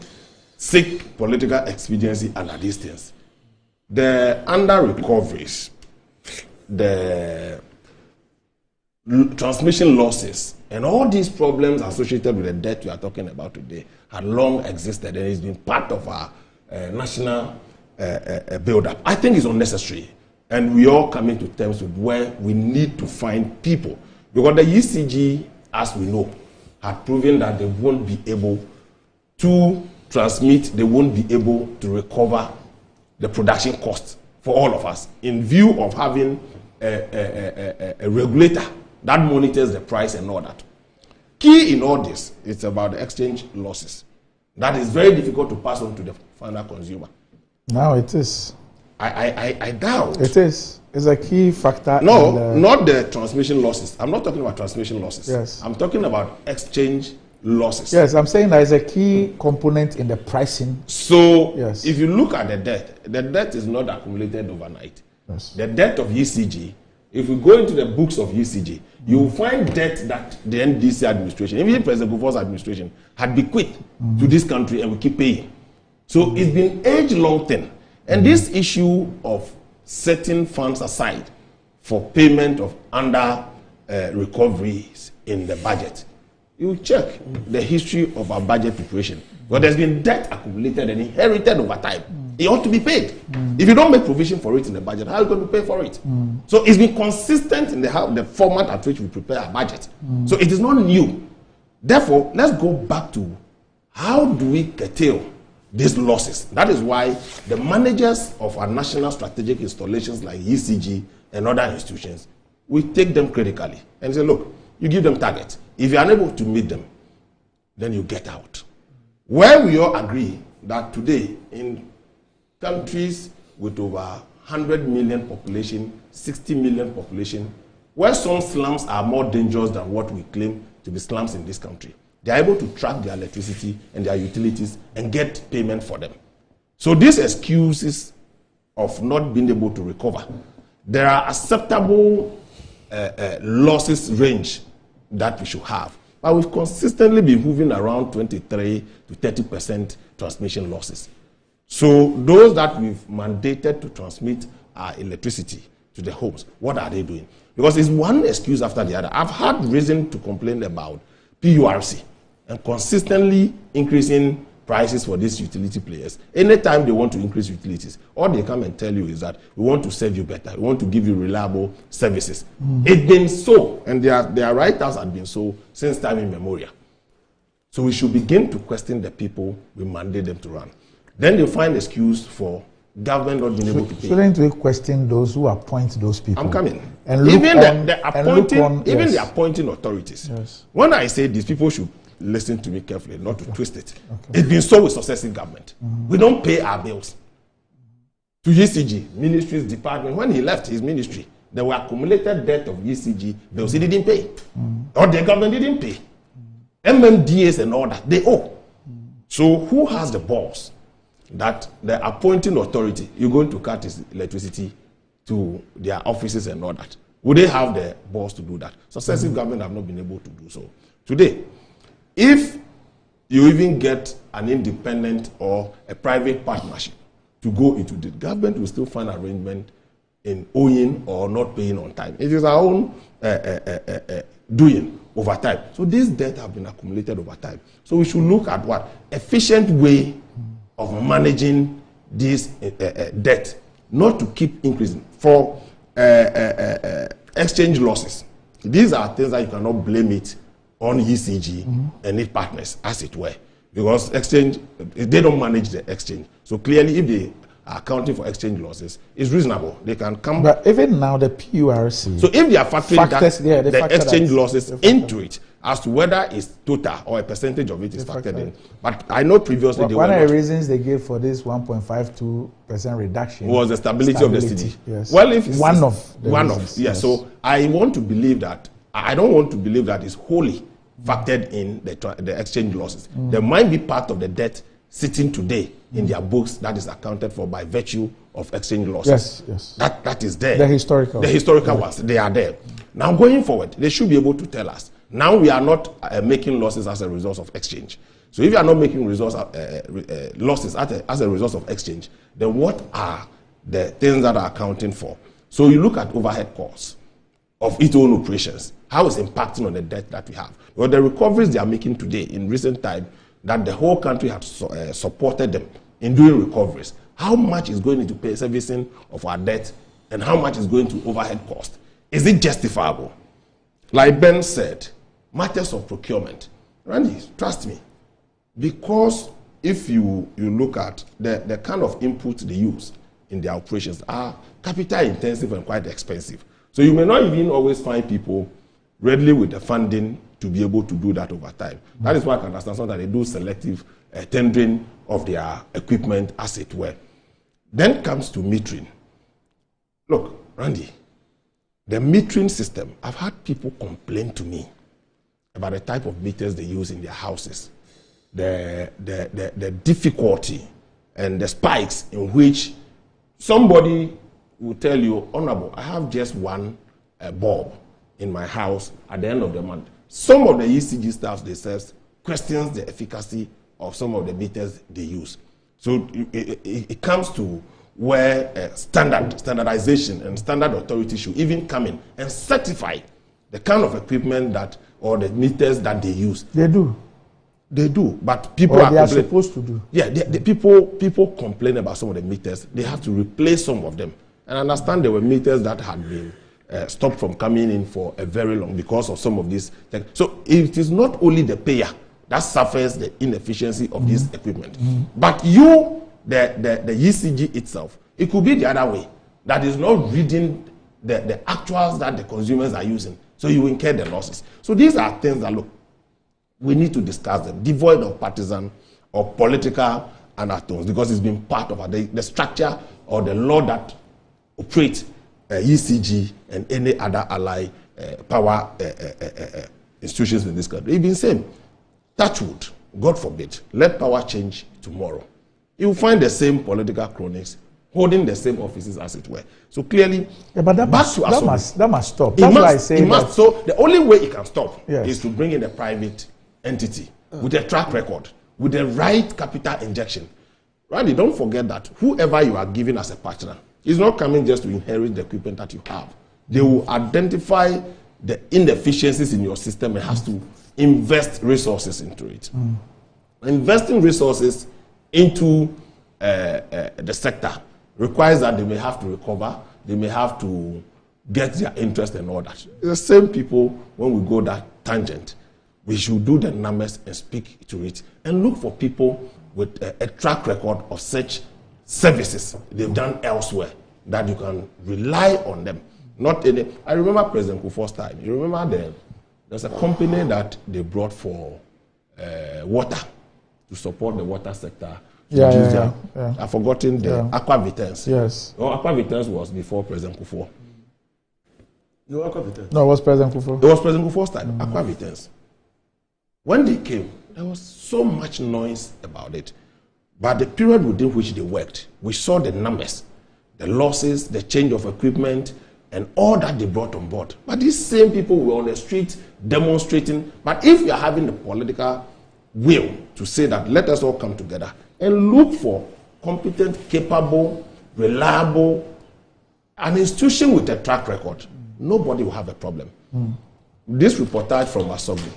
seek political expediency under these things. The under-recoveries, the transmission losses, and all these problems associated with the debt we are talking about today had long existed, and it's been part of our national build-up. I think it's unnecessary, and we are coming to terms with where we need to find people, because the ECG, as we know, had proven that they won't be able to transmit, they won't be able to recover the production costs for all of us, in view of having a regulator that monitors the price and all that. Key in all this is about the exchange losses. That is very difficult to pass on to the final consumer. Now it is. I doubt. It is. It's a key factor. No, not the transmission losses. I'm not talking about transmission losses. Yes. I'm talking about exchange losses. Yes, I'm saying that is a key component in the pricing. So, yes, if you look at the debt is not accumulated overnight. Yes. The debt of ECG, if we go into the books of ECG, you will find debt that the NDC administration, even President Kufuor's administration, had bequeathed to this country, and we keep paying. So it's been age-long thing. And this issue of setting funds aside for payment of under recoveries in the budget, you check the history of our budget preparation. Well, there's been debt accumulated and inherited over time. It ought to be paid. If you don't make provision for it in the budget, how are you going to pay for it? So it's been consistent in the format at which we prepare our budget. So it is not new. Therefore, let's go back to how do we curtail these losses. That is why the managers of our national strategic installations like ECG and other institutions, we take them critically and say, look, you give them targets. If you are unable to meet them, then you get out. Where we all agree that today, in countries with over 100 million population, 60 million population, where some slums are more dangerous than what we claim to be slums in this country, they are able to track their electricity and their utilities and get payment for them. So these excuses of not being able to recover, there are acceptable losses range that we should have. But we've consistently been moving around 23 to 30% transmission losses. So those that we've mandated to transmit our electricity to the homes, what are they doing? Because it's one excuse after the other. I've had reason to complain about PURC and consistently increasing prices for these utility players. Anytime they want to increase utilities, all they come and tell you is that we want to serve you better, we want to give you reliable services. It's been so, and their write-ups have been so since time immemorial. So we should begin to question the people we mandate them to run. Then they find excuse for government not being able to pay. Shouldn't we question those who appoint those people? I'm coming. And even the appointing authorities. Yes. When I say these people should listen to me carefully, not to twist it. Okay. It's been so with successive government. We don't pay our bills. To ECG, ministries, department, when he left his ministry, there were accumulated debt of ECG bills he didn't pay. Or the government didn't pay. MMDAs and all that, they owe. So who has the balls that the appointing authority, you're going to cut his electricity to their offices and all that? Would they have the balls to do that? Successive government have not been able to do so. Today, if you even get an independent or a private partnership to go into the government, will still find arrangement in owing or not paying on time. It is our own doing over time. So these debts have been accumulated over time. So we should look at what efficient way of managing this debt, not to keep increasing. For exchange losses, these are things that you cannot blame it on ECG and its partners, as it were, because exchange, they don't manage the exchange. So clearly, if they are accounting for exchange losses, it's reasonable. They can come. But even now, the PURC. So if they are factoring the exchange losses into it, as to whether it's total or a percentage of it is factored in. But I know previously one of the reasons they gave for this 1.52% reduction was the stability of the city. Yes. Well, if it's one of the one reasons, of yes. So I want to believe that. I don't want to believe that it's wholly factored in the exchange losses. There might be part of the debt sitting today in their books that is accounted for by virtue of exchange losses. Yes. That is there. The historical ones, they are there. Now going forward, they should be able to tell us. Now we are not making losses as a result of exchange. So if you are not making losses as a result of exchange, then what are the things that are accounting for? So you look at overhead costs of its own operations. How is impacting on the debt that we have? Well, the recoveries they are making today in recent time, that the whole country has supported them in doing recoveries. How much is going into pay servicing of our debt, and how much is going to overhead cost? Is it justifiable? Like Ben said, matters of procurement. Randy, trust me, because if you look at the kind of inputs they use in their operations are capital intensive and quite expensive. So you may not even always find people readily with the funding to be able to do that over time. That is why I can understand that they do selective tendering of their equipment, as it were. Then comes to metering. Look, Randy, the metering system, I've had people complain to me about the type of meters they use in their houses, the difficulty and the spikes in which somebody will tell you, Honorable, I have just one bulb in my house at the end of the month. Some of the ECG staff themselves questions the efficacy of some of the meters they use. So it comes to where standardization and standard authority should even come in and certify the kind of equipment that, or the meters that they use. They do. They do, but people are supposed to do. Yeah, people complain about some of the meters. They have to replace some of them. And I understand there were meters that had been stopped from coming in for a very long because of some of these. So it is not only the payer that suffers the inefficiency of this equipment, but you, the ECG itself, it could be the other way. That is not reading the actuals that the consumers are using. So you incur the losses. So these are things that, look, we need to discuss them, devoid of partisan or political undertones, because it's been part of the structure or the law that operates ECG and any other allied power institutions in this country. It's been same. Touchwood, God forbid, let power change tomorrow. You will find the same political cronies holding the same offices as it were. So clearly, but that must stop. That's why I say must. So the only way it can stop Yes. is to bring in a private entity with a track record, with the right capital injection. Randy, don't forget that whoever you are giving as a partner is not coming just to inherit the equipment that you have. They will identify the inefficiencies in your system and has to invest resources into it. Investing resources into the sector requires that they may have to recover, they may have to get their interest and all that. The same people, when we go that tangent, we should do the numbers and speak to it and look for people with a track record of such services they've done elsewhere that you can rely on them. Not any. I remember President Kufuor's time. You remember there's a company that they brought for water to support the water sector. I've forgotten the Aquavitens. Yes. No, Aquavitens was before President Kufuor. No, Aquavitens. No, it was President Kufuor. It was President Kufuor's time. Aquavitens. When they came, there was so much noise about it. But the period within which they worked, we saw the numbers, the losses, the change of equipment, and all that they brought on board. But these same people were on the street demonstrating. But if you are having the political will to say that let us all come together and look for competent, capable, reliable, an institution with a track record, nobody will have a problem. This reportage from Asogli,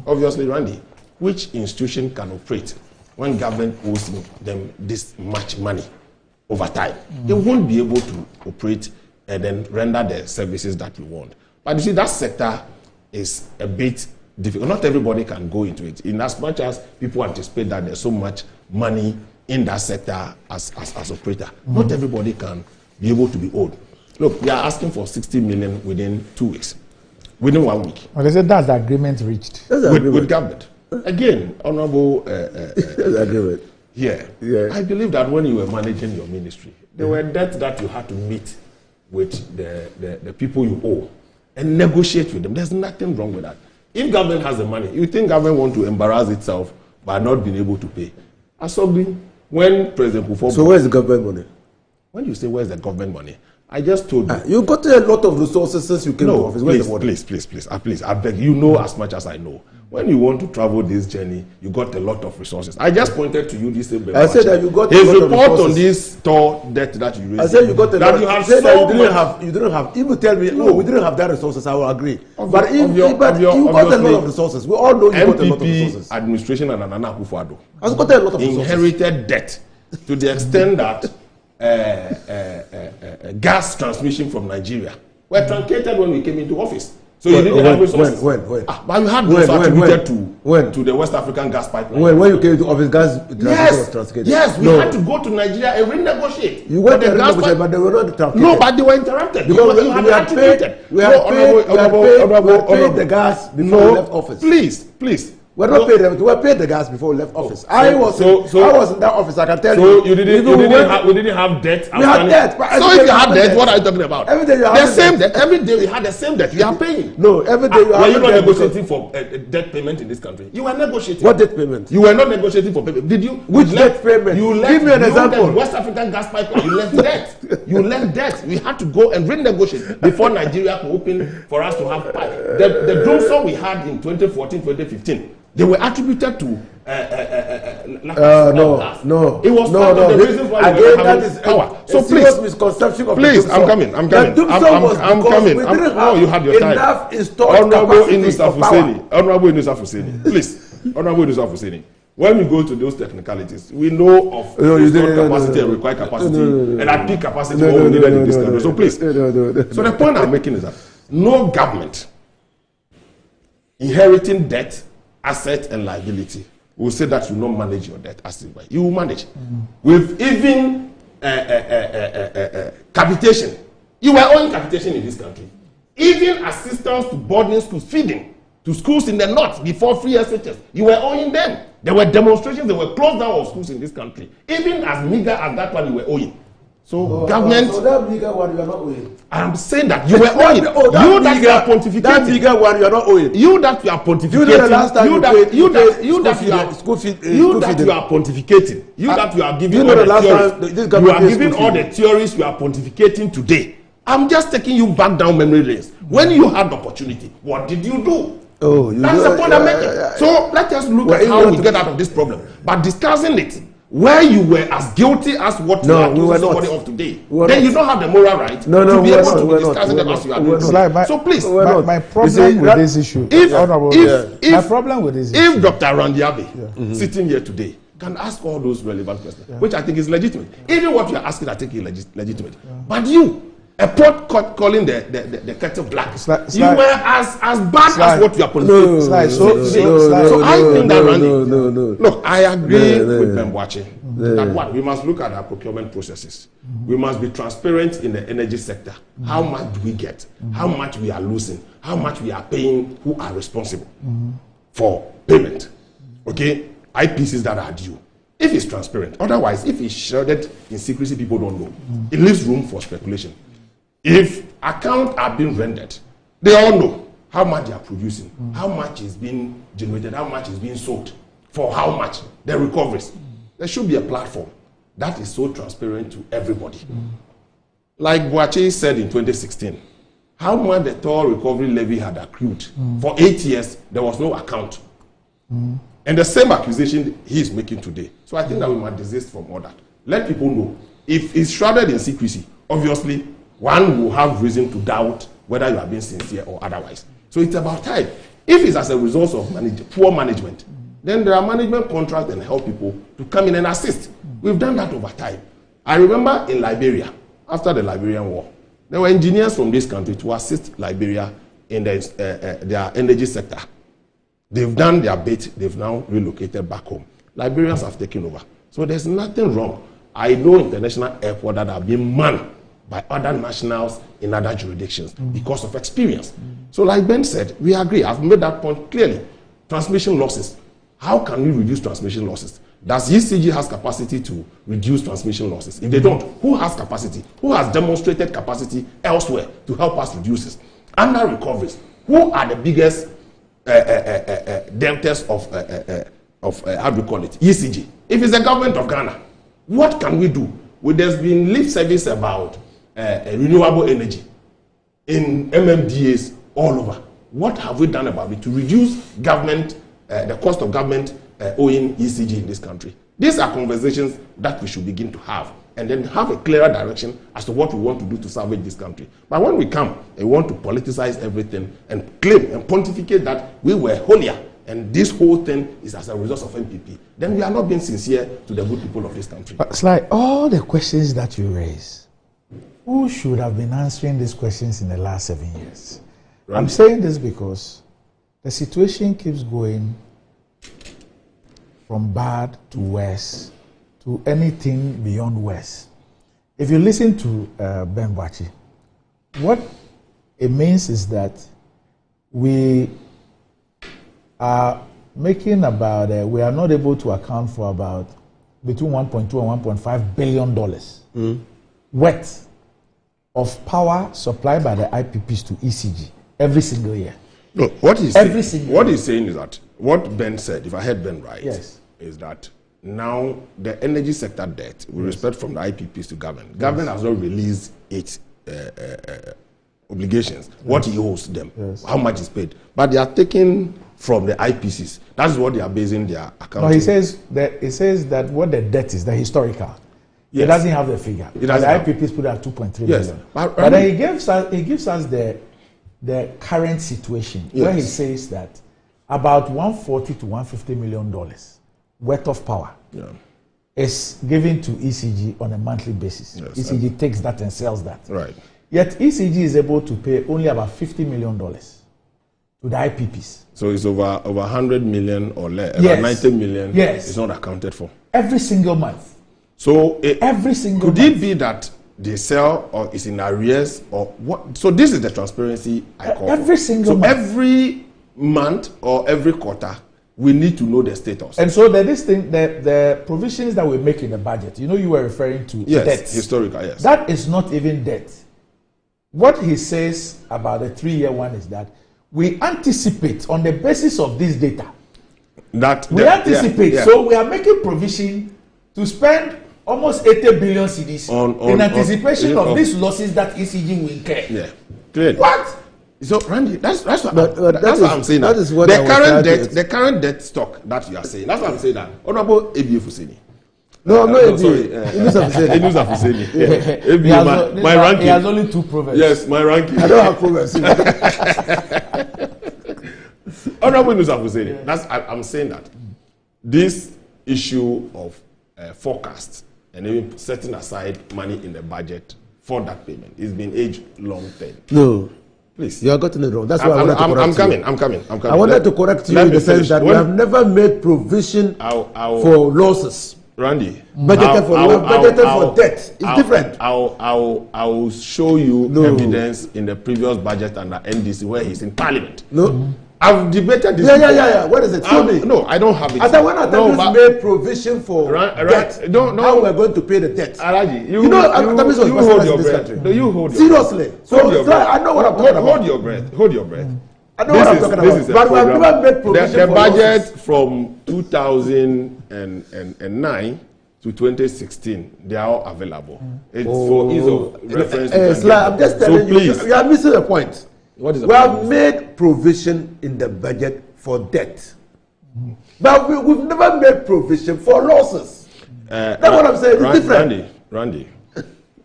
obviously, Randy, which institution can operate when government owes them this much money over time? They won't be able to operate and then render the services that you want. But you see, that sector is a bit difficult. Not everybody can go into it. In as much as people anticipate that there's so much money in that sector as operator, not everybody can be able to be owed. Look, we are asking for 60 million within 2 weeks, within 1 week. Well, they said that's the agreement reached. With government. Again, Honorable agreement. Yeah. I believe that when you were managing your ministry, there were debts that you had to meet with the people you owe and negotiate with them. There's nothing wrong with that. If government has the money, you think government want to embarrass itself by not being able to pay? Asogli, when President Kufuor... So where's the government money? When you say where's the government money, I just told you. You got a lot of resources since you came to office. Where's the money? Please, I beg. You know as much as I know. When you want to travel this journey, you got a lot of resources. I just pointed to you this same. I said that you got a lot of report on this store debt that you raised. I said you got a lot. You have said that you didn't have. If you tell me, no, we didn't have that resources, I will agree. You got a lot of resources. We all know you got a lot of resources. Administration and Nana Akufo-Addo has got a lot of resources. Inherited debt to the extent that gas transmission from Nigeria were truncated when we came into office. So you didn't have resources. When? But you had those attributed to the West African gas pipeline. When you came to office, gas was truncated. Yes, we had to go to Nigeria and renegotiate. You went to renegotiate, but they were not truncated. No, but they were interrupted. Because we had paid the gas before we left office. Please. We were paid the gas before we left office. I was in that office, I can tell you. So we didn't have debt. We had debt. So if you had debt, what are you talking about? Every day you have the same debt. Every day we had the same debt. You are paying. No, every day you have. Were you not negotiating for debt payment in this country? You were negotiating. What debt payment? You were not negotiating for payment. Did you? Which debt payment? You left. Give me an example. West African gas pipeline. You left debt. You left debt. We had to go and renegotiate before Nigeria could open for us to have pipe. The drone song we had in 2014, 2015. They were attributed to no. It was part of the reasons why we were having power. So please, misconception of please, I'm coming. I'm coming. No, you had your time. Honorable Inusa Fuseni. Please, Honorable Inusa Fuseni. When we go to those technicalities, we know of capacity and required capacity, and at peak capacity, what we needed in this country. So please, so the point I'm making is that no government inheriting debt, asset and liability will say that you not manage your debt as it were. You will manage. With even capitation. You were owing capitation in this country. Even assistance to boarding schools, feeding to schools in the north before free SHS. You were owing them. There were demonstrations, there were closed down of schools in this country. Even as meager as that one you were owing. So government. So that bigger one you are not owing. I'm saying that you were owing. That you are pontificating. That bigger one you are not owing. You that you are pontificating. You know the last time you that you are pontificating. You that you are giving you know all the last theories. time this You are giving all the theories you are pontificating today. I'm just taking you back down memory lanes. When you had the opportunity, what did you do? That's the point I'm making. So let us look at how we get out of this problem. But discussing it where you were as guilty as what you are accusing somebody of today, then you don't have the moral right to be able to be discussing them as you are doing. So please, my problem with this issue, my problem with this issue, if Dr. Randy Abbey sitting here today can ask all those relevant questions, which I think is legitimate. Even what you are asking, I think is legitimate. But you, a pot calling the kettle black, you were as bad as what you are putting. So I think that Randy, look, I agree with Bemwachi that what we must look at our procurement processes. We must be transparent in the energy sector. How much do we get? How much we are losing? How much we are paying? Who are responsible for payment? Okay, IPCs that are due. If it's transparent, otherwise, if it's shrouded in secrecy, people don't know. It leaves room for speculation. If accounts are being rendered, they all know how much they are producing, how much is being generated, how much is being sold, for how much, the recoveries. There should be a platform that is so transparent to everybody. Like Boachi said in 2016, how much the toll recovery levy had accrued. For 8 years, there was no account. And the same accusation he is making today. So I think that we must desist from all that. Let people know. If it's shrouded in secrecy, obviously, one will have reason to doubt whether you are being sincere or otherwise. So it's about time. If it's as a result of poor management, then there are management contracts and help people to come in and assist. We've done that over time. I remember in Liberia, after the Liberian War, there were engineers from this country to assist Liberia in their energy sector. They've done their bit, they've now relocated back home. Liberians have taken over. So there's nothing wrong. I know international airports that have been manned by other nationals in other jurisdictions because of experience. So like Ben said, we agree. I've made that point clearly. Transmission losses. How can we reduce transmission losses? Does ECG has capacity to reduce transmission losses? If they don't, who has capacity? Who has demonstrated capacity elsewhere to help us reduce this? Under recoveries, who are the biggest debtors of how do you call it? ECG. If it's the government of Ghana, what can we do? Well, there's been lip service about renewable energy in MMDAs all over. What have we done about it to reduce government, the cost of government owing ECG in this country? These are conversations that we should begin to have and then have a clearer direction as to what we want to do to salvage this country. But when we come and want to politicize everything and claim and pontificate that we were holier and this whole thing is as a result of MPP, then we are not being sincere to the good people of this country. But it's like all the questions that you raise, who should have been answering these questions in the last 7 years? Right. I'm saying this because the situation keeps going from bad to worse to anything beyond worse. If you listen to Ben Bachi, what it means is that we are making about, we are not able to account for about between $1.2 and $1.5 billion worth of power supplied by the IPPs to ECG every single year. No, what he's saying is that what Ben said, if I heard Ben right, is that now the energy sector debt, with respect from the IPPs to government, government has not released its obligations, what he owes them, how much is paid, but they are taking from the IPCs. That's what they are basing their accounting. No, he says that what the debt is, the historical. Yes. It doesn't have the figure. The IPPs put at 2.3 billion. But then he gives us the current situation where he says that about $140 to $150 million worth of power is given to ECG on a monthly basis. ECG takes that and sells that. Right. Yet ECG is able to pay only about $50 million to the IPPs. So it's over 100 million or less. About 90 million is not accounted for. Every single month. So every single could it be that they sell or is in arrears or what? So this is the transparency I call every single month. So every month or every quarter, we need to know the status. And so the provisions that we make in the budget, you were referring to debt. Historical, yes. That is not even debt. What he says about the 3-year one is that we anticipate on the basis of this data. We anticipate. So we are making provision to spend almost 80 billion cedis in anticipation of these losses that ECG will incur. Yeah. Clearly. What? So, Randy, that's what I'm saying. That is what the current debt stock that you are saying. That's what I'm saying. That Honorable ABF Fuseni. No, I'm not sorry. Enus Afuseni. My ranking. He has only 2 proverbs. Yes, my ranking. I don't have proverbs. Honorable Enus Afuseni. I'm saying that this issue of forecast and even setting aside money in the budget for that payment is been age-long thing. No. Please. You have gotten it wrong. That's why I wanted to correct you. I'm coming. I wanted to correct you in the sense that we have never made provision for losses. Randy, budgeted for debt. It's different. I'll show you evidence in the previous budget under NDC where he's in Parliament. No. I've debated this. Yeah. What is it? Show me. No, I don't have it. I said when Atamis made provision for debt, how we're going to pay the debt. Alaji, you know Atamis was hold your breath. No, you hold your seriously. Seriously. So I know what I'm talking about. Hold your breath. I know what I'm talking about. But we have never made provision the for budget losses. from 2009 to 2016, they are all available. It's for ease of reference. I'm just telling you are missing a point. What is the we have made provision in the budget for debt, but we've never made provision for losses. That's what I'm saying. It's different. Randy,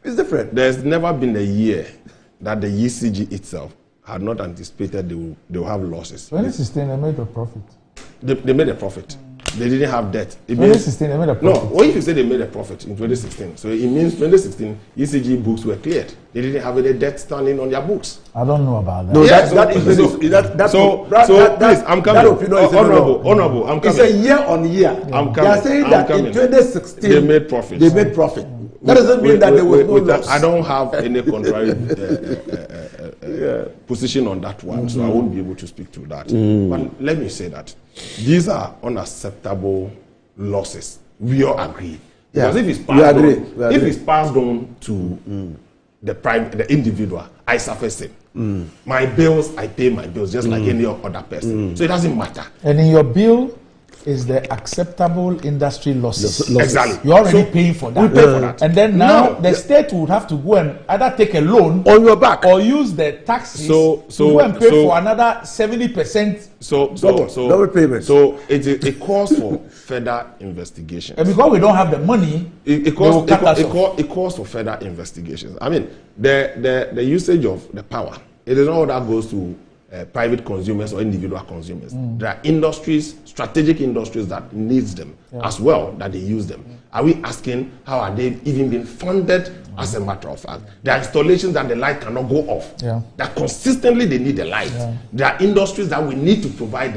it's different. There's never been a year that the ECG itself had not anticipated they will have losses. 2016, they made a profit. They made a profit. They didn't have debt. 2016, they made a profit. No, what if you say they made a profit in 2016? So it means 2016 ECG books were cleared. They didn't have any debt standing on their books. I don't know about that. No, please, I'm coming. Honorable, I'm coming. It's a year on year. I'm coming. They are saying that in 2016 they made profit. That doesn't mean that there was no loss. I don't have any contrary position on that one, so I won't be able to speak to that. But let me say that these are unacceptable losses. We all agree. Because if it's passed on to the individual, I suffer it. My bills, I pay my bills just like any other person. So it doesn't matter. And in your bill is the acceptable industry losses. Exactly. You're already paying for that. We pay for that. And then now the state would have to go and either take a loan on your back or use the taxes to go and pay for another 70%. Double payment. So it calls for further investigation. And because we don't have the money, it calls for further investigations. I mean, the usage of the power, it is not all that goes to private consumers or individual consumers. There are industries, strategic industries that needs them as well, that they use them. Are we asking how are they even being funded? As a matter of fact, there are installations that the light cannot go off. That consistently they need the light. There are industries that we need to provide them